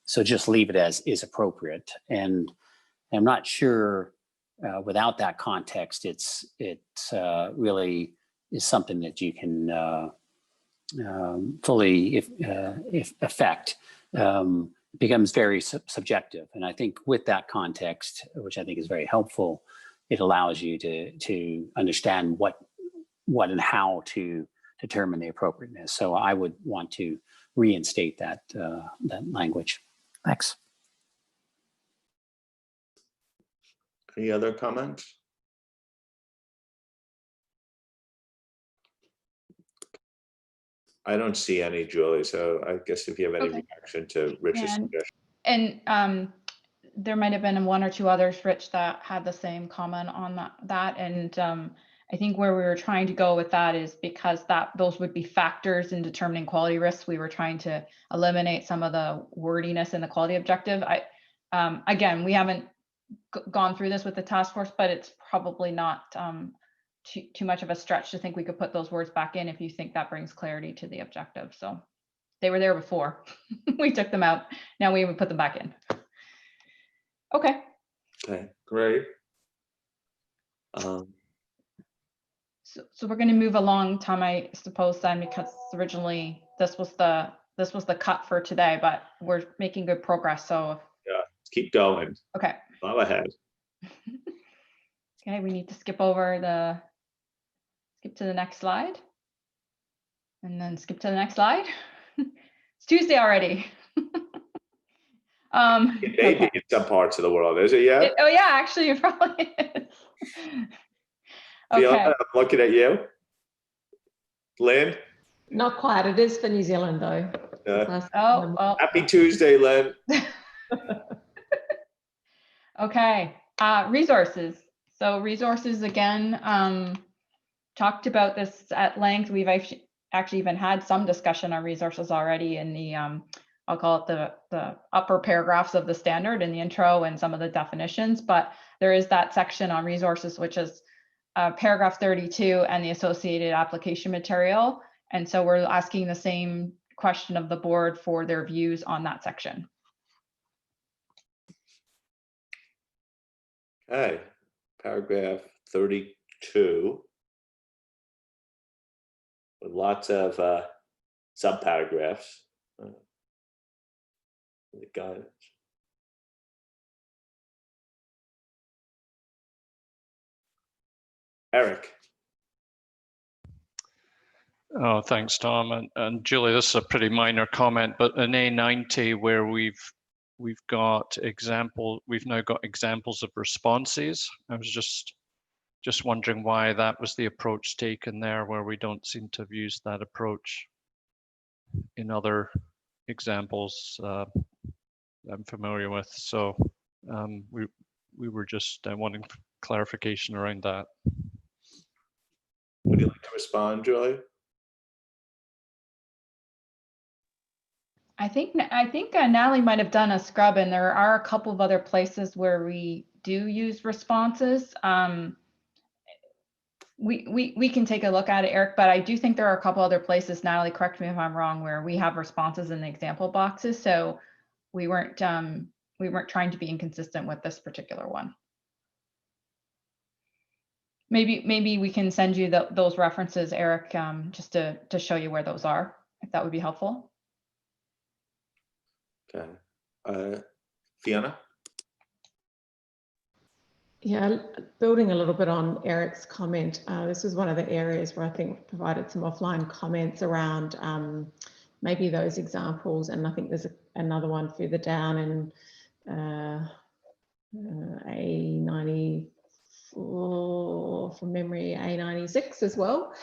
so just leave it as is appropriate. And I'm not sure without that context, it's really is something that you can fully if affect. Becomes very subjective. And I think with that context, which I think is very helpful, it allows you to understand what and how to determine the appropriateness. So I would want to reinstate that language. Thanks. Any other comments? I don't see any, Julie, so I guess if you have any reaction to Rich's suggestion. And there might have been one or two others, Rich, that had the same comment on that. And I think where we were trying to go with that is because those would be factors in determining quality risks. We were trying to eliminate some of the wordiness in the quality objective. Again, we haven't gone through this with the task force, but it's probably not too much of a stretch to think we could put those words back in if you think that brings clarity to the objective. So they were there before. We took them out. Now we would put them back in. Okay. Okay, great. So we're going to move along, Tom, I suppose then, because originally this was the cut for today, but we're making good progress. So yeah, keep going. Okay. Go ahead. Okay, we need to skip to the next slide. And then skip to the next slide. It's Tuesday already. Maybe in some parts of the world, is it yet? Oh yeah, actually it probably is. Fiona, Okay. I'm looking at you. Lynn? Not quite. It is for New Zealand though. Oh, well. Happy Tuesday, Lynn. Okay, resources. So resources again, talked about this at length. We've actually even had some discussion on resources already in the, I'll call it the upper paragraphs of the standard in the intro and some of the definitions, but there is that section on resources, which is paragraph 32 and the associated application material. And so we're asking the same question of the board for their views on that section. Okay, paragraph 32. With lots of subparagraphs. The guidance. Eric. Oh, thanks, Tom. And Julie, this is a pretty minor comment, but in A90 where we've now got examples of responses. I was just wondering why that was the approach taken there, where we don't seem to have used that approach in other examples I'm familiar with. So we were just wanting clarification around that. Would you like to respond, Julie? I think Natalie might have done a scrub, and there are a couple of other places where we do use responses. We can take a look at it, Eric, but I do think there are a couple other places, Natalie, correct me if I'm wrong, where we have responses in the example boxes. So we weren't trying to be inconsistent with this particular one. Maybe we can send you those references, Eric, just to show you where those are, if that would be helpful. Okay. Fiona? Yeah, building a little bit on Eric's comment, this was one of the areas where I think provided some offline comments around maybe those examples, and I think there's another one further down in A94, from memory, A96 as well,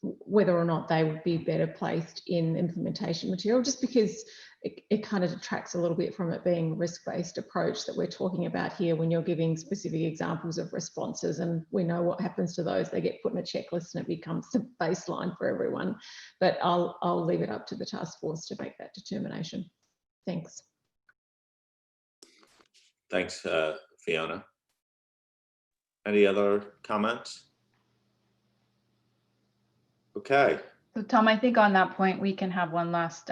whether or not they would be better placed in implementation material, just because it kind of detracts a little bit from it being risk-based approach that we're talking about here when you're giving specific examples of responses, and we know what happens to those. They get put in a checklist and it becomes the baseline for everyone. But I'll leave it up to the task force to make that determination. Thanks. Thanks, Fiona. Any other comments? Okay. So Tom, I think on that point, we can have one last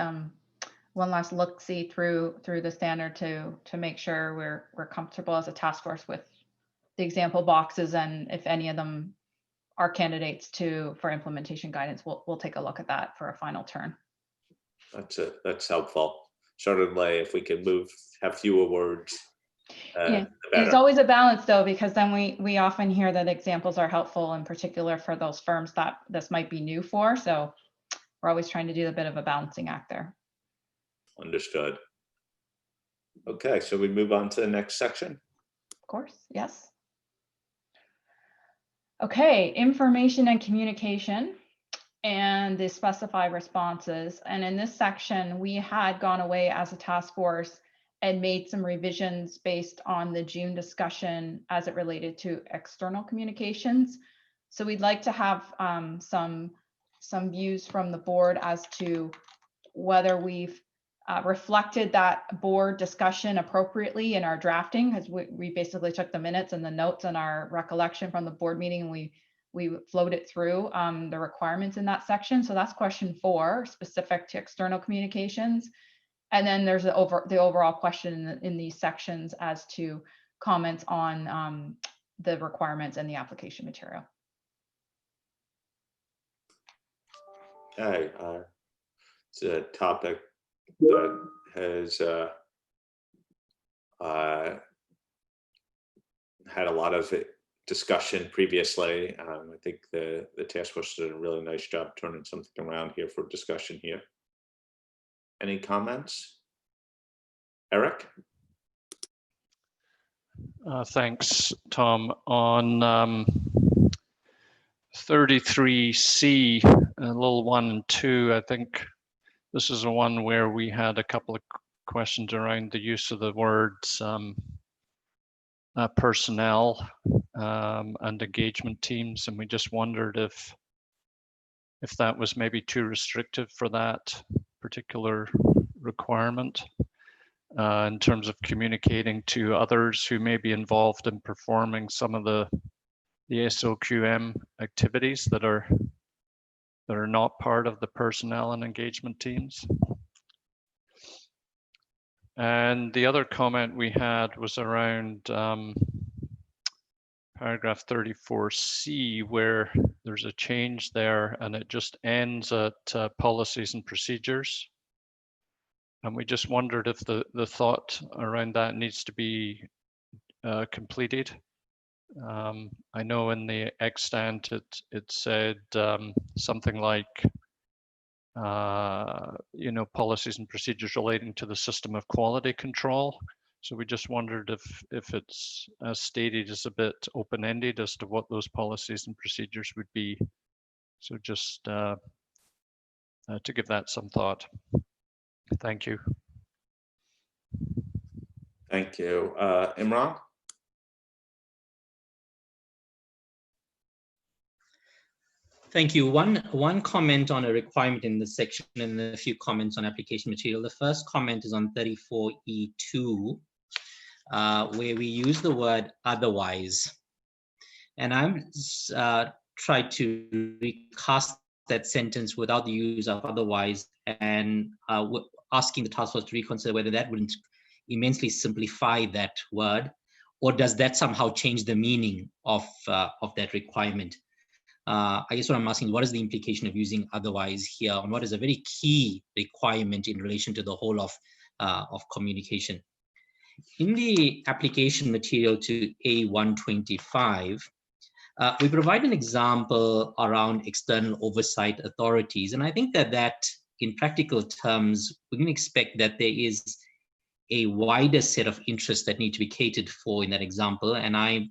look-see through the standard to make sure we're comfortable as a task force with the example boxes, and if any of them are candidates for implementation guidance, we'll take a look at that for a final turn. That's helpful. Certainly, if we can have fewer words. Yeah, it's always a balance though, because then we often hear that examples are helpful, in particular for those firms that this might be new for. So we're always trying to do a bit of a balancing act there. Understood. Okay, so we move on to the next section. Of course, yes. Okay, information and communication and the specified responses. And in this section, we had gone away as a task force and made some revisions based on the June discussion as it related to external communications. So we'd like to have some views from the board as to whether we've reflected that board discussion appropriately in our drafting, because we basically took the minutes and the notes and our recollection from the board meeting, and we flowed it through the requirements in that section. So that's question 4, specific to external communications. And then there's the overall question in these sections as to comments on the requirements and the application material. Okay, it's a topic that has had a lot of discussion previously. I think the task force did a really nice job turning something around here for discussion here. Any comments? Eric? Thanks, Tom. On 33C, little 1 and 2, I think this is the one where we had a couple of questions around the use of the words personnel and engagement teams, and we just wondered if that was maybe too restrictive for that particular requirement in terms of communicating to others who may be involved in performing some of the ISQM activities that are not part of the personnel and engagement teams. And the other comment we had was around paragraph 34C, where there's a change there and it just ends at policies and procedures. And we just wondered if the thought around that needs to be completed. I know in the extant it said something like policies and procedures relating to the system of quality control. So we just wondered if it's as stated is a bit open-ended as to what those policies and procedures would be. So just to give that some thought. Thank you. Thank you. Imran? Thank you. One comment on a requirement in this section and a few comments on application material. The first comment is on 34E2, where we use the word otherwise. And I'm tried to recast that sentence without the use of otherwise, and asking the task force to reconsider whether that wouldn't immensely simplify that word, or does that somehow change the meaning of that requirement? I guess what I'm asking, what is the implication of using otherwise here, and what is a very key requirement in relation to the whole of communication? In the application material to A125, we provide an example around external oversight authorities, and I think that in practical terms, we can expect that there is a wider set of interests that need to be catered for in that example, and I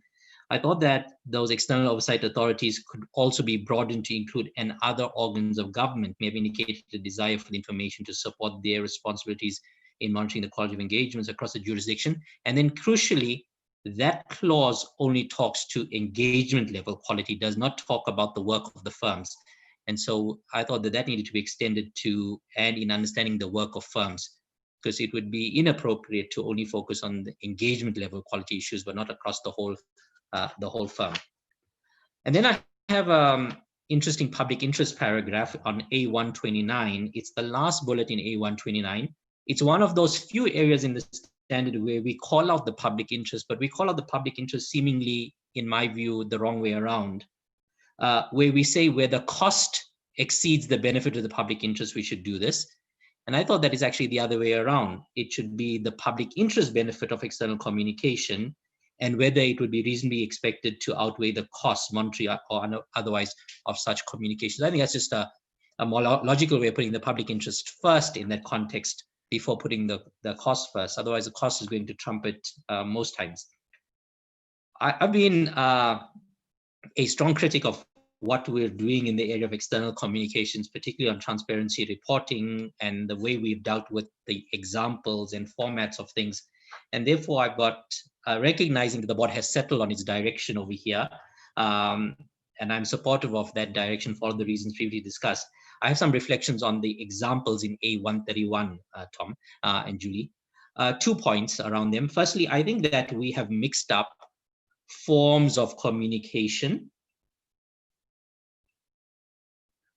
thought that those external oversight authorities could also be broadened to include and other organs of government may have indicated a desire for the information to support their responsibilities in monitoring the quality of engagements across the jurisdiction. And then crucially, that clause only talks to engagement level quality, does not talk about the work of the firms. And so I thought that needed to be extended to and in understanding the work of firms, because it would be inappropriate to only focus on the engagement level quality issues, but not across the whole firm. And then I have interesting public interest paragraph on A129. It's the last bullet in A129. It's one of those few areas in the standard where we call out the public interest, but we call out the public interest seemingly, in my view, the wrong way around, where we say where the cost exceeds the benefit of the public interest, we should do this. And I thought that is actually the other way around. It should be the public interest benefit of external communication and whether it would be reasonably expected to outweigh the cost, monetary or otherwise, of such communications. I think that's just a more logical way of putting the public interest first in that context before putting the cost first. Otherwise, the cost is going to trump it most times. I've been a strong critic of what we're doing in the area of external communications, particularly on transparency reporting and the way we've dealt with the examples and formats of things. And therefore, I've got recognizing that the board has settled on its direction over here. And I'm supportive of that direction for all the reasons previously discussed. I have some reflections on the examples in A131, Tom and Julie. 2 points around them. Firstly, I think that we have mixed up forms of communication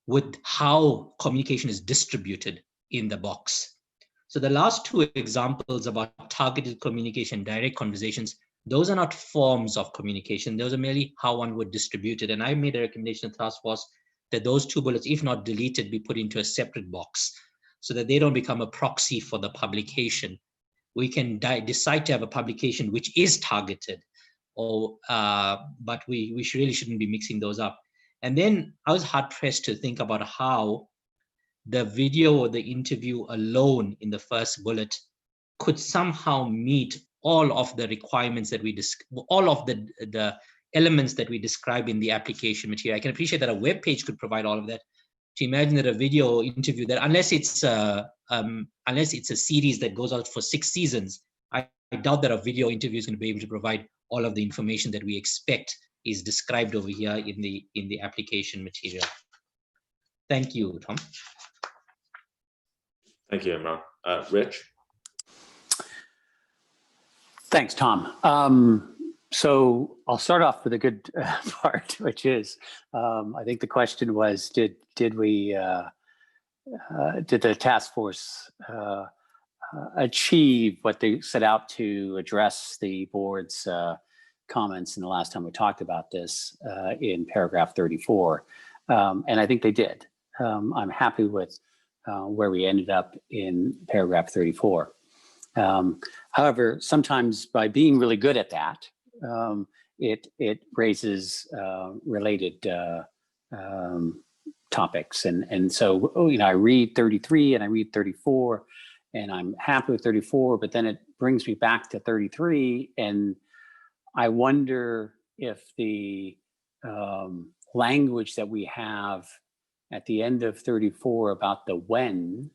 with how communication is distributed in the box. So the last 2 examples about targeted communication, direct conversations, those are not forms of communication. Those are merely how one would distribute it. And I made a recommendation to the task force that those 2 bullets, if not deleted, be put into a separate box so that they don't become a proxy for the publication. We can decide to have a publication which is targeted, or but we really shouldn't be mixing those up. And then I was hard pressed to think about how the video or the interview alone in the first bullet could somehow meet all of the requirements that all of the elements that we describe in the application material. I can appreciate that a web page could provide all of that. To imagine that a video interview, that unless it's a series that goes out for 6 seasons, I doubt that a video interview is going to be able to provide all of the information that we expect is described over here in the application material. Thank you, Tom. Thank you, Imran. Rich? Thanks, Tom. So I'll start off with a good part, which is, I think the question was, did the task force achieve what they set out to address the board's comments in the last time we talked about this in paragraph 34? And I think they did. I'm happy with where we ended up in paragraph 34. However, sometimes by being really good at that, it raises related topics. And so, I read 33 and I read 34 and I'm happy with 34, but then it brings me back to 33. And I wonder if the language that we have at the end of 34 about the when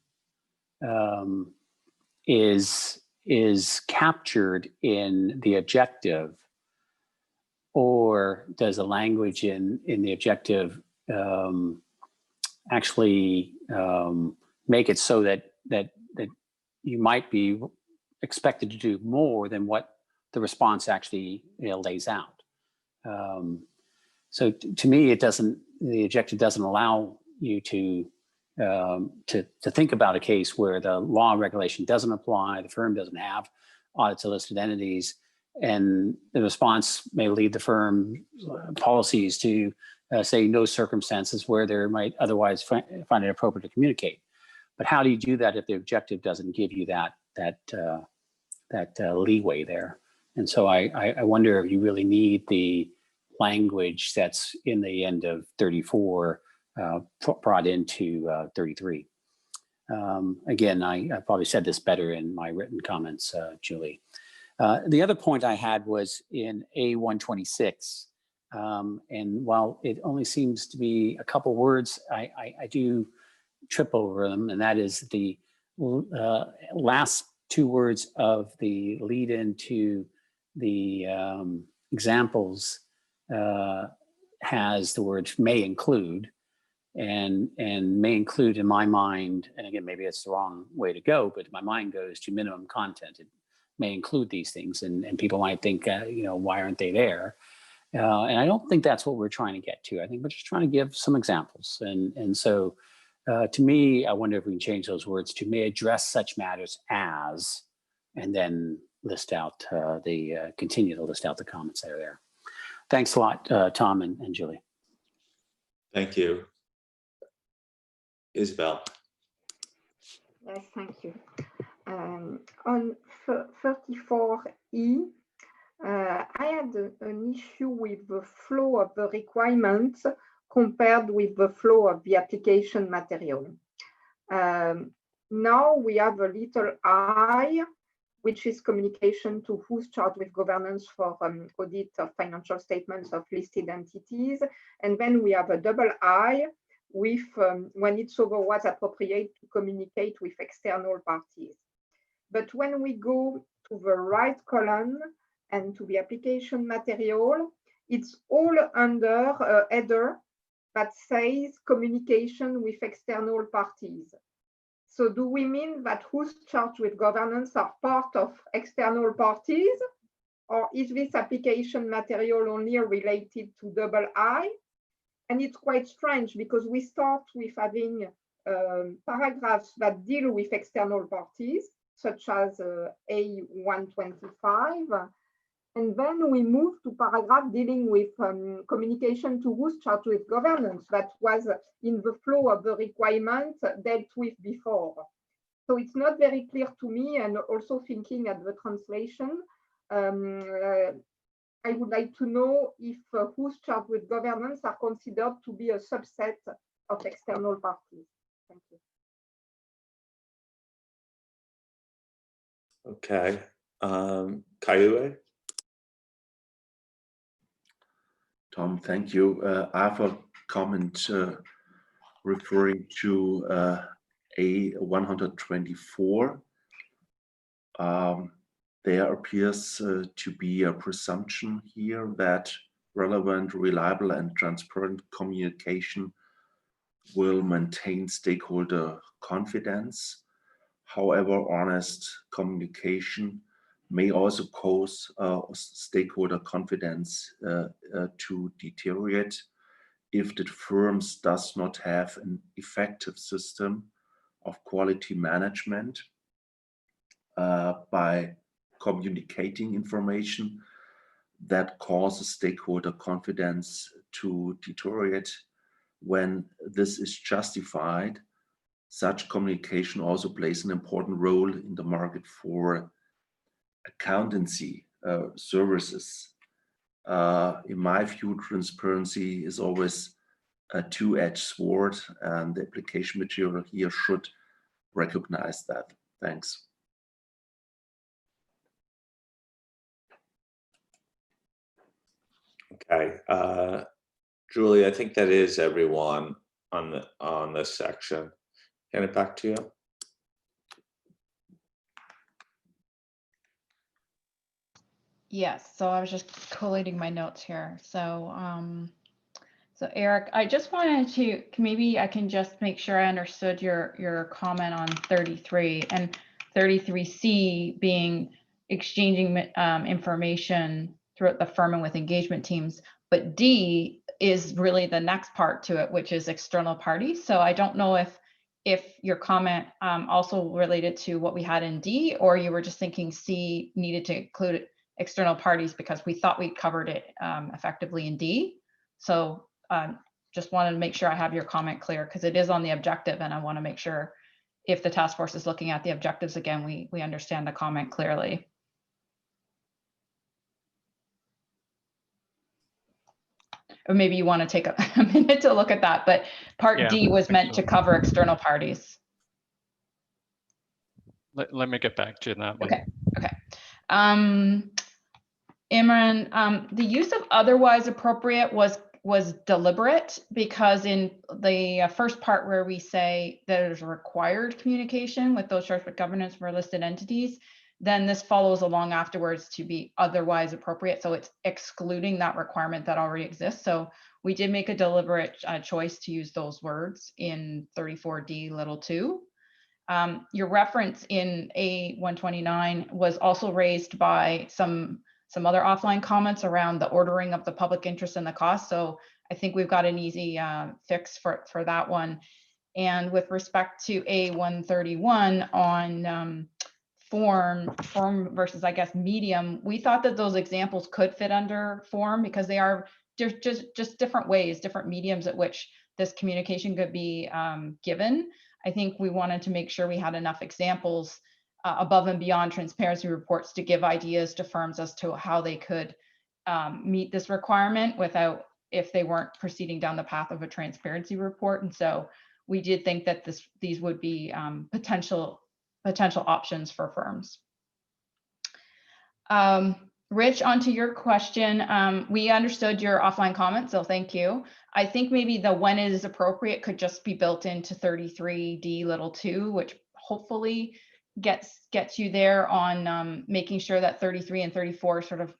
is captured in the objective, or does the language in the objective actually make it so that you might be expected to do more than what the response actually lays out? So to me, the objective doesn't allow you to think about a case where the law and regulation doesn't apply, the firm doesn't have audits of listed entities, and the response may lead the firm policies to say no circumstances where there might otherwise find it appropriate to communicate. But how do you do that if the objective doesn't give you that leeway there? And so I wonder if you really need the language that's in the end of 34 brought into 33. Again, I probably said this better in my written comments, Julie. The other point I had was in A126. And while it only seems to be a couple words, I do trip over them. And that is the last 2 words of the lead into the examples has the word may include. And may include in my mind, and again, maybe it's the wrong way to go, but my mind goes to minimum content. It may include these things, and people might think, why aren't they there? And I don't think that's what we're trying to get to. I think we're just trying to give some examples. And so to me, I wonder if we can change those words to may address such matters as, and then list out continue to list out the comments that are there. Thanks a lot, Tom and Julie. Thank you. Isabel. Yes, thank you. On 34E, I had an issue with the flow of the requirements compared with the flow of the application material. Now we have a little I, which is communication to who's charged with governance for audit of financial statements of listed entities. And then we have a double I, with when it's over what's appropriate to communicate with external parties. But when we go to the right column and to the application material, it's all under a header that says communication with external parties. So do we mean that who's charged with governance are part of external parties? Or is this application material only related to double I? And it's quite strange because we start with having paragraphs that deal with external parties, such as A125. And then we move to paragraph dealing with communication to who's charged with governance that was in the flow of the requirement dealt with before. So it's not very clear to me, and also thinking at the translation, I would like to know if who's charged with governance are considered to be a subset of external parties. Thank you. Okay. Kaiue? Tom, thank you. I have a comment referring to A124. There appears to be a presumption here that relevant, reliable, and transparent communication will maintain stakeholder confidence. However, honest communication may also cause stakeholder confidence to deteriorate if the firms does not have an effective system of quality management by communicating information that causes stakeholder confidence to deteriorate. When this is justified, such communication also plays an important role in the market for accountancy services. In my view, transparency is always a two-edged sword, and the application material here should recognize that. Thanks. Okay. Julie, I think that is everyone on this section. Hand it back to you. Yes, so I was just collating my notes here. So, so Eric, I just wanted to, maybe I can just make sure I understood your comment on 33 and 33C being exchanging information throughout the firm and with engagement teams, but D is really the next part to it, which is external parties. So I don't know if your comment also related to what we had in D, or you were just thinking C needed to include external parties because we thought we covered it effectively in D. So just wanted to make sure I have your comment clear because it is on the objective, and I want to make sure if the task force is looking at the objectives again, we understand the comment clearly. Or maybe you want to take a minute to look at that, but part D was meant to cover external parties. Let me get back to you on that one. Okay, okay. Imran, the use of otherwise appropriate was deliberate because in the first part where we say there's required communication with those charged with governance for listed entities, then this follows along afterwards to be otherwise appropriate. So it's excluding that requirement that already exists. So we did make a deliberate choice to use those words in 34D(2). Your reference in A129 was also raised by some other offline comments around the ordering of the public interest and the cost. So I think we've got an easy fix for that one. And with respect to A131 on form versus, I guess, medium, we thought that those examples could fit under form because they are just different ways, different mediums at which this communication could be given. I think we wanted to make sure we had enough examples above and beyond transparency reports to give ideas to firms as to how they could meet this requirement without, if they weren't proceeding down the path of a transparency report. And so we did think that these would be potential options for firms. Rich, onto your question, we understood your offline comment, so thank you. I think maybe the when it is appropriate could just be built into 33D(2), which hopefully gets you there on making sure that 33 and 34 sort of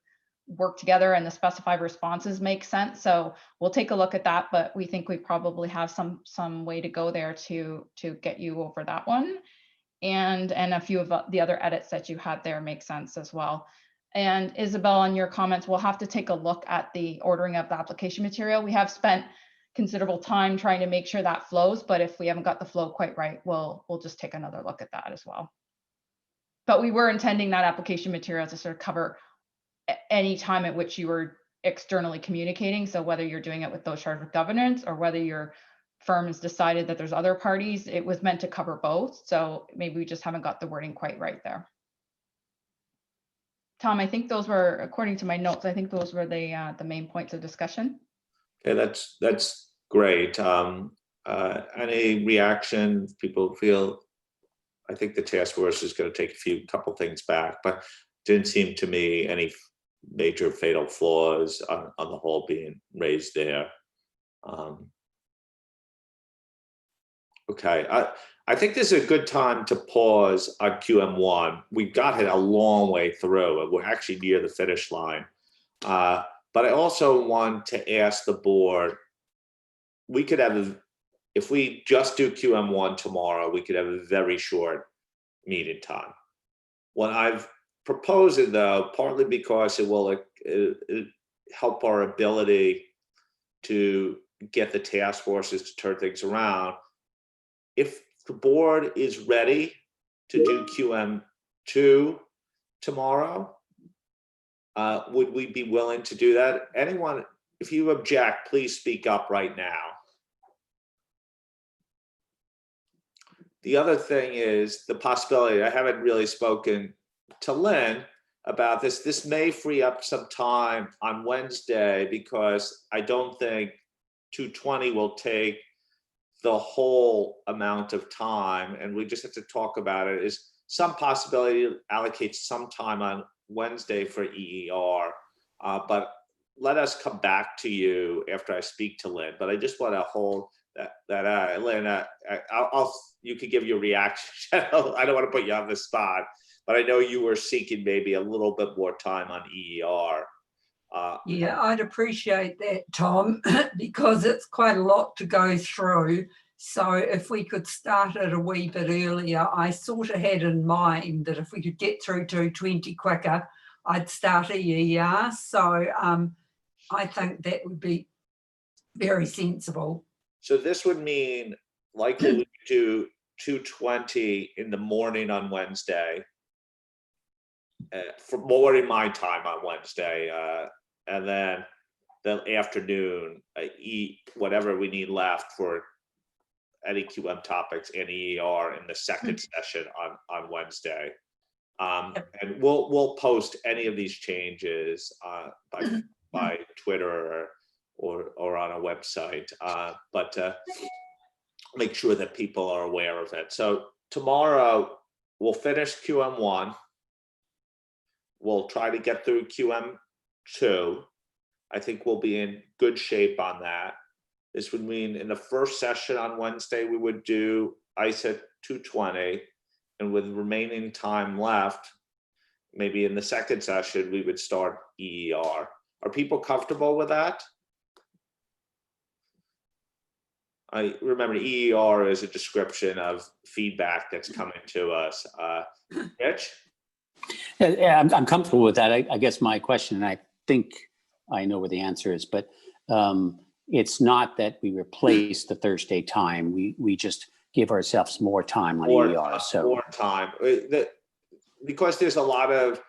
work together and the specified responses make sense. So we'll take a look at that, but we think we probably have some way to go there to get you over that one. And a few of the other edits that you had there make sense as well. And Isabel, on your comments, we'll have to take a look at the ordering of the application material. We have spent considerable time trying to make sure that flows, but if we haven't got the flow quite right, we'll just take another look at that as well. But we were intending that application material to sort of cover any time at which you were externally communicating. So whether you're doing it with those charged with governance or whether your firm has decided that there's other parties, it was meant to cover both. So maybe we just haven't got the wording quite right there. Tom, I think those were, according to my notes, I think those were the main points of discussion. Okay, that's great. Any reaction? People feel, I think the task force is going to take couple things back, but didn't seem to me any major fatal flaws on the whole being raised there. Okay, I think this is a good time to pause on QM1. We've got it a long way through, and we're actually near the finish line. But I also want to ask the board, we could have, if we just do QM1 tomorrow, we could have a very short meeting time. What I've proposed it though, partly because it will help our ability to get the task forces to turn things around. If the board is ready to do QM2 tomorrow, would we be willing to do that? Anyone, if you object, please speak up right now. The other thing is the possibility, I haven't really spoken to Lynn about this. This may free up some time on Wednesday because I don't think 220 will take the whole amount of time, and we just have to talk about it. Is some possibility to allocate some time on Wednesday for EER, but let us come back to you after I speak to Lynn. But I just want to hold that Lynn, you could give your reaction. I don't want to put you on the spot, but I know you were seeking maybe a little bit more time on EER. Yeah, I'd appreciate that, Tom, because it's quite a lot to go through. So if we could start it a wee bit earlier, I sort of had in mind that if we could get through 220 quicker, I'd start EER. So I think that would be very sensible. So this would mean likely we do 220 in the morning on Wednesday, for more in my time on Wednesday, and then the afternoon, eat whatever we need left for any QM topics and EER in the second session on Wednesday. And we'll post any of these changes by Twitter or on a website, but make sure that people are aware of it. So tomorrow we'll finish QM1. We'll try to get through QM2. I think we'll be in good shape on that. This would mean in the first session on Wednesday, we would do ISA 220, and with remaining time left, maybe in the second session, we would start EER. Are people comfortable with that? I remember EER is a description of feedback that's coming to us. Rich? Yeah, I'm comfortable with that. I guess my question, and I think I know where the answer is, but it's not that we replace the Thursday time. We just give ourselves more time on EER. So more time, because there's a lot of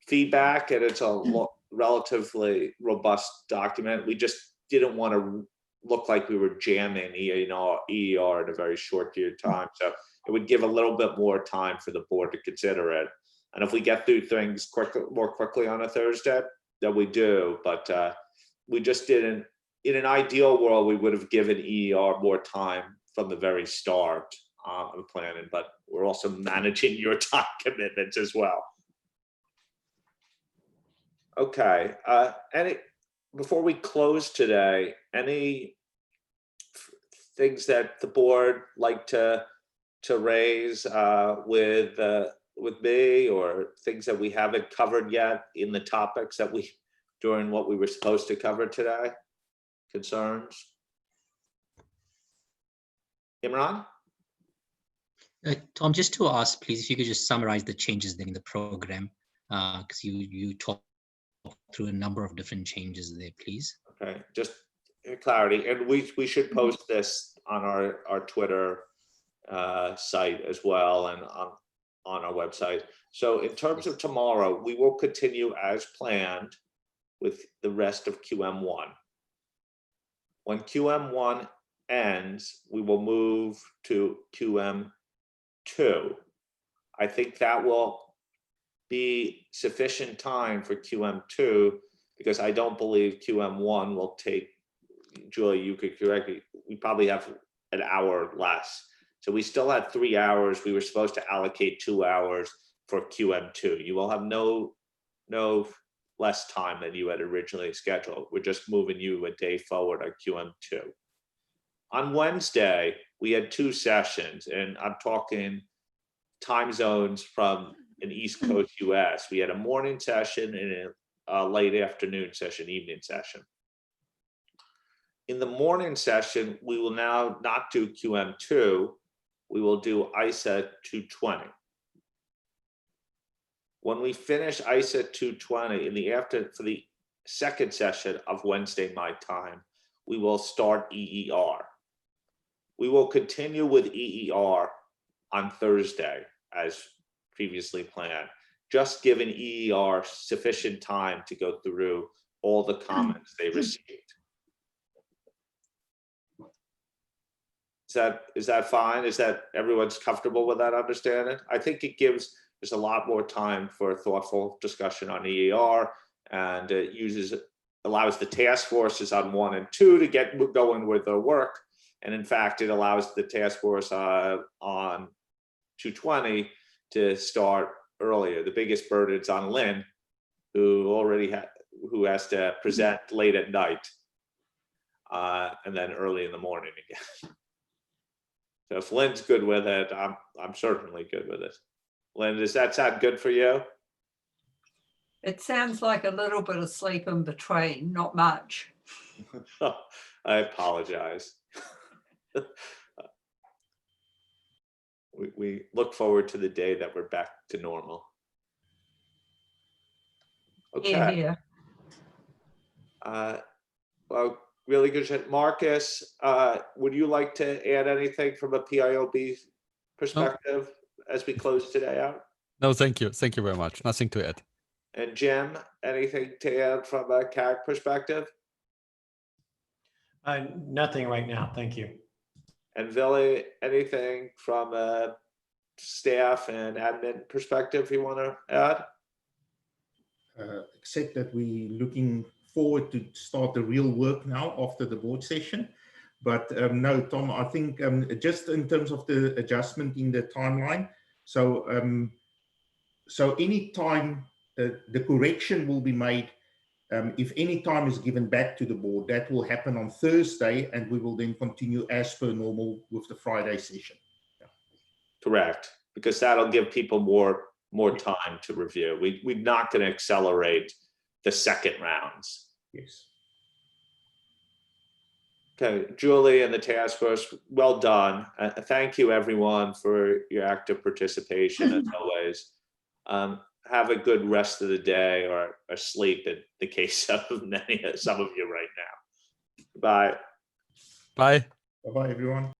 feedback and it's a relatively robust document. We just didn't want to look like we were jamming EER in a very short period of time. So it would give a little bit more time for the board to consider it. And if we get through things more quickly on a Thursday, then we do. But we just didn't. In an ideal world, we would have given EER more time from the very start of planning. But we're also managing your time commitments as well. Okay. Before we close today, any things that the board like to raise with me, or things that we haven't covered yet in the topics that during what we were supposed to cover today? Concerns? Imran? Tom, just to ask, please, if you could just summarize the changes in the program, because you talked through a number of different changes there, please. Okay, just clarity, and we should post this on our Twitter site as well, and on our website. So in terms of tomorrow, we will continue as planned with the rest of QM1. When QM1 ends, we will move to QM2. I think that will be sufficient time for QM2, because I don't believe QM1 will take, Julie, you could correct me, we probably have an hour less. So we still had 3 hours. We were supposed to allocate 2 hours for QM2. You will have no less time than you had originally scheduled. We're just moving you a day forward on QM2. On Wednesday, we had 2 sessions, and I'm talking time zones from an East Coast US. We had a morning session and a late afternoon session, evening session. In the morning session, we will now not do QM2, we will do ISA 220. When we finish ISA 220 for the second session of Wednesday my time, we will start EER. We will continue with EER on Thursday as previously planned, just giving EER sufficient time to go through all the comments they received. Is that fine? Is that everyone's comfortable with that understanding? I think it gives us a lot more time for thoughtful discussion on EER, and it allows the task forces on 1 and 2 to get going with their work. And in fact, it allows the task force on 220 to start earlier. The biggest burden's on Lynn, who has to present late at night and then early in the morning again. So if Lynn's good with it, I'm certainly good with it. Lynn, does that sound good for you? It sounds like a little bit of sleep in between, not much. I apologize. We look forward to the day that we're back to normal. Okay. Yeah. Well, really good. Marcus, would you like to add anything from a PIOB perspective as we close today out? No, thank you. Thank you very much. Nothing to add. And Jim, anything to add from a CAG perspective? Nothing right now. Thank you. And Billy, anything from a staff and admin perspective you want to add? Except that we're looking forward to start the real work now after the board session. But no, Tom, I think just in terms of the adjustment in the timeline, so any time the correction will be made, if any time is given back to the board, that will happen on Thursday, and we will then continue as per normal with the Friday session. Yeah. Correct, because that'll give people more time to review. We're not going to accelerate the second rounds. Yes. Okay, Julie and the task force, well done. Thank you, everyone, for your active participation as always. Have a good rest of the day, or sleep in the case of some of you right now. Bye. Bye. Bye-bye, everyone.